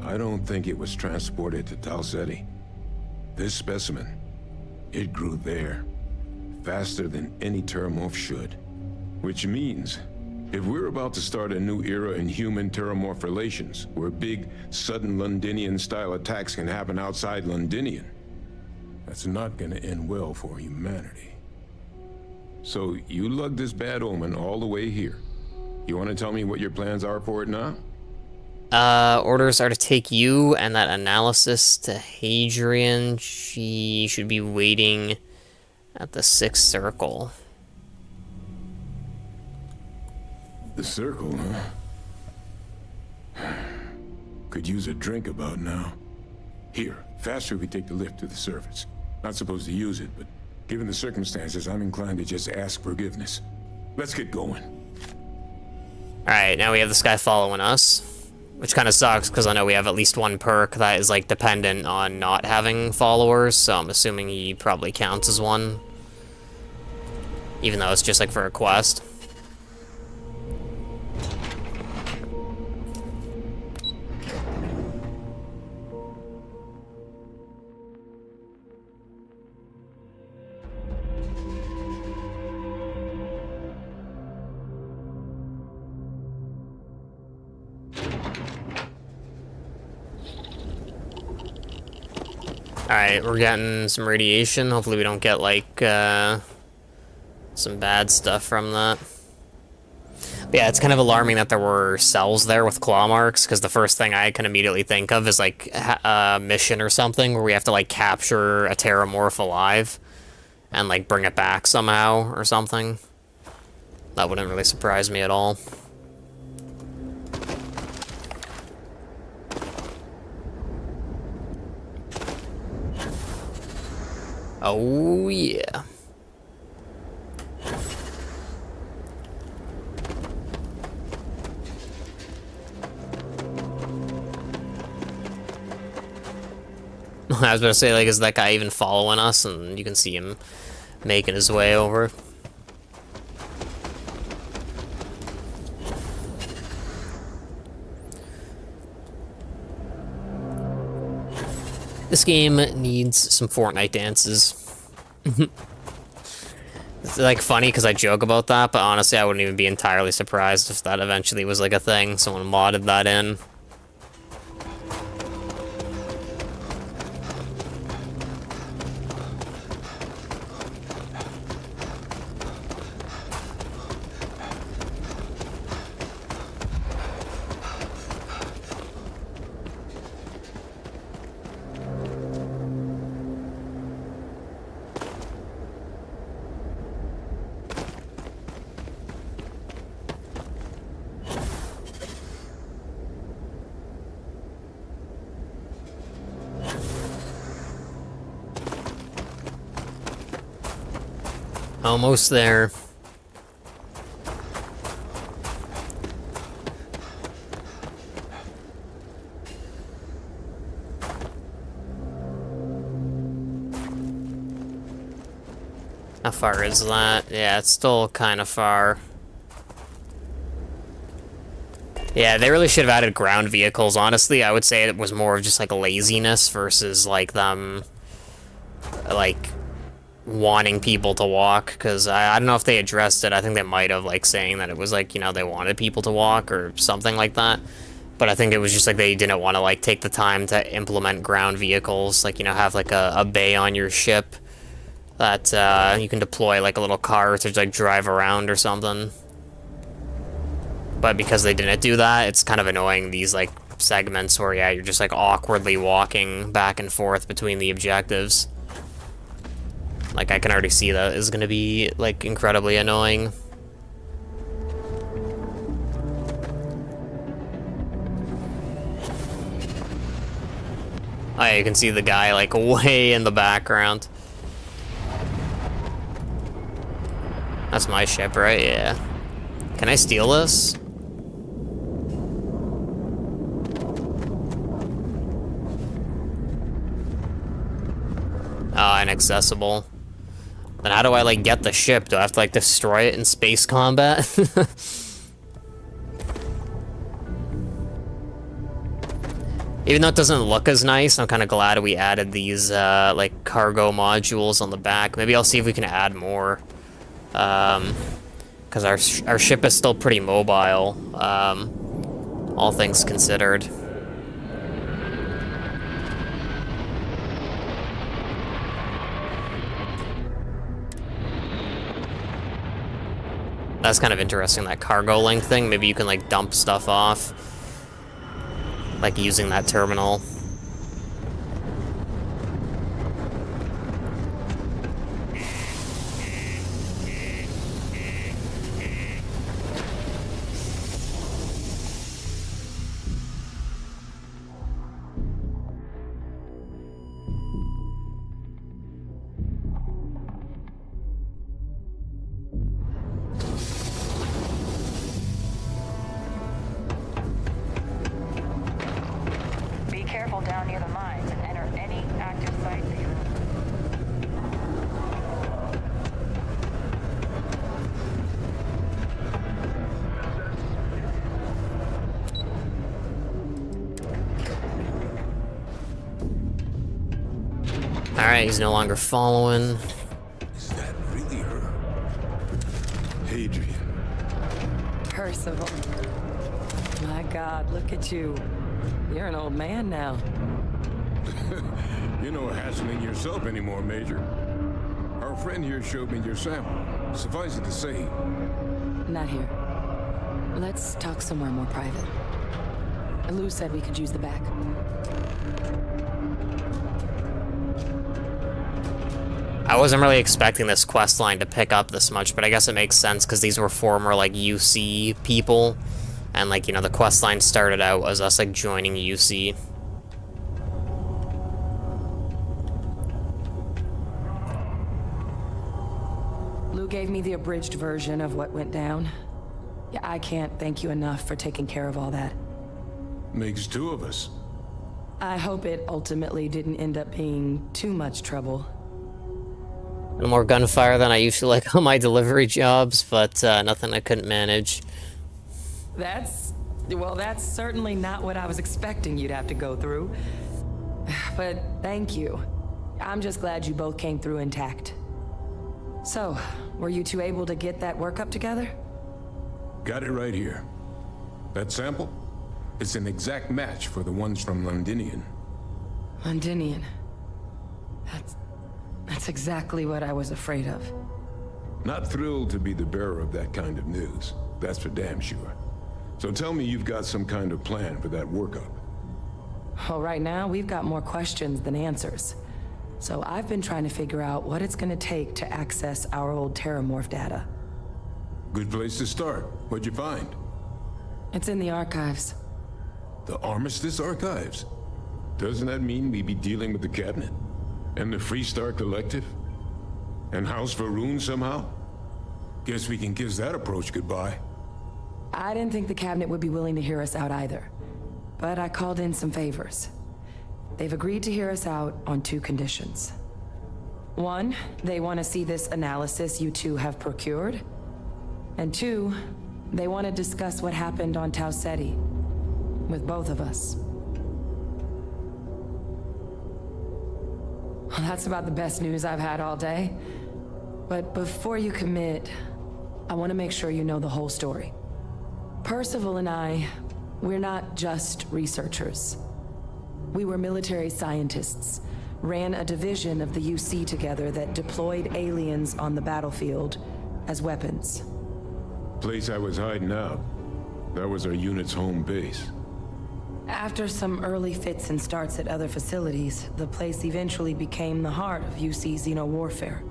I don't think it was transported to Tal Ceti. This specimen, it grew there, faster than any terramorph should. Which means, if we're about to start a new era in human-terramorph relations, where big, sudden Londinian-style attacks can happen outside Londinian, that's not gonna end well for humanity. So, you lugged this bad omen all the way here. You wanna tell me what your plans are for it now? Orders are to take you and that analysis to Hadrian. She should be waiting at the 6th circle. The circle, huh? Could use a drink about now. Here, faster we take the lift to the surface. Not supposed to use it, but given the circumstances, I'm inclined to just ask forgiveness. Let's get going. Alright, now we have this guy following us. Which kind of sucks, because I know we have at least one perk that is, like, dependent on not having followers, so I'm assuming he probably counts as one. Even though it's just, like, for a quest. Alright, we're getting some radiation. Hopefully we don't get, like, some bad stuff from that. But yeah, it's kind of alarming that there were cells there with claw marks, because the first thing I can immediately think of is, like, a mission or something where we have to, like, capture a terramorph alive and, like, bring it back somehow or something. That wouldn't really surprise me at all. Oh, yeah. I was about to say, like, is that guy even following us? And you can see him making his way over. This game needs some Fortnite dances. It's, like, funny because I joke about that, but honestly I wouldn't even be entirely surprised if that eventually was, like, a thing. Someone modded that in. Almost there. How far is that? Yeah, it's still kind of far. Yeah, they really should have added ground vehicles, honestly. I would say it was more of just, like, laziness versus, like, them, like, wanting people to walk, because I don't know if they addressed it. I think they might have, like, saying that it was, like, you know, they wanted people to walk or something like that. But I think it was just, like, they didn't want to, like, take the time to implement ground vehicles, like, you know, have, like, a bay on your ship that you can deploy, like, a little car to, like, drive around or something. But because they didn't do that, it's kind of annoying, these, like, segments where, yeah, you're just, like, awkwardly walking back and forth between the objectives. Like, I can already see that is going to be, like, incredibly annoying. Oh yeah, you can see the guy like way in the background. That's my ship, right? Yeah. Can I steal this? Oh, inaccessible. Then how do I like get the ship? Do I have to like destroy it in space combat? Even though it doesn't look as nice, I'm kind of glad we added these like cargo modules on the back. Maybe I'll see if we can add more. Because our ship is still pretty mobile, all things considered. That's kind of interesting, that cargo link thing. Maybe you can like dump stuff off, like using that terminal. Down near the mines and enter any active sites that you... Alright, he's no longer following. Is that really her? Hadrian. Percival. My God, look at you. You're an old man now. You're no hassling yourself anymore, Major. Our friend here showed me your sample. Suffice it to say... Not here. Let's talk somewhere more private. Lou said we could use the back. I wasn't really expecting this quest line to pick up this much, but I guess it makes sense because these were former, like, UC people. And, like, you know, the quest line started out as us, like, joining UC. Lou gave me the abridged version of what went down. Yeah, I can't thank you enough for taking care of all that. Makes two of us. I hope it ultimately didn't end up being too much trouble. A little more gunfire than I usually like on my delivery jobs, but nothing I couldn't manage. That's certainly not what I was expecting you'd have to go through. But thank you. I'm just glad you both came through intact. So, were you two able to get that workup together? Got it right here. That sample? It's an exact match for the ones from Londinian. Londinian. That's exactly what I was afraid of. Not thrilled to be the bearer of that kind of news. That's for damn sure. So tell me you've got some kind of plan for that workup. Well, right now, we've got more questions than answers. So I've been trying to figure out what it's gonna take to access our old Terramorph data. Good place to start. What'd you find? It's in the archives. The Armistice Archives? Doesn't that mean we'd be dealing with the Cabinet? And the Freestar Collective? And House Varun somehow? Guess we can kiss that approach goodbye. I didn't think the Cabinet would be willing to hear us out either. But I called in some favors. They've agreed to hear us out on 2 conditions. 1, they want to see this analysis you two have procured. And 2, they want to discuss what happened on Tau Ceti. With both of us. Well, that's about the best news I've had all day. But before you commit, I want to make sure you know the whole story. Percival and I, we're not just researchers. We were military scientists, ran a division of the UC together that deployed aliens on the battlefield as weapons. Place I was hiding out. That was our unit's home base. After some early fits and starts at other facilities, the place eventually became the heart of UC xeno-warfare.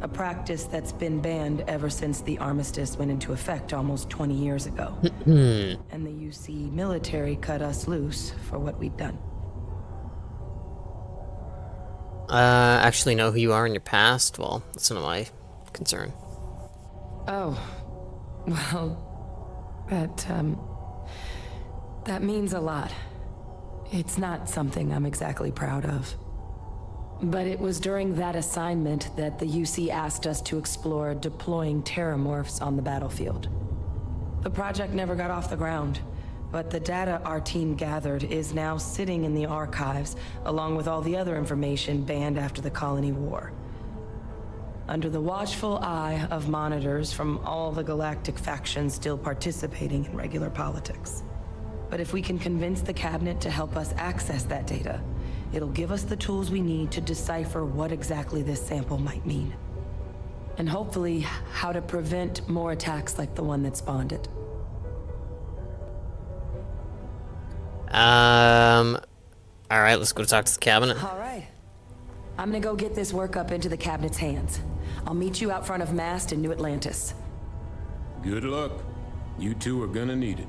A practice that's been banned ever since the armistice went into effect almost 20 years ago. And the UC military cut us loose for what we'd done. actually know who you are in your past, well, that's none of my concern. Oh. Well, that means a lot. It's not something I'm exactly proud of. But it was during that assignment that the UC asked us to explore deploying terramorphs on the battlefield. The project never got off the ground, but the data our team gathered is now sitting in the archives, along with all the other information banned after the Colony War. Under the watchful eye of monitors from all the galactic factions still participating in regular politics. But if we can convince the cabinet to help us access that data, it'll give us the tools we need to decipher what exactly this sample might mean. And hopefully, how to prevent more attacks like the one that spawned it. Alright, let's go talk to the cabinet. Alright. I'm gonna go get this work up into the cabinet's hands. I'll meet you out front of Mast in New Atlantis. Good luck. You two are gonna need it.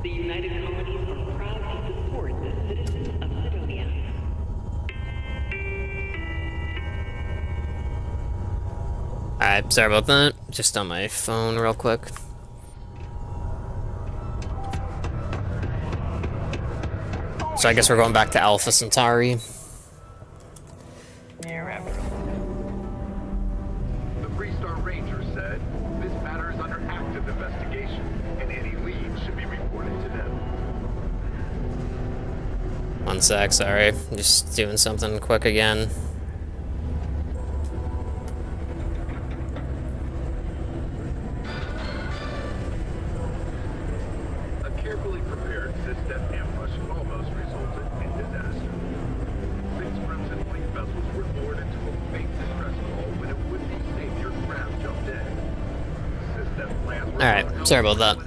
The United Colonies are proud to support the citizens of Sidonia. Alright, sorry about that. Just on my phone real quick. So I guess we're going back to Alpha Centauri. The Freestar Ranger said this matter is under active investigation, and any leads should be reported to them. One sec, sorry. I'm just doing something quick again. A carefully prepared six-step ambush almost resulted in disaster. 6 Crimson Fleet vessels were lured into a fake distress call when a would-be savior craft jumped in. Six-step plans were Alright, sorry about that.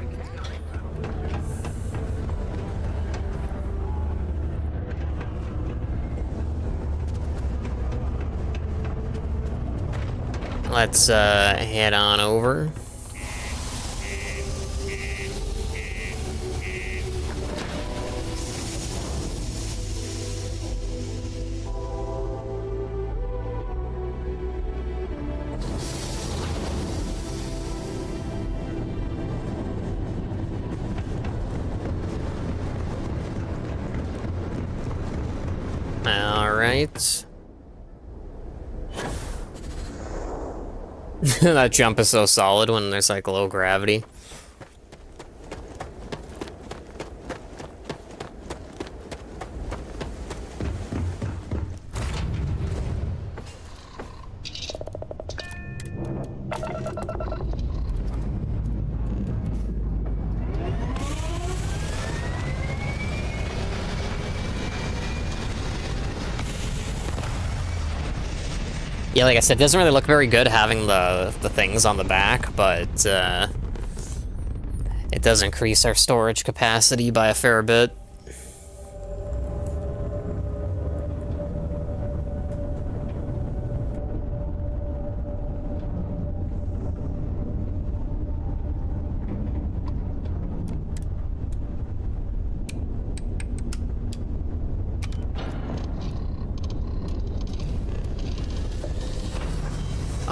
Let's head on over. All right. That jump is so solid when there's like low gravity. Yeah, like I said, it doesn't really look very good having the things on the back, but it does increase our storage capacity by a fair bit.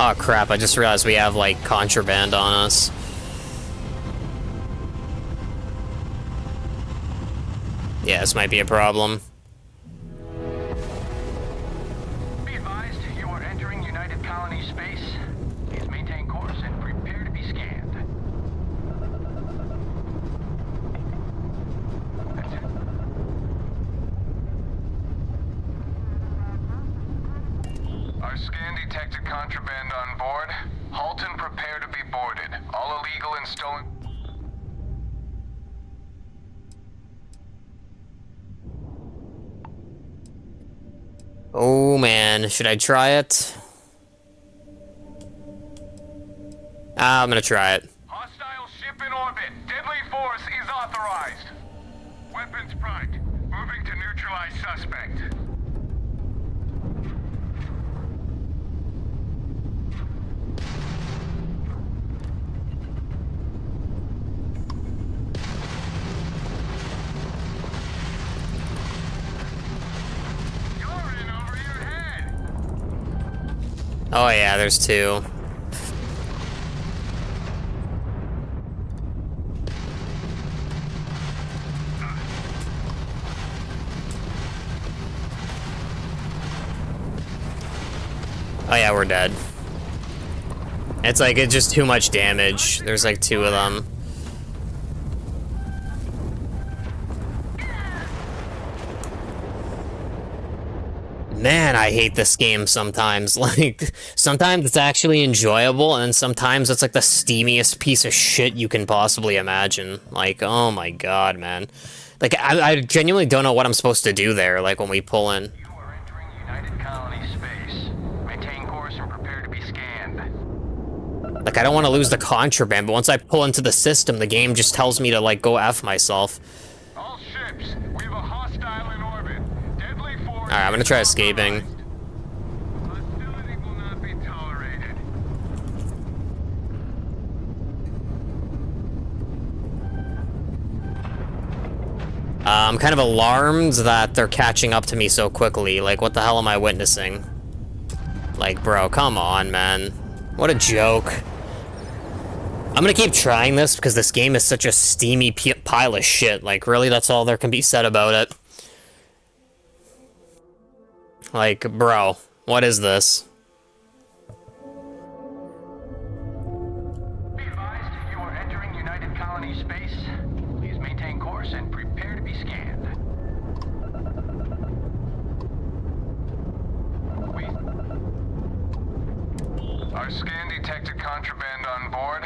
Oh crap, I just realized we have, like, contraband on us. Yeah, this might be a problem. Be advised, you are entering United Colony space. Please maintain course and prepare to be scanned. That's it. Our scan detected contraband on board. Halt and prepare to be boarded. All illegal and stolen... Oh man, should I try it? I'm gonna try it. Hostile ship in orbit. Deadly force is authorized. Weapons primed. Moving to neutralize suspect. Oh yeah, there's two. Oh yeah, we're dead. It's like, it's just too much damage. There's like two of them. Man, I hate this game sometimes. Like, sometimes it's actually enjoyable, and then sometimes it's like the steamiest piece of shit you can possibly imagine. Like, oh my god, man. Like, I genuinely don't know what I'm supposed to do there, like, when we pull in. Like, I don't want to lose the contraband, but once I pull into the system, the game just tells me to, like, go F myself. All ships, we have a hostile in orbit. Deadly force. Alright, I'm gonna try escaping. Hostility will not be tolerated. I'm kind of alarmed that they're catching up to me so quickly. Like, what the hell am I witnessing? Like, bro, come on, man. What a joke. I'm gonna keep trying this because this game is such a steamy pile of shit. Like, really, that's all there can be said about it. Like, bro, what is this? Be advised, you are entering United Colony space. Please maintain course and prepare to be scanned. Our scan detected contraband on board.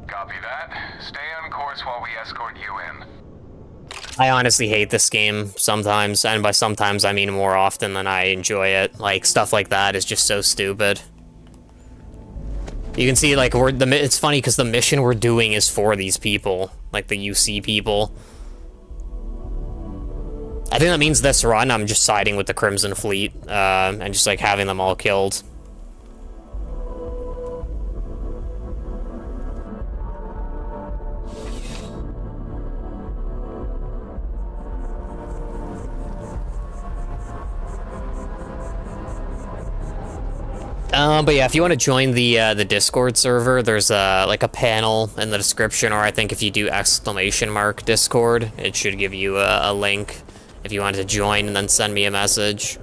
Copy that. Stay on course while we escort you in. I honestly hate this game sometimes, and by sometimes I mean more often than I enjoy it. Like, stuff like that is just so stupid. You can see, like, it's funny because the mission we're doing is for these people, like the UC people. I think that means this run I'm just siding with the Crimson Fleet, and just, like, having them all killed. But yeah, if you want to join the Discord server, there's like a panel in the description, or I think if you do ! Discord, it should give you a link if you wanted to join and then send me a message.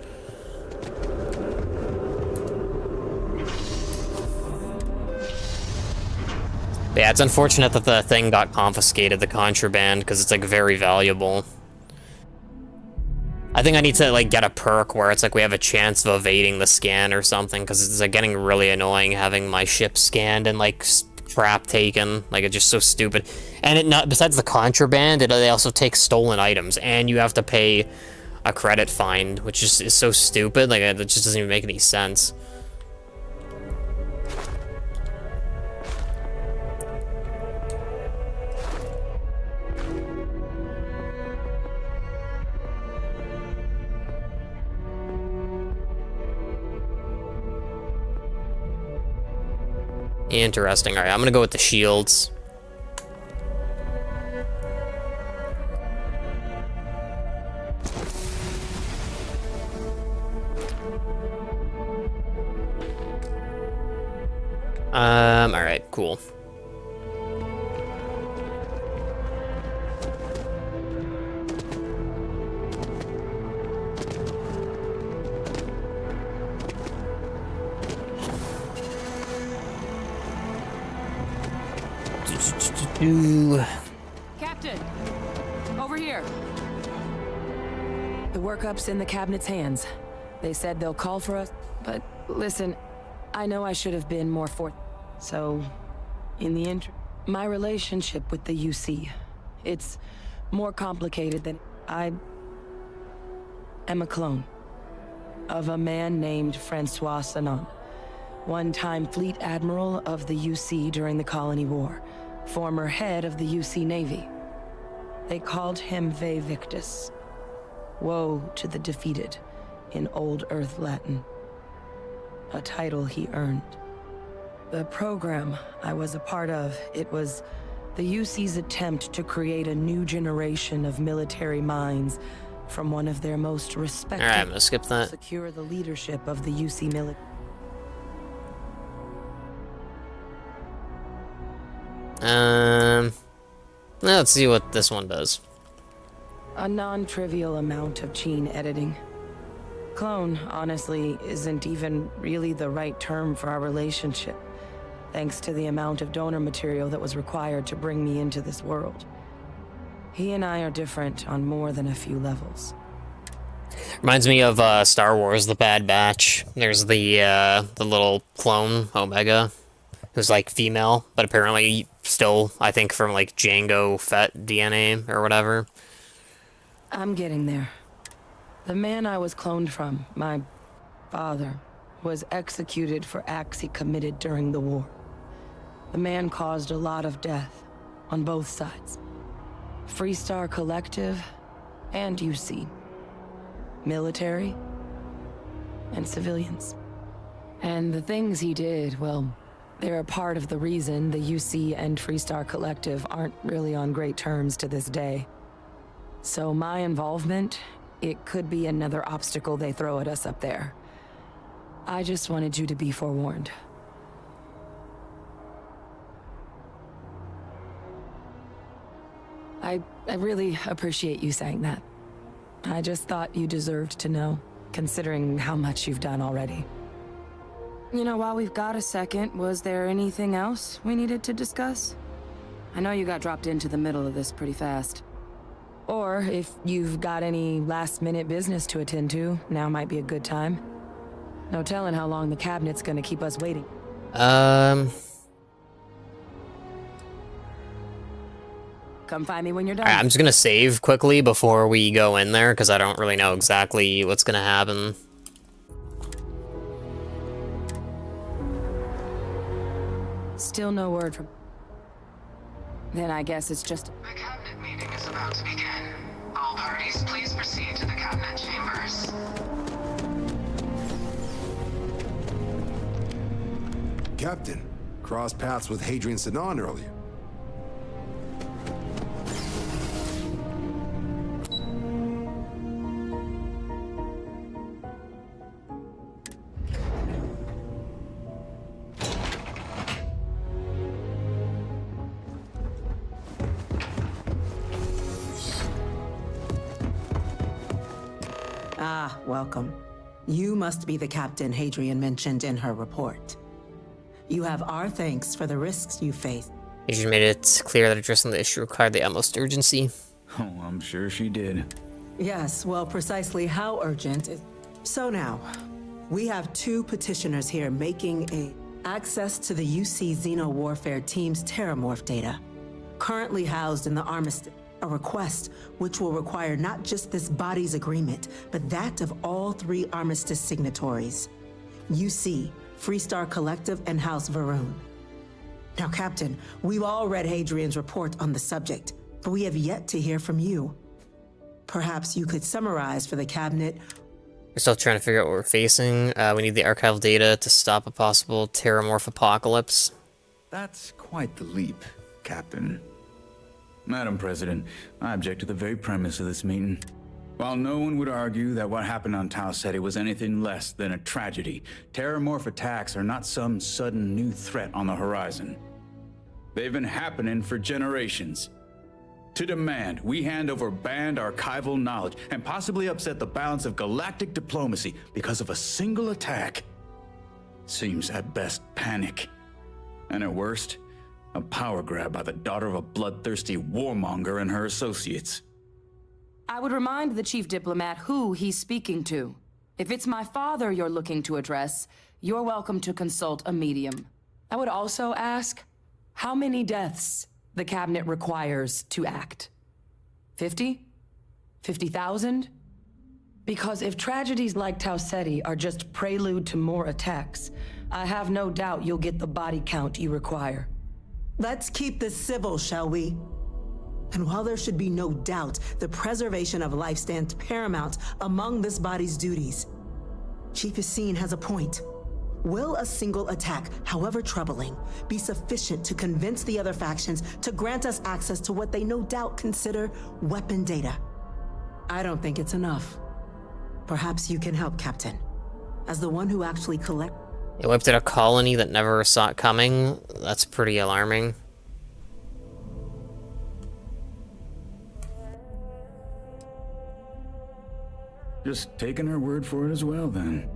But yeah, it's unfortunate that the thing got confiscated, the contraband, because it's like very valuable. I think I need to, like, get a perk where it's like we have a chance of evading the scan or something, because it's like getting really annoying having my ship scanned and like trap taken. Like, it's just so stupid. And it not besides the contraband, they also take stolen items, and you have to pay a credit fine, which is so stupid. Like, it just doesn't even make any sense. Interesting. Alright, I'm gonna go with the shields. Alright, cool. Captain! Over here! The workup's in the cabinet's hands. They said they'll call for us, but listen, I know I should have been more so, in the my relationship with the UC, it's more complicated than I am a clone of a man named Francois Sanon, one-time fleet admiral of the UC during the Colony War, former head of the UC Navy. They called him Ve Victus, woe to the defeated, in Old Earth Latin, a title he earned. The program I was a part of, it was the UC's attempt to create a new generation of military minds from one of their most respected. Alright, I'm gonna skip that. Secure the leadership of the UC military. Let's see what this one does. A non-trivial amount of gene editing. Clone, honestly, isn't even really the right term for our relationship, thanks to the amount of donor material that was required to bring me into this world. He and I are different on more than a few levels. Reminds me of Star Wars: The Bad Batch. There's the little clone Omega, who's like female, but apparently still, I think, from like Jango Fett DNA or whatever. I'm getting there. The man I was cloned from, my father, was executed for acts he committed during the war. The man caused a lot of death on both sides. Freestar Collective and UC. Military and civilians. And the things he did, well, they're a part of the reason the UC and Freestar Collective aren't really on great terms to this day. So my involvement, it could be another obstacle they throw at us up there. I just wanted you to be forewarned. I really appreciate you saying that. I just thought you deserved to know, considering how much you've done already. You know, while we've got a second, was there anything else we needed to discuss? I know you got dropped into the middle of this pretty fast. Or if you've got any last-minute business to attend to, now might be a good time. No telling how long the cabinet's gonna keep us waiting. Come find me when you're done. Alright, I'm just gonna save quickly before we go in there, because I don't really know exactly what's gonna happen. Still no word from... Then I guess it's just... The cabinet meeting is about to begin. All parties, please proceed to the cabinet chambers. Captain, crossed paths with Hadrian Sinan earlier. Ah, welcome. You must be the captain Hadrian mentioned in her report. You have our thanks for the risks you faced. Adrian made it clear that addressing the issue required the utmost urgency. Oh, I'm sure she did. Yes, well, precisely how urgent is... So now, we have two petitioners here making access to the UC Xeno Warfare Team's Terramorph data, currently housed in the Armistice. A request which will require not just this body's agreement, but that of all three Armistice signatories. UC, Freestar Collective, and House Varun. Now, Captain, we've all read Hadrian's report on the subject, but we have yet to hear from you. Perhaps you could summarize for the Cabinet. We're still trying to figure out what we're facing. We need the archival data to stop a possible Terramorph apocalypse. That's quite the leap, Captain. Madam President, I object to the very premise of this meeting. While no one would argue that what happened on Tau Ceti was anything less than a tragedy, Terramorph attacks are not some sudden new threat on the horizon. They've been happening for generations. To demand we hand over banned archival knowledge and possibly upset the balance of galactic diplomacy because of a single attack seems at best panic, and at worst, a power grab by the daughter of a bloodthirsty warmonger and her associates. I would remind the chief diplomat who he's speaking to. If it's my father you're looking to address, you're welcome to consult a medium. I would also ask how many deaths the cabinet requires to act. 50? 50,000? Because if tragedies like Tau Ceti are just prelude to more attacks, I have no doubt you'll get the body count you require. Let's keep this civil, shall we? And while there should be no doubt the preservation of life stands paramount among this body's duties, Chief Yassine has a point. Will a single attack, however troubling, be sufficient to convince the other factions to grant us access to what they no doubt consider weapon data? I don't think it's enough. Perhaps you can help, Captain. As the one who actually It wiped out a colony that never saw it coming. That's pretty alarming. Just taking her word for it as well, then.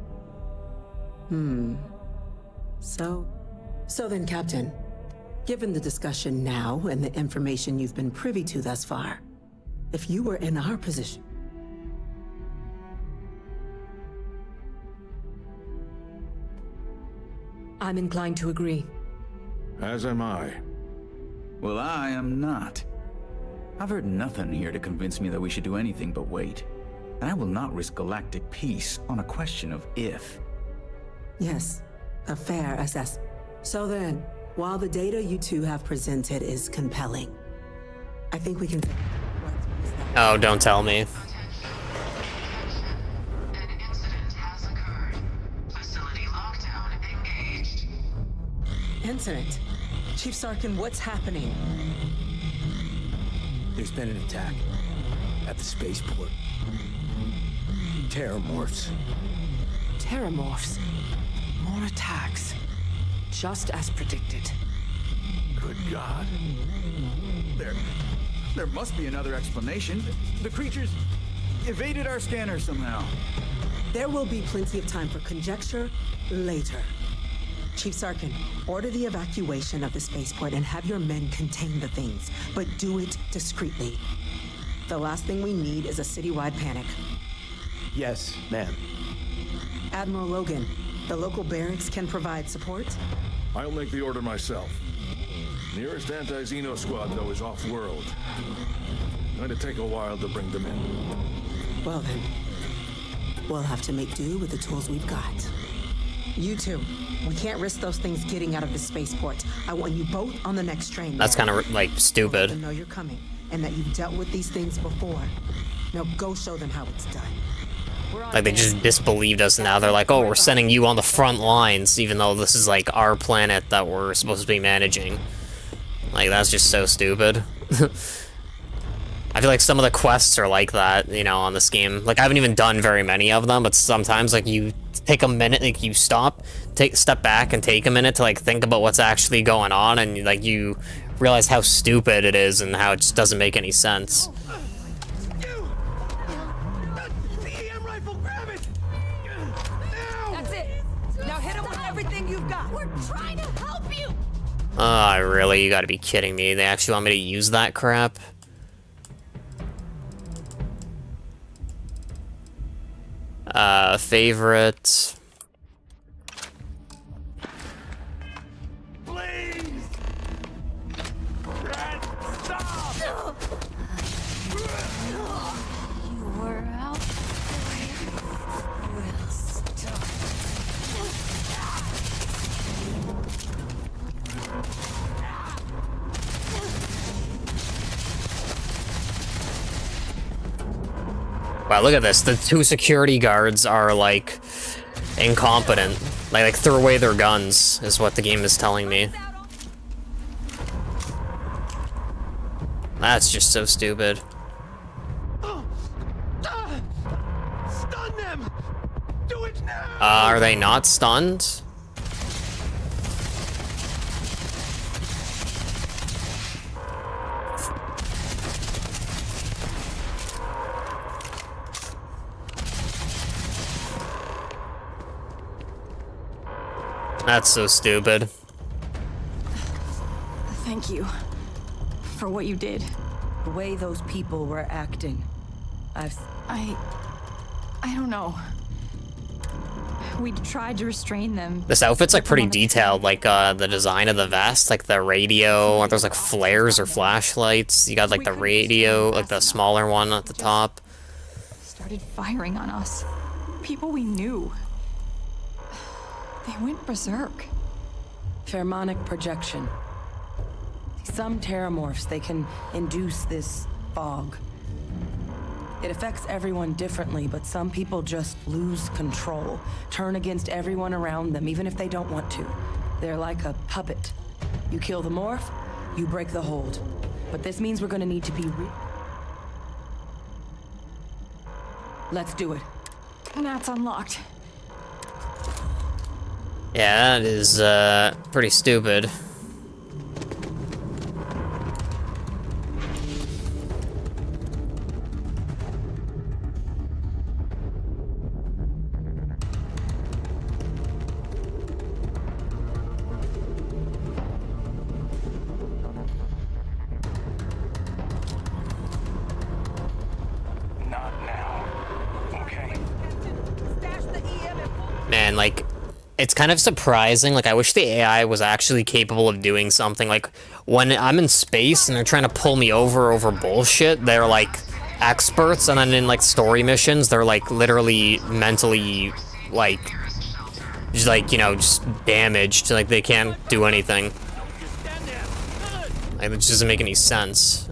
So then, Captain, given the discussion now and the information you've been privy to thus far, if you were in our position... I'm inclined to agree. As am I. Well, I am not. I've heard nothing here to convince me that we should do anything but wait. And I will not risk galactic peace on a question of if. Yes, a fair assessment. So then, while the data you two have presented is compelling, I think we can... Oh, don't tell me. Incident? Chief Sarkin, what's happening? There's been an attack at the spaceport. Terramorphs. Terramorphs. More attacks. Just as predicted. Good God. There must be another explanation. The creatures evaded our scanner somehow. There will be plenty of time for conjecture later. Chief Sarkin, order the evacuation of the spaceport and have your men contain the things, but do it discreetly. The last thing we need is a citywide panic. Yes, ma'am. Admiral Logan, the local barracks can provide support? I'll make the order myself. Nearest anti-Xeno squad, though, is off-world. Going to take a while to bring them in. Well then, we'll have to make do with the tools we've got. You two, we can't risk those things getting out of the spaceport. I want you both on the next train. That's kind of, like, stupid. Let them know you're coming, and that you've dealt with these things before. Now go show them how it's done. Like, they just disbelieved us now. They're like, oh, we're sending you on the front lines, even though this is, like, our planet that we're supposed to be managing. Like, that's just so stupid. I feel like some of the quests are like that, you know, on this game. Like, I haven't even done very many of them, but sometimes, like, you take a minute, like, you step back and take a minute to, like, think about what's actually going on, and, like, you realize how stupid it is and how it just doesn't make any sense. That's it. Now hit him with everything you've got. We're trying to help you. Really? You gotta be kidding me. They actually want me to use that crap? Favorite... Please! Stop! You were out there. We'll start. Wow, look at this. The two security guards are, like, incompetent. Like, threw away their guns, is what the game is telling me. That's just so stupid. Stun them! Do it now! Are they not stunned? That's so stupid. Thank you for what you did. The way those people were acting. I don't know. We tried to restrain them. This outfit's, like, pretty detailed, like, the design of the vest, like, the radio, there's, like, flares or flashlights. You got, like, the radio, like, the smaller one at the top. Started firing on us. People we knew. They went berserk. Pheromonic projection. Some terramorphs, they can induce this fog. It affects everyone differently, but some people just lose control, turn against everyone around them, even if they don't want to. They're like a puppet. You kill the morph, you break the hold. But this means we're gonna need to be Let's do it. That's unlocked. Yeah, that is pretty stupid. Not now. Okay. Man, like, it's kind of surprising. Like, I wish the AI was actually capable of doing something. Like, when I'm in space and they're trying to pull me over bullshit, they're, like, experts. And then in, like, story missions, they're, like, literally mentally, like, just, like, you know, just damaged. Like, they can't do anything. Like, it just doesn't make any sense.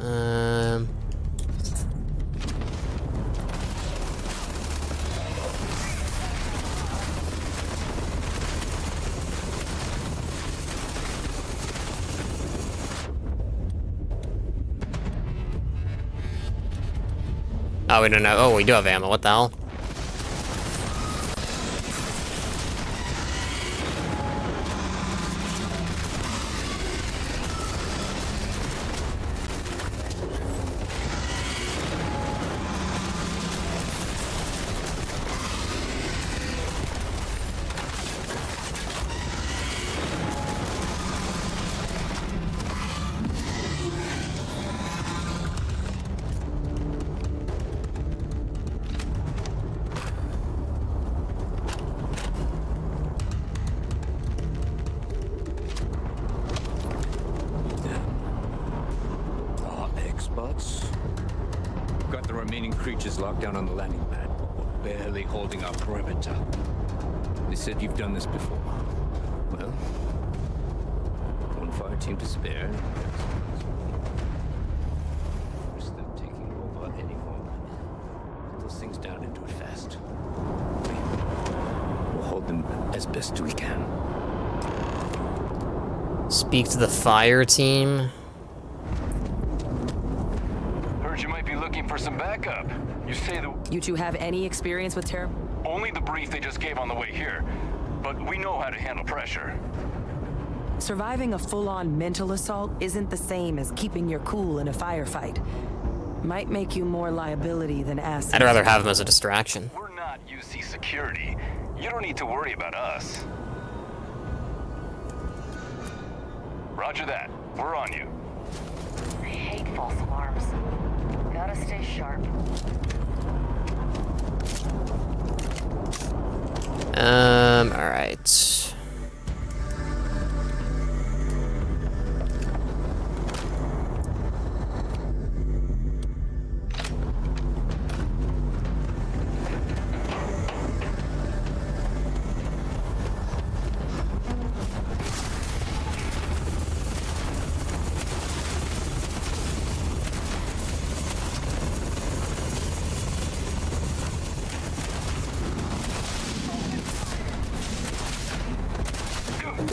Oh, we don't know. Oh, we do have ammo. What the hell? Got the remaining creatures locked down on the landing pad. We're barely holding our perimeter. They said you've done this before. Well, one fire team to spare. Risk them taking over any moment. Put those things down and do it fast. We'll hold them as best we can. Speak to the fire team. Heard you might be looking for some backup. You say the... You two have any experience with terror? Only the brief they just gave on the way here. But we know how to handle pressure. Surviving a full-on mental assault isn't the same as keeping your cool in a firefight. Might make you more liability than asset. I'd rather have him as a distraction. We're not UC security. You don't need to worry about us. Roger that. We're on you. I hate false alarms. Gotta stay sharp. Alright.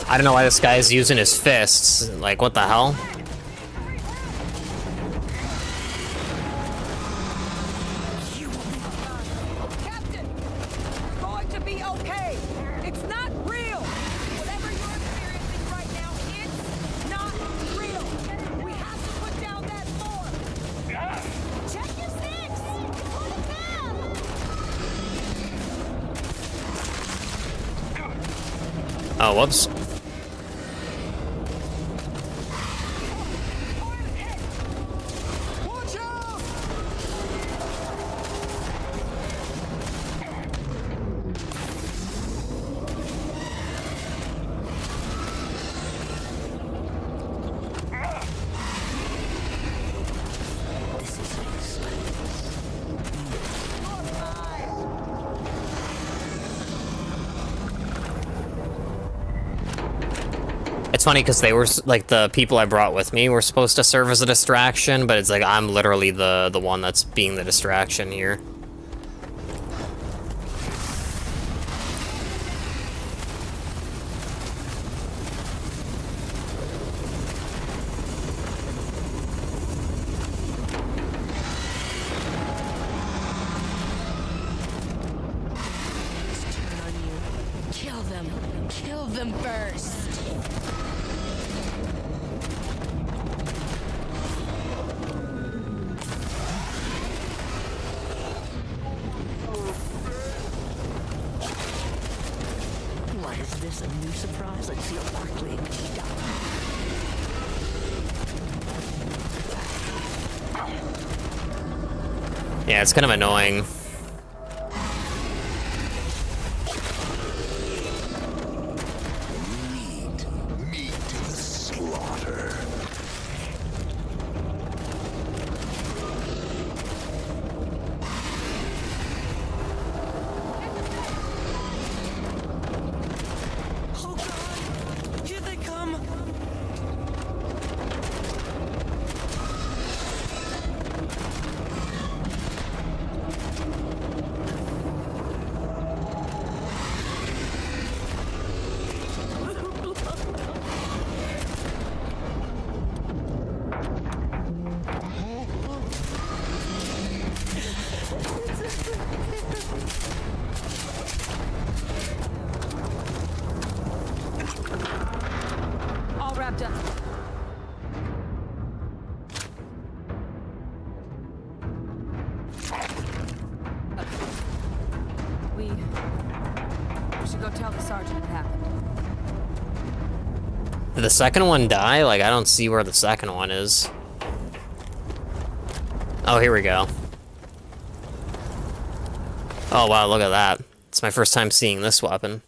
I don't know why this guy's using his fists. Like, what the hell? Captain, you're going to be okay. It's not real. Whatever you're experiencing right now, it's not real. We have to put down that form. Check your six. Oh, whoops. It's funny because they were like the people I brought with me were supposed to serve as a distraction, but it's like I'm literally the one that's being the distraction here. them first. Why is this a new surprise? Let's see how quickly it can be done. Yeah, it's kind of annoying. Meat to the slaughter. Oh god! Here they come! All wrapped up. We should go tell the sergeant what happened. Did the second one die? Like, I don't see where the second one is. Oh, here we go. Oh, wow, look at that. It's my first time seeing this weapon.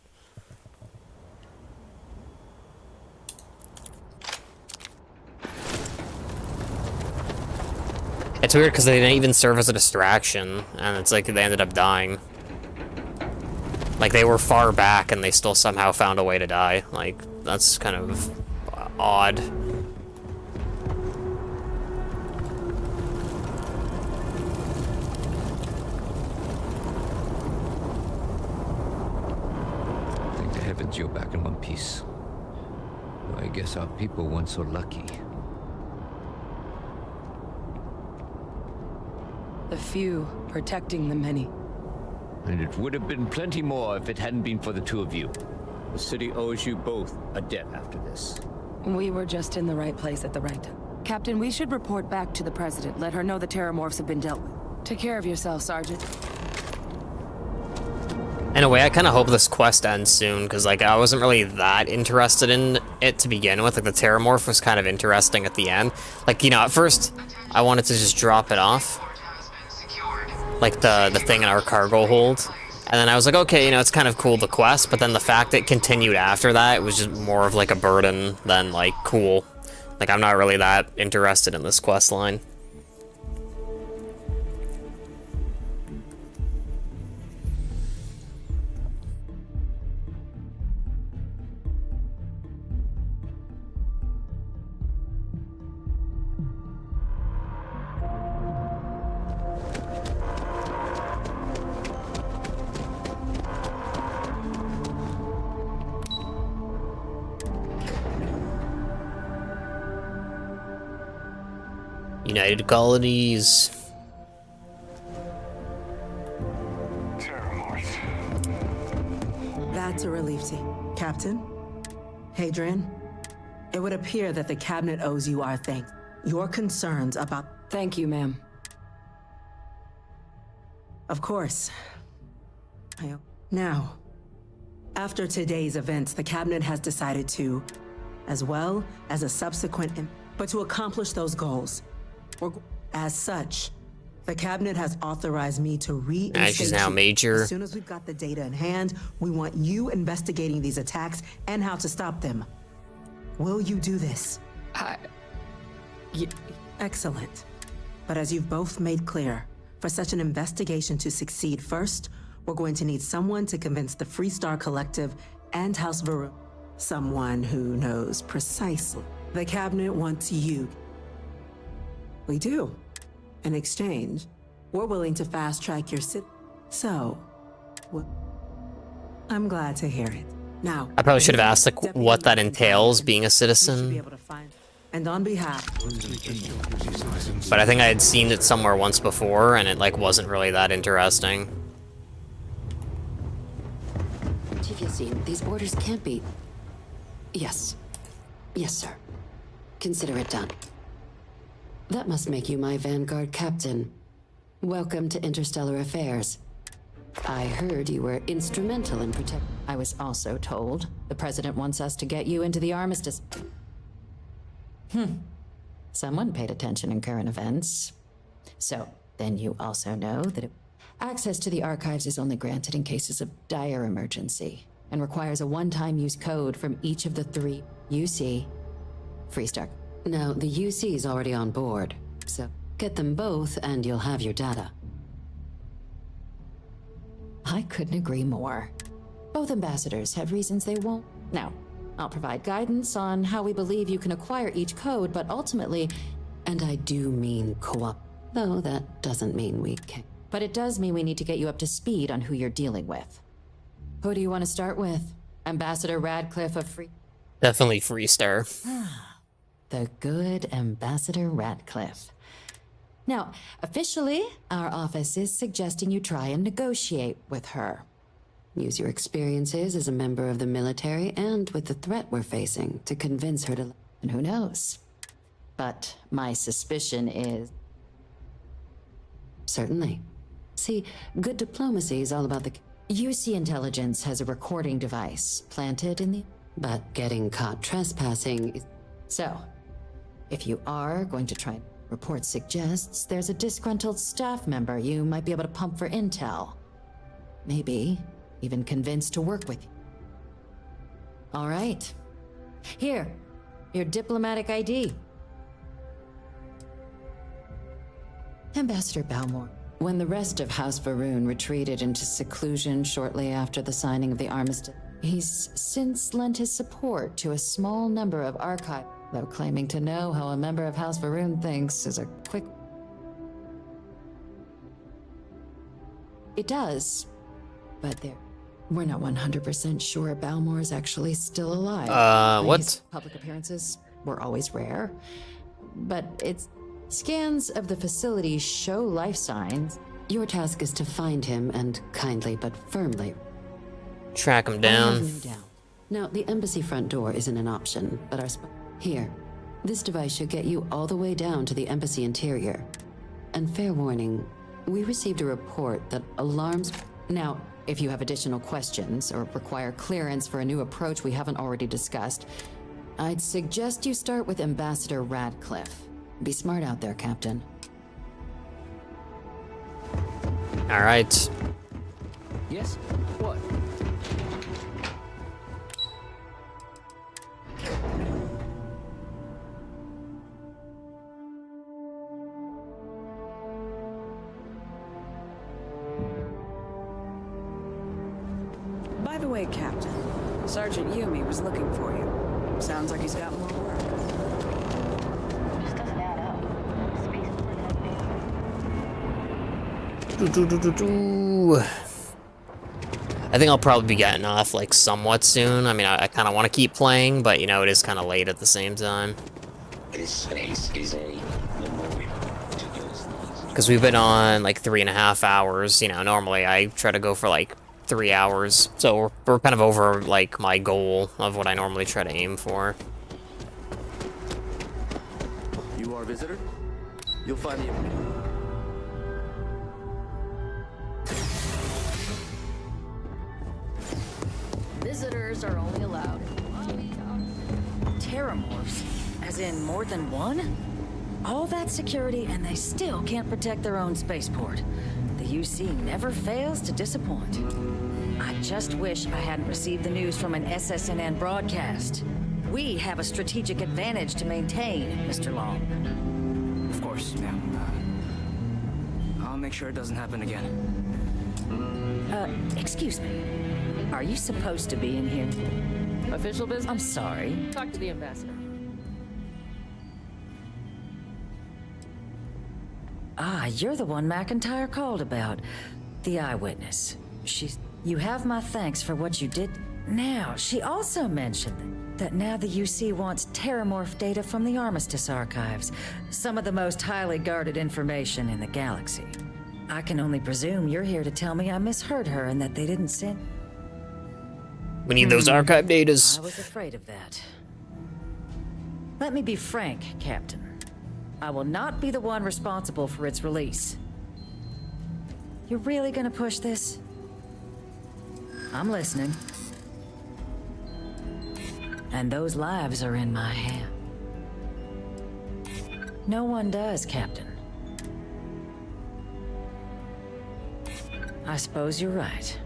It's weird because they didn't even serve as a distraction, and it's like they ended up dying. Like, they were far back and they still somehow found a way to die. Like, that's kind of odd. Thank the heavens you're back in one piece. Though I guess our people weren't so lucky. The few protecting the many. And it would have been plenty more if it hadn't been for the two of you. The city owes you both a debt after this. We were just in the right place at the right time. Captain, we should report back to the President. Let her know the Terramorphs have been dealt with. Take care of yourself, Sergeant. In a way, I kind of hope this quest ends soon, because, like, I wasn't really that interested in it to begin with. Like, the Terramorph was kind of interesting at the end. Like, you know, at first, I wanted to just drop it off. Like, the thing in our cargo hold. And then I was like, okay, you know, it's kind of cool, the quest, but then the fact that it continued after that, it was just more of, like, a burden than, like, cool. Like, I'm not really that interested in this quest line. United Colonies. That's a relief to you. Captain? Hadrian? It would appear that the cabinet owes you our thanks. Your concerns about... Thank you, ma'am. Of course. Now, after today's events, the cabinet has decided to, as well as a subsequent... But to accomplish those goals, as such, the cabinet has authorized me to reinstate she's now major. As soon as we've got the data in hand, we want you investigating these attacks and how to stop them. Will you do this? Excellent. But as you've both made clear, for such an investigation to succeed, first, we're going to need someone to convince the Freestar Collective and House Veru. Someone who knows precisely. The cabinet wants you. We do. In exchange, we're willing to fast-track your So, I'm glad to hear it. Now, I probably should have asked, like, what that entails, being a citizen. And on behalf... But I think I had seen it somewhere once before, and it, like, wasn't really that interesting. Chief Yassine, these orders can't be... Yes. Yes, sir. Consider it done. That must make you my Vanguard captain. Welcome to Interstellar Affairs. I heard you were instrumental in protect. I was also told the President wants us to get you into the armistice. Someone paid attention in current events. So, then you also know that access to the archives is only granted in cases of dire emergency and requires a one-time use code from each of the 3 UC. Freestar. Now, the UC is already on board, so get them both and you'll have your data. I couldn't agree more. Both ambassadors have reasons they won't. Now, I'll provide guidance on how we believe you can acquire each code, but ultimately, and I do mean co-op, though that doesn't mean we can. But it does mean we need to get you up to speed on who you're dealing with. Who do you want to start with? Ambassador Radcliffe of Free... Definitely Freestar. The good Ambassador Radcliffe. Now, officially, our office is suggesting you try and negotiate with her. Use your experiences as a member of the military and with the threat we're facing to convince her to... And who knows? But my suspicion is... Certainly. See, good diplomacy is all about the... UC Intelligence has a recording device planted in the... But getting caught trespassing is... So, if you are going to try... Report suggests there's a disgruntled staff member you might be able to pump for intel. Maybe even convinced to work with you. All right. Here, your diplomatic ID. Ambassador Balmore. When the rest of House Varun retreated into seclusion shortly after the signing of the armistice, he's since lent his support to a small number of archive, though claiming to know how a member of House Varun thinks is a quick... It does, but we're not 100% sure Balmore is actually still alive. What? His public appearances were always rare, but it's... Scans of the facility show life signs. Your task is to find him and kindly but firmly... Track him I down. have him down. Now, the embassy front door isn't an option, but our... Here, this device should get you all the way down to the embassy interior. And fair warning, we received a report that alarms... Now, if you have additional questions or require clearance for a new approach we haven't already discussed, I'd suggest you start with Ambassador Radcliffe. Be smart out there, Captain. All right. Yes? What? By the way, Captain, Sergeant Yumi was looking for you. Sounds like he's got more work. Just doesn't add up. Spaceport I think I'll probably be getting off like somewhat soon. I mean, I kind of want to keep playing, but you know, it is kind of late at the same time. This race is a memorial to those Because we've been on like 3.5 hours. You know, normally I try to go for like 3 hours, so we're kind of over like my goal of what I normally try to aim for. You are a visitor? You'll find me. Visitors are only allowed. Terramorphs? As in more than one? All that security and they still can't protect their own spaceport. The UC never fails to disappoint. I just wish I hadn't received the news from an SSNN broadcast. We have a strategic advantage to maintain, Mr. Long. Of course, yeah. I'll make sure it doesn't happen again. Excuse me. Are you supposed to be in here? Official business? I'm sorry. Talk to the ambassador. Ah, you're the one McIntyre called about. The eyewitness. You have my thanks for what you did. Now, she also mentioned that now the UC wants Terramorph data from the Armistice archives. Some of the most highly guarded information in the galaxy. I can only presume you're here to tell me I misheard her and that they didn't send... We need those archive datas. I was afraid of that. Let me be frank, Captain. I will not be the one responsible for its release. You're really gonna push this? I'm listening. And those lives are in my hand. No one does, Captain. I suppose you're right.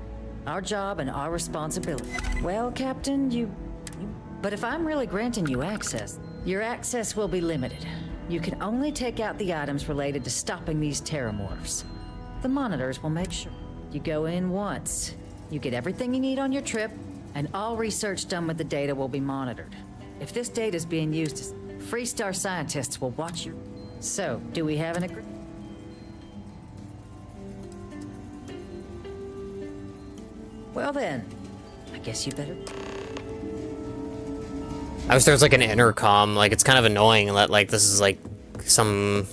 Our job and our responsibility. Well, Captain, but if I'm really granting you access, your access will be limited. You can only take out the items related to stopping these terramorphs. The monitors will make sure. You go in once. You get everything you need on your trip, and all research done with the data will be monitored. If this data is being used, Freestar scientists will watch you. So, do we have an agreement? Well then, I guess you better... I wish there was like an intercom. Like, it's kind of annoying that like this is like some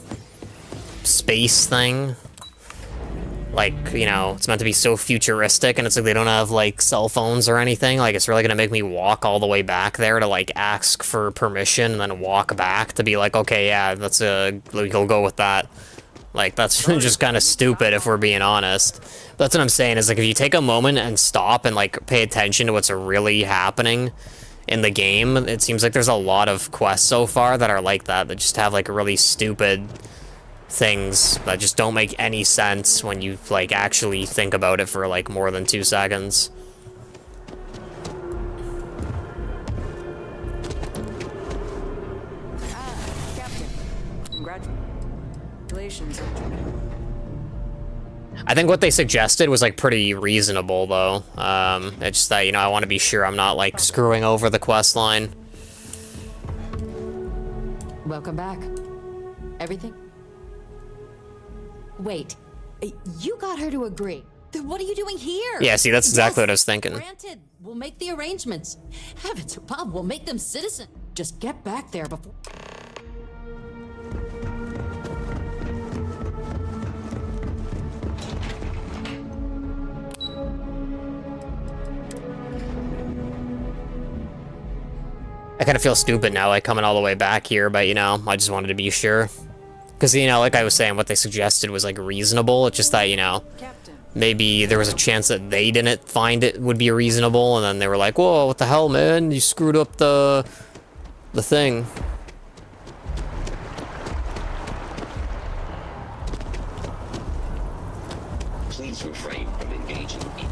space thing. Like, you know, it's meant to be so futuristic, and it's like they don't have like cell phones or anything. Like, it's really gonna make me walk all the way back there to like ask for permission and then walk back to be like, okay, yeah, that's we'll go with that. Like, that's just kind of stupid if we're being honest. That's what I'm saying, is like if you take a moment and stop and like pay attention to what's really happening in the game, it seems like there's a lot of quests so far that are like that just have like really stupid things that just don't make any sense when you like actually think about it for like more than 2 seconds. Captain. Congratulations. I think what they suggested was like pretty reasonable though. It's just that, you know, I want to be sure I'm not like screwing over the quest line. Welcome back. Everything? Wait, you got her to agree. Then what are you doing here? Yeah, see, that's exactly what I was thinking. Granted, we'll make the arrangements. Heavens above, we'll make them citizen. Just get back there before... I kind of feel stupid now, like coming all the way back here, but you know, I just wanted to be sure. Because, you know, like I was saying, what they suggested was like reasonable. It's just that, you know, maybe there was a chance that they didn't find it would be reasonable, and then they were like, whoa, what the hell, man? You screwed up the thing. Please refrain from engaging me.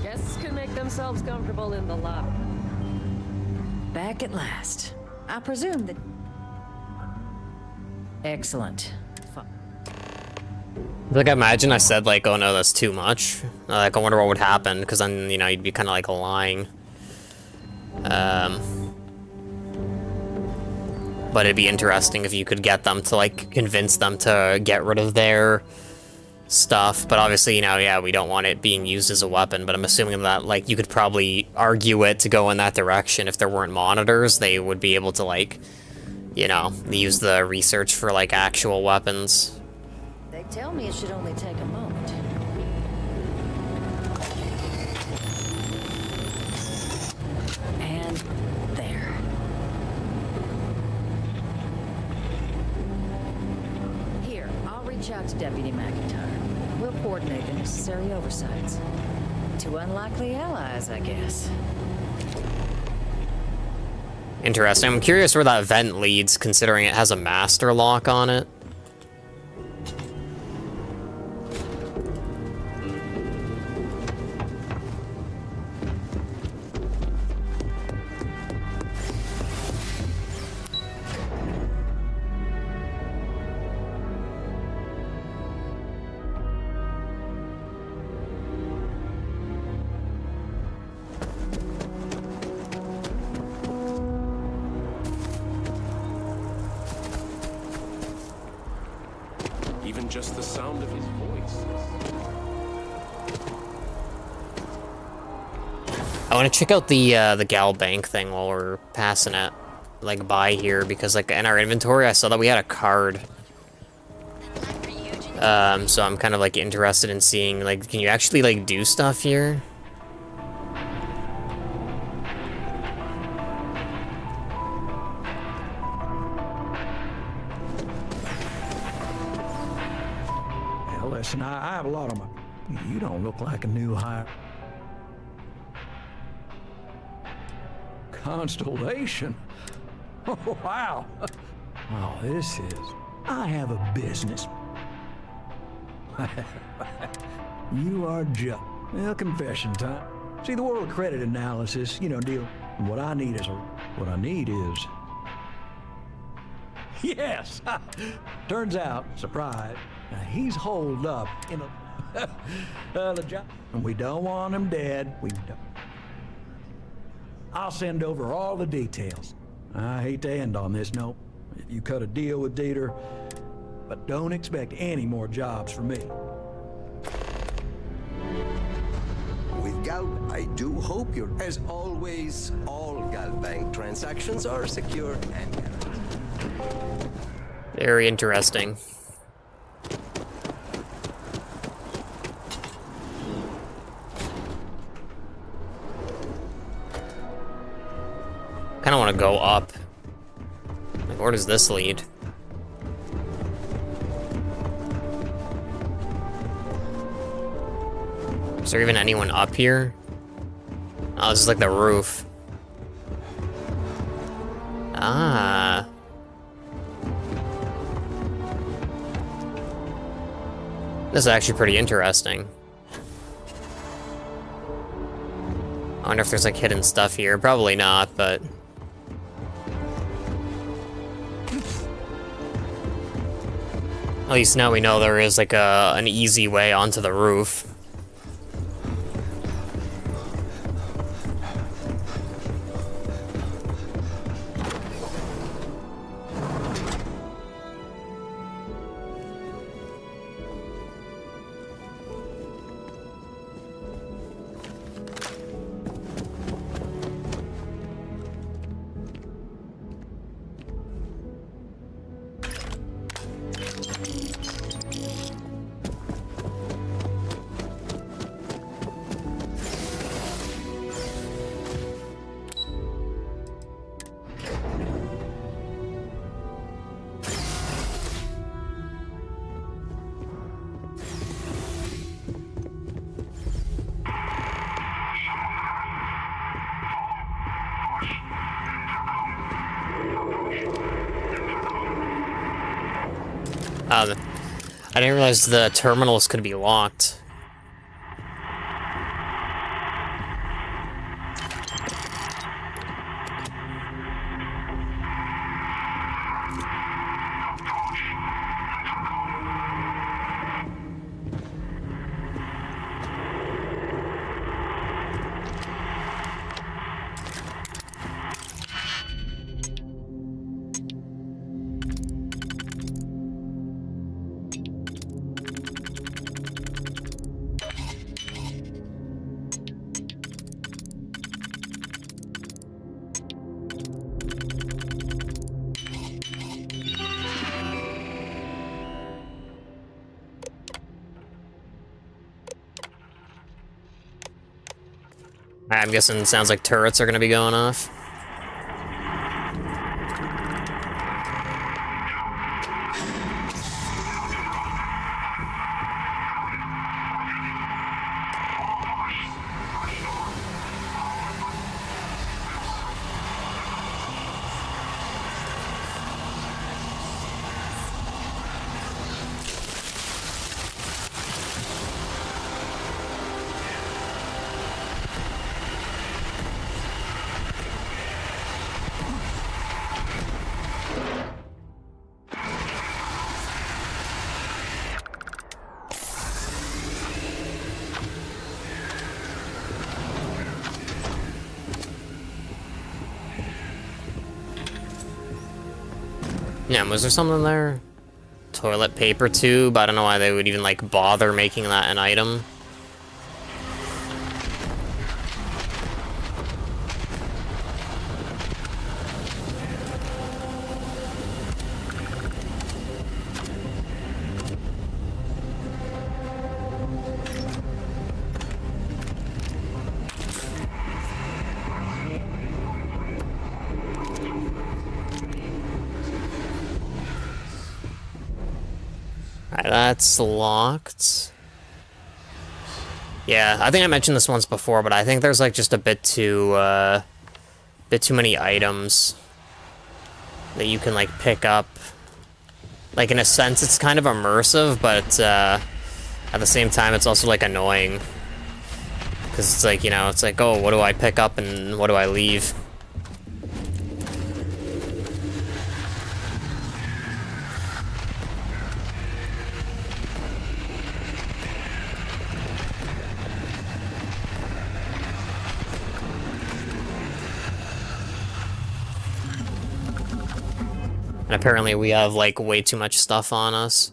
Guests can make themselves comfortable in the lobby. Back at last. I presume that... Excellent. Like, I imagine I said, like, oh no, that's too much. Like, I wonder what would happen, because then, you know, you'd be kind of, like, lying. But it'd be interesting if you could get them to, like, convince them to get rid of their stuff. But obviously, you know, yeah, we don't want it being used as a weapon, but I'm assuming that, like, you could probably argue it to go in that direction. If there weren't monitors, they would be able to, like, you know, use the research for, like, actual weapons. They tell me it should only take a moment. And there. Here, I'll reach out to Deputy McIntyre. We'll coordinate the necessary oversights. Two unlikely allies, I guess. Interesting. I'm curious where that vent leads, considering it has a master lock on it. sound of his voice. I want to check out the Gal Bank thing while we're passing it, like, by here, because, like, in our inventory, I saw that we had a card. So I'm kind of, like, interested in seeing, like, can you actually, like, do stuff here? Now, listen, I have a lot on my... You don't look like a new hire. Constellation? Oh, wow. Oh, this is... I have a business. You are just... Well, confession time. See, the World Credit Analysis, you know, deal. What I need is Yes! Turns out, surprise, he's holed up in a... the job. And we don't want him dead. We don't. I'll send over all the details. I hate to end on this note. If you cut a deal with Dieter, but don't expect any more jobs from me. With Gal, I do hope you're... As always, all Gal Bank transactions are secure and guaranteed. Very interesting. I kind of want to go up. Like, where does this lead? Is there even anyone up here? Oh, this is like the roof. Ah. This is actually pretty interesting. I wonder if there's like hidden stuff here. Probably not, but... At least now we know there is like an easy way onto the roof. I didn't realize the terminals could be locked. I'm guessing it sounds like turrets are gonna be going off. Yeah, was there something there? toilet paper tube. I don't know why they would even, like, bother making that an item. Alright, that's locked. Yeah, I think I mentioned this once before, but I think there's like just a bit too many items that you can like pick up. Like in a sense, it's kind of immersive, but at the same time, it's also like annoying. Because it's like, you know, it's like, oh, what do I pick up and what do I leave? And apparently we have, like, way too much stuff on us.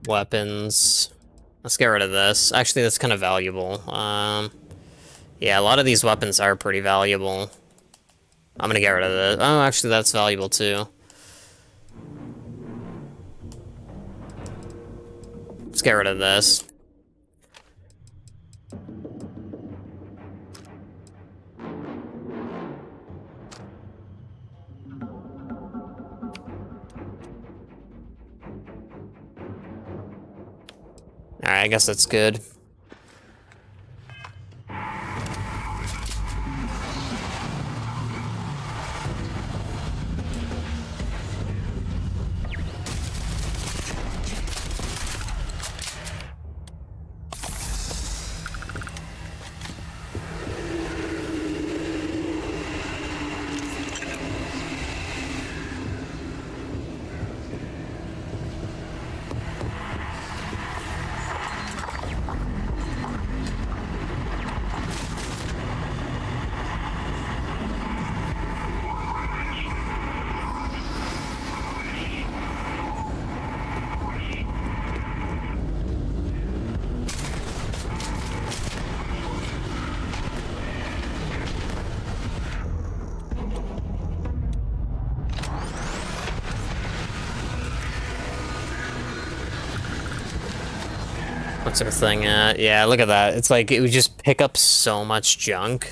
Weapons. Let's get rid of this. Actually, that's kind of valuable. Yeah, a lot of these weapons are pretty valuable. I'm gonna get rid of this. Oh, actually, that's valuable too. Let's get rid of this. Alright, I guess that's good. What's our thing at? Yeah, look at that. It's like, it would just pick up so much junk.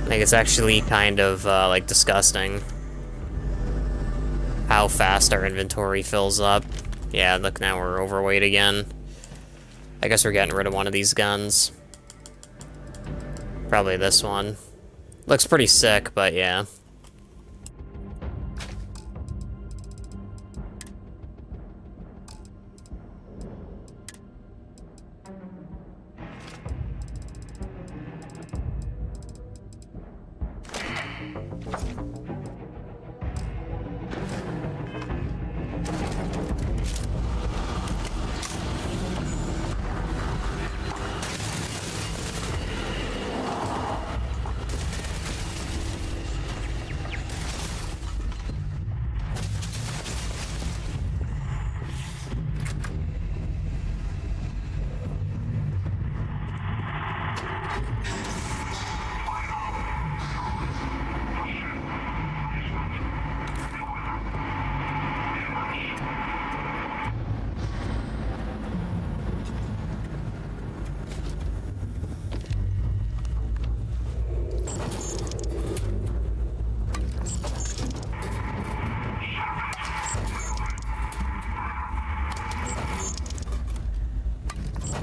Like, it's actually kind of, like, disgusting how fast our inventory fills up. Yeah, look, now we're overweight again. I guess we're getting rid of one of these guns. Probably this one. Looks pretty sick, but yeah.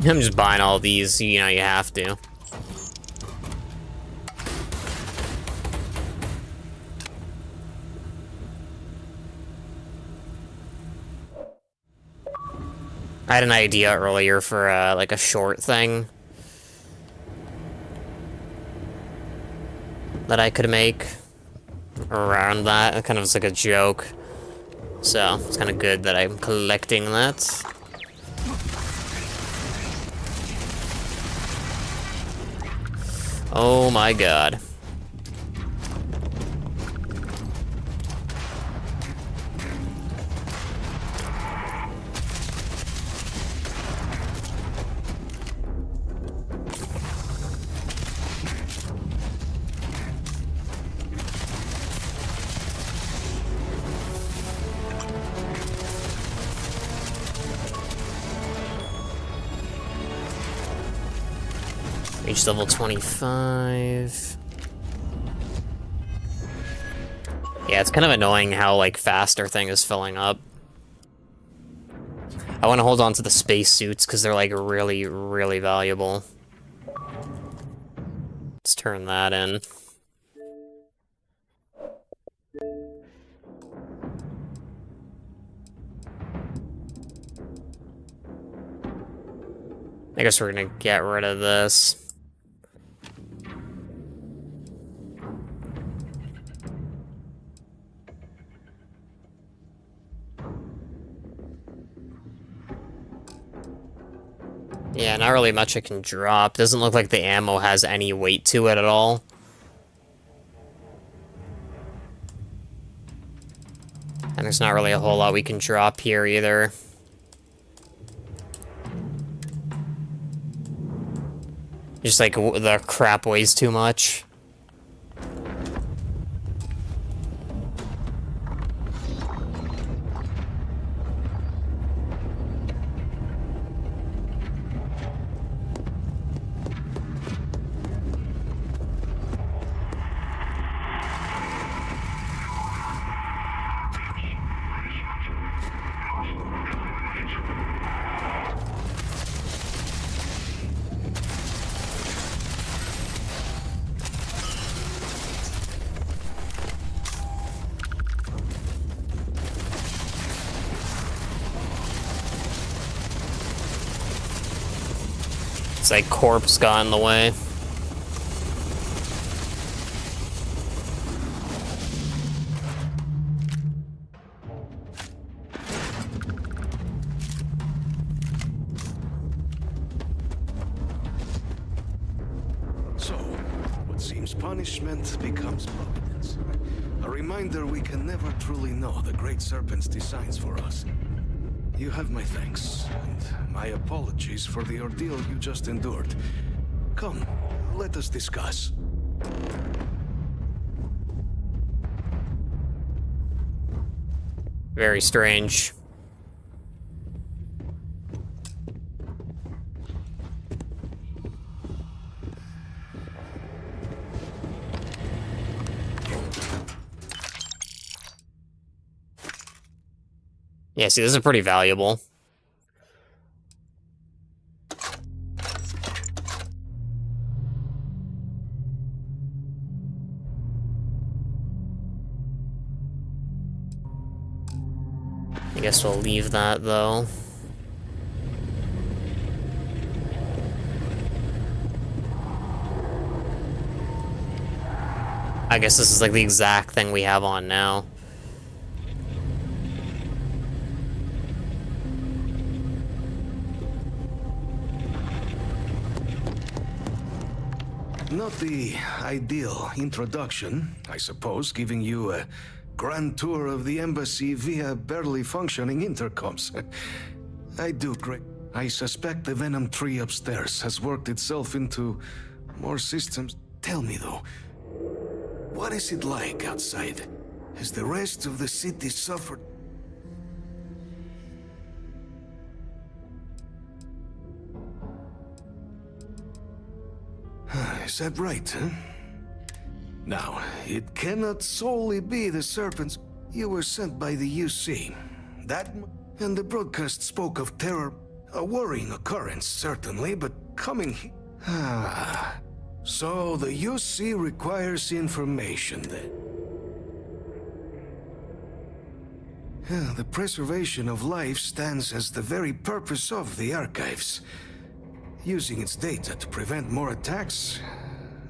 I'm just buying all these, you know, you have to. I had an idea earlier for like a short thing that I could make around that. It kind of was like a joke. So it's kind of good that I'm collecting that. Oh my god. Reach level 25. Yeah, it's kind of annoying how, like, fast our thing is filling up. I want to hold on to the space suits because they're, like, really, really valuable. Let's turn that in. I guess we're gonna get rid of this. Yeah, not really much I can drop. Doesn't look like the ammo has any weight to it at all. And there's not really a whole lot we can drop here either. Just like the crap weighs too much. It's like corpse got in the way. So, what seems punishment becomes providence. A reminder we can never truly know the Great Serpent's designs for us. You have my thanks, and my apologies for the ordeal you just endured. Come, let us discuss. Very strange. Yeah, see, this is pretty valuable. I guess we'll leave that, though. I guess this is like the exact thing we have on now. Not the ideal introduction, I suppose, giving you a grand tour of the embassy via barely functioning intercoms. I do great. I suspect the Venom tree upstairs has worked itself into more systems. Tell me, though, what is it like outside? Has the rest of the city suffered? Is that right, huh? Now, it cannot solely be the serpents. You were sent by the UC. And the broadcast spoke of terror. A worrying occurrence, certainly, but coming here... So the UC requires information, then. The preservation of life stands as the very purpose of the archives. Using its data to prevent more attacks,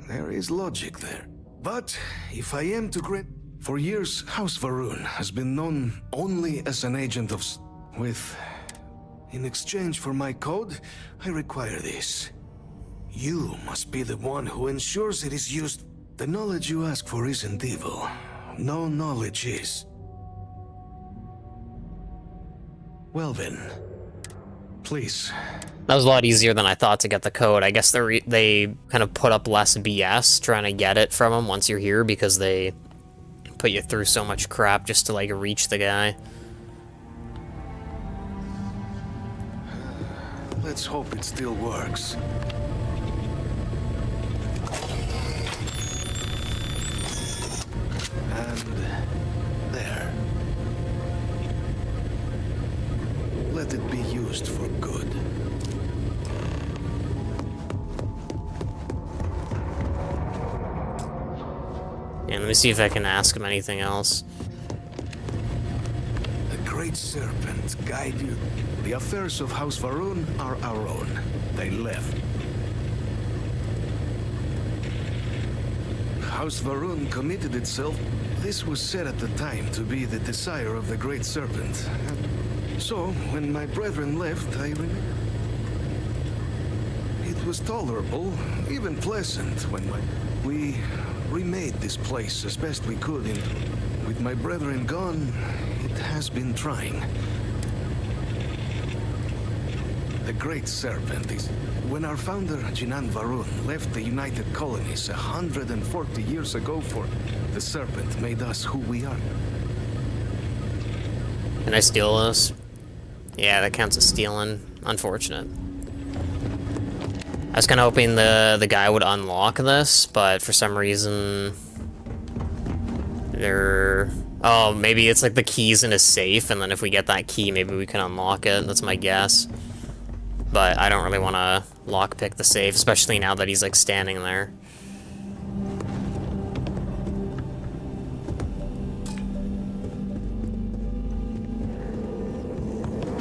there is logic there. But if I am to grant... For years, House Varun has been known only as an agent of... In exchange for my code, I require this. You must be the one who ensures it is used. The knowledge you ask for isn't evil. No knowledge is. Well then, please. That was a lot easier than I thought to get the code. I guess they kind of put up less BS trying to get it from them once you're here because they put you through so much crap just to like reach the guy. Let's hope it still works. And there. Let it be used for good. Yeah, let me see if I can ask him anything else. The Great Serpent guide you. The affairs of House Varun are our own. They left. House Varun committed itself. This was said at the time to be the desire of the Great Serpent. So, when my brethren left, I remained. It was tolerable, even pleasant, when we remade this place as best we could. With my brethren gone, it has been trying. The Great Serpent is... When our founder, Jinan Varun, left the United Colonies 140 years ago the Serpent made us who we are. Can I steal this? Yeah, that counts as stealing. Unfortunate. I was kind of hoping the guy would unlock this, but for some reason... Oh, maybe it's like the key's in a safe, and then if we get that key, maybe we can unlock it. That's my guess. But I don't really want to lockpick the safe, especially now that he's like standing there.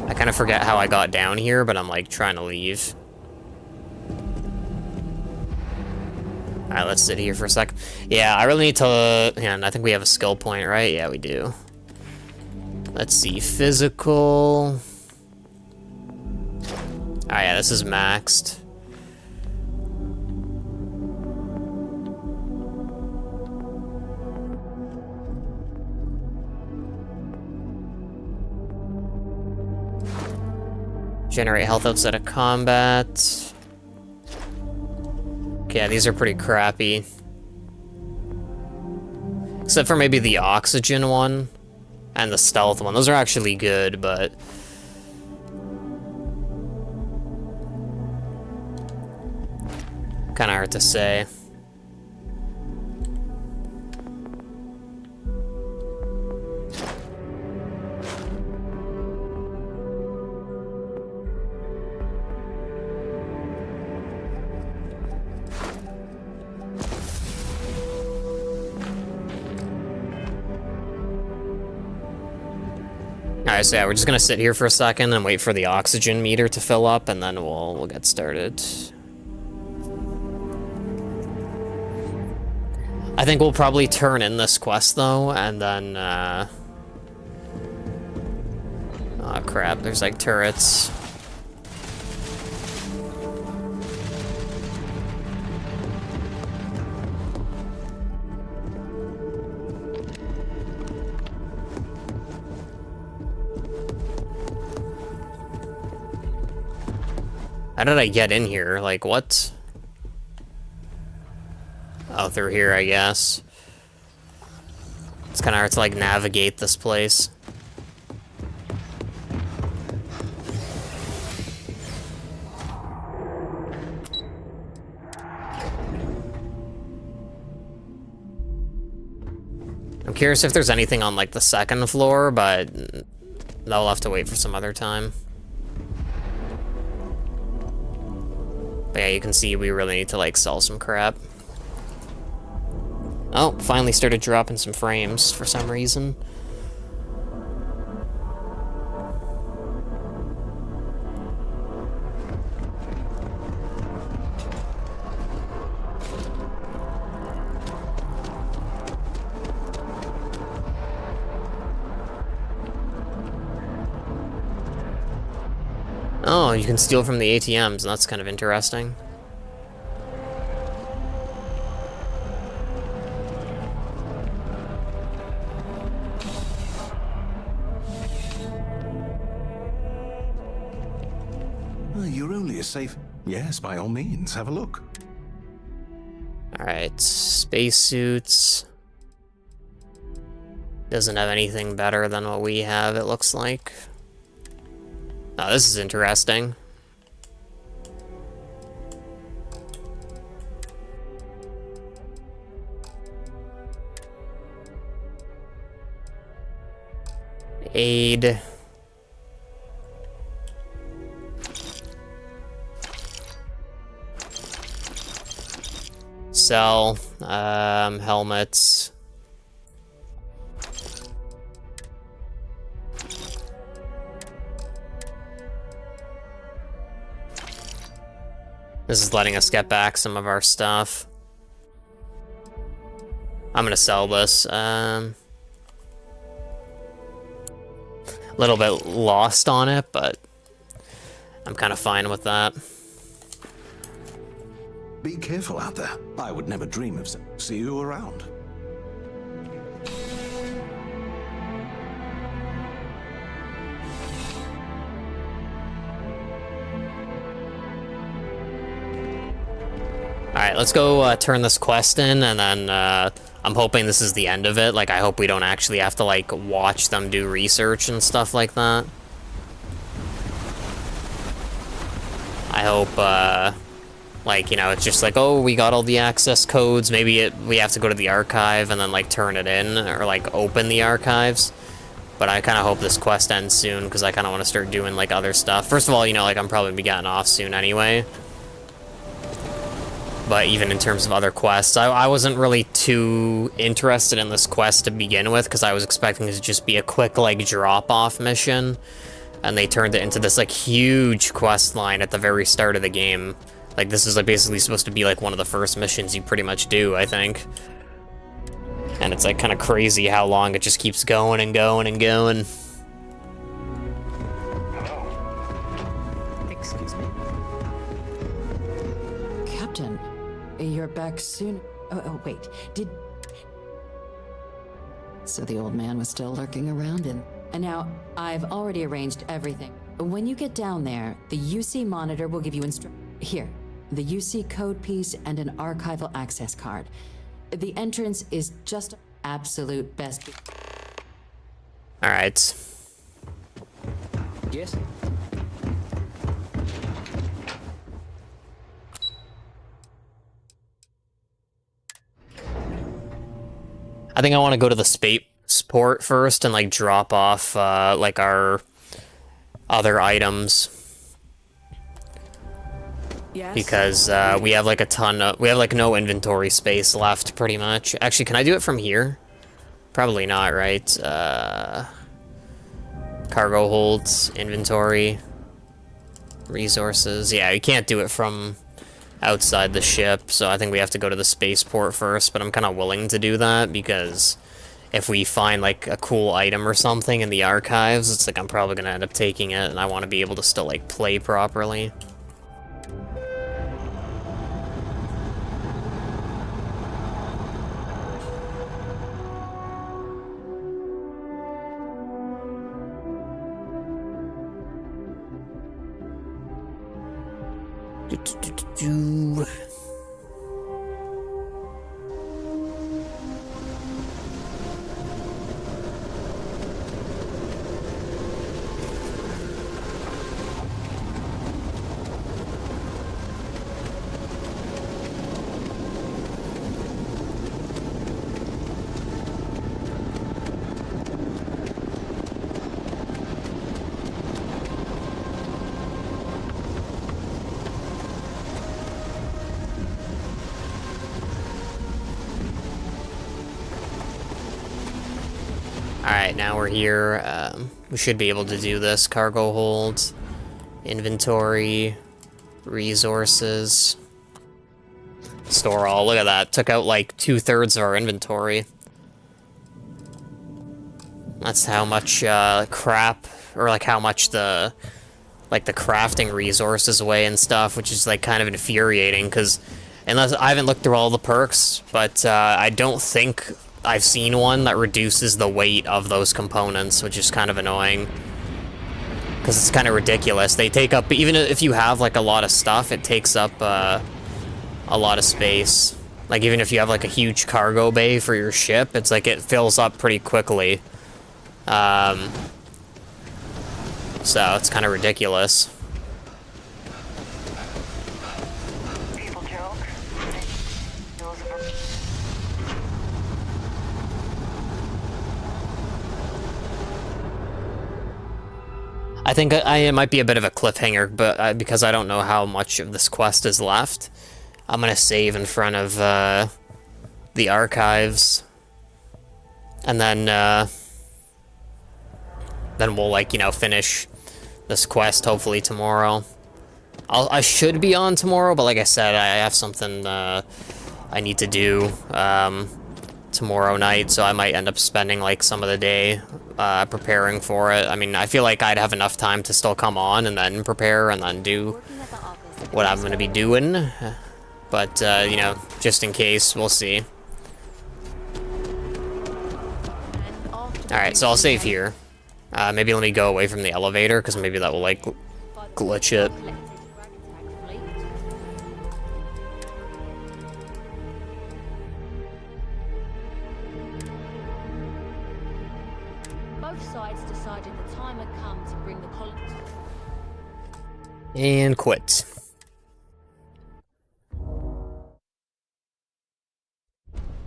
I kind of forget how I got down here, but I'm like trying to leave. Alright, let's sit here for a sec. Yeah, I really need to... Yeah, I think we have a skill point, right? Yeah, we do. Let's see. Physical... Oh yeah, this is maxed. Generate health outside of combat. Okay, yeah, these are pretty crappy. Except for maybe the oxygen one and the stealth one. Those are actually good, but... kind of hard to say. Alright, so yeah, we're just gonna sit here for a second and wait for the oxygen meter to fill up, and then we'll get started. I think we'll probably turn in this quest, though, and then, oh, crap, there's, like, turrets. How did I get in here? Like, what? Oh, through here, I guess. It's kind of hard to, like, navigate this place. I'm curious if there's anything on, like, the second floor, but I'll have to wait for some other time. But yeah, you can see we really need to, like, sell some crap. Oh, finally started dropping some frames for some reason. Oh, you can steal from the ATMs, and that's kind of interesting. You're only a safe... Yes, by all means, have a look. Alright, spacesuits. Doesn't have anything better than what we have, it looks like. Oh, this is interesting. Aid. Sell. Helmets. This is letting us get back some of our stuff. I'm gonna sell this. A little bit lost on it, but I'm kind of fine with that. Be careful out there. I would never dream of... See you around. Alright, let's go turn this quest in, and then I'm hoping this is the end of it. Like, I hope we don't actually have to, like, watch them do research and stuff like that. I hope, like, you know, it's just like, oh, we got all the access codes, maybe we have to go to the archive and then, like, turn it in, or, like, open the archives. But I kind of hope this quest ends soon, because I kind of want to start doing, like, other stuff. First of all, you know, like, I'm probably be getting off soon anyway. But even in terms of other quests, I wasn't really too interested in this quest to begin with, because I was expecting it to just be a quick, like, drop-off mission. And they turned it into this, like, huge quest line at the very start of the game. Like, this is, like, basically supposed to be, like, one of the first missions you pretty much do, I think. And it's, like, kind of crazy how long it just keeps going and going and going. Excuse me? Captain, you're back soon. Oh, wait. So the old man was still lurking around and now I've already arranged everything. When you get down there, the UC monitor will give you Here, the UC code piece and an archival access card. The entrance is just absolute best. All right. Yes. I think I want to go to the spaceport first and, like, drop off, like, our other items. Yes? Because, we have, like, we have, like, no inventory space left, pretty much. Actually, can I do it from here? Probably not, right? Cargo holds, inventory, resources. Yeah, you can't do it from outside the ship, so I think we have to go to the spaceport first, but I'm kind of willing to do that, because if we find, like, a cool item or something in the archives, it's like I'm probably going to end up taking it, and I want to be able to still, like, play properly. Alright, now we're here. We should be able to do this. Cargo hold, inventory, resources, store all. Look at that. Took out like 2/3 of our inventory. That's how much crap, or like how much the like the crafting resources away and stuff, which is like kind of infuriating because unless I haven't looked through all the perks, but I don't think I've seen one that reduces the weight of those components, which is kind of annoying because it's kind of ridiculous. They take up, even if you have like a lot of stuff, it takes up a lot of space. Like even if you have like a huge cargo bay for your ship, it's like it fills up pretty quickly. So it's kind of ridiculous. I think it might be a bit of a cliffhanger, but because I don't know how much of this quest is left, I'm gonna save in front of the archives, and then we'll, like, you know, finish this quest hopefully tomorrow. I should be on tomorrow, but like I said, I have something I need to do tomorrow night, so I might end up spending like some of the day preparing for it. I mean, I feel like I'd have enough time to still come on and then prepare and then do what I'm gonna be doing, but you know, just in case, we'll see. Alright, so I'll save here. Maybe let me go away from the elevator, because maybe that will, like, glitch it. Both sides decided the time had come to bring the colony. And quit.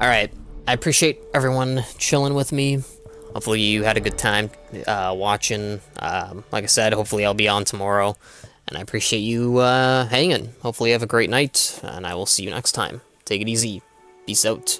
Alright, I appreciate everyone chilling with me. Hopefully you had a good time watching. Like I said, hopefully I'll be on tomorrow. And I appreciate you hanging. Hopefully you have a great night, and I will see you next time. Take it easy. Peace out.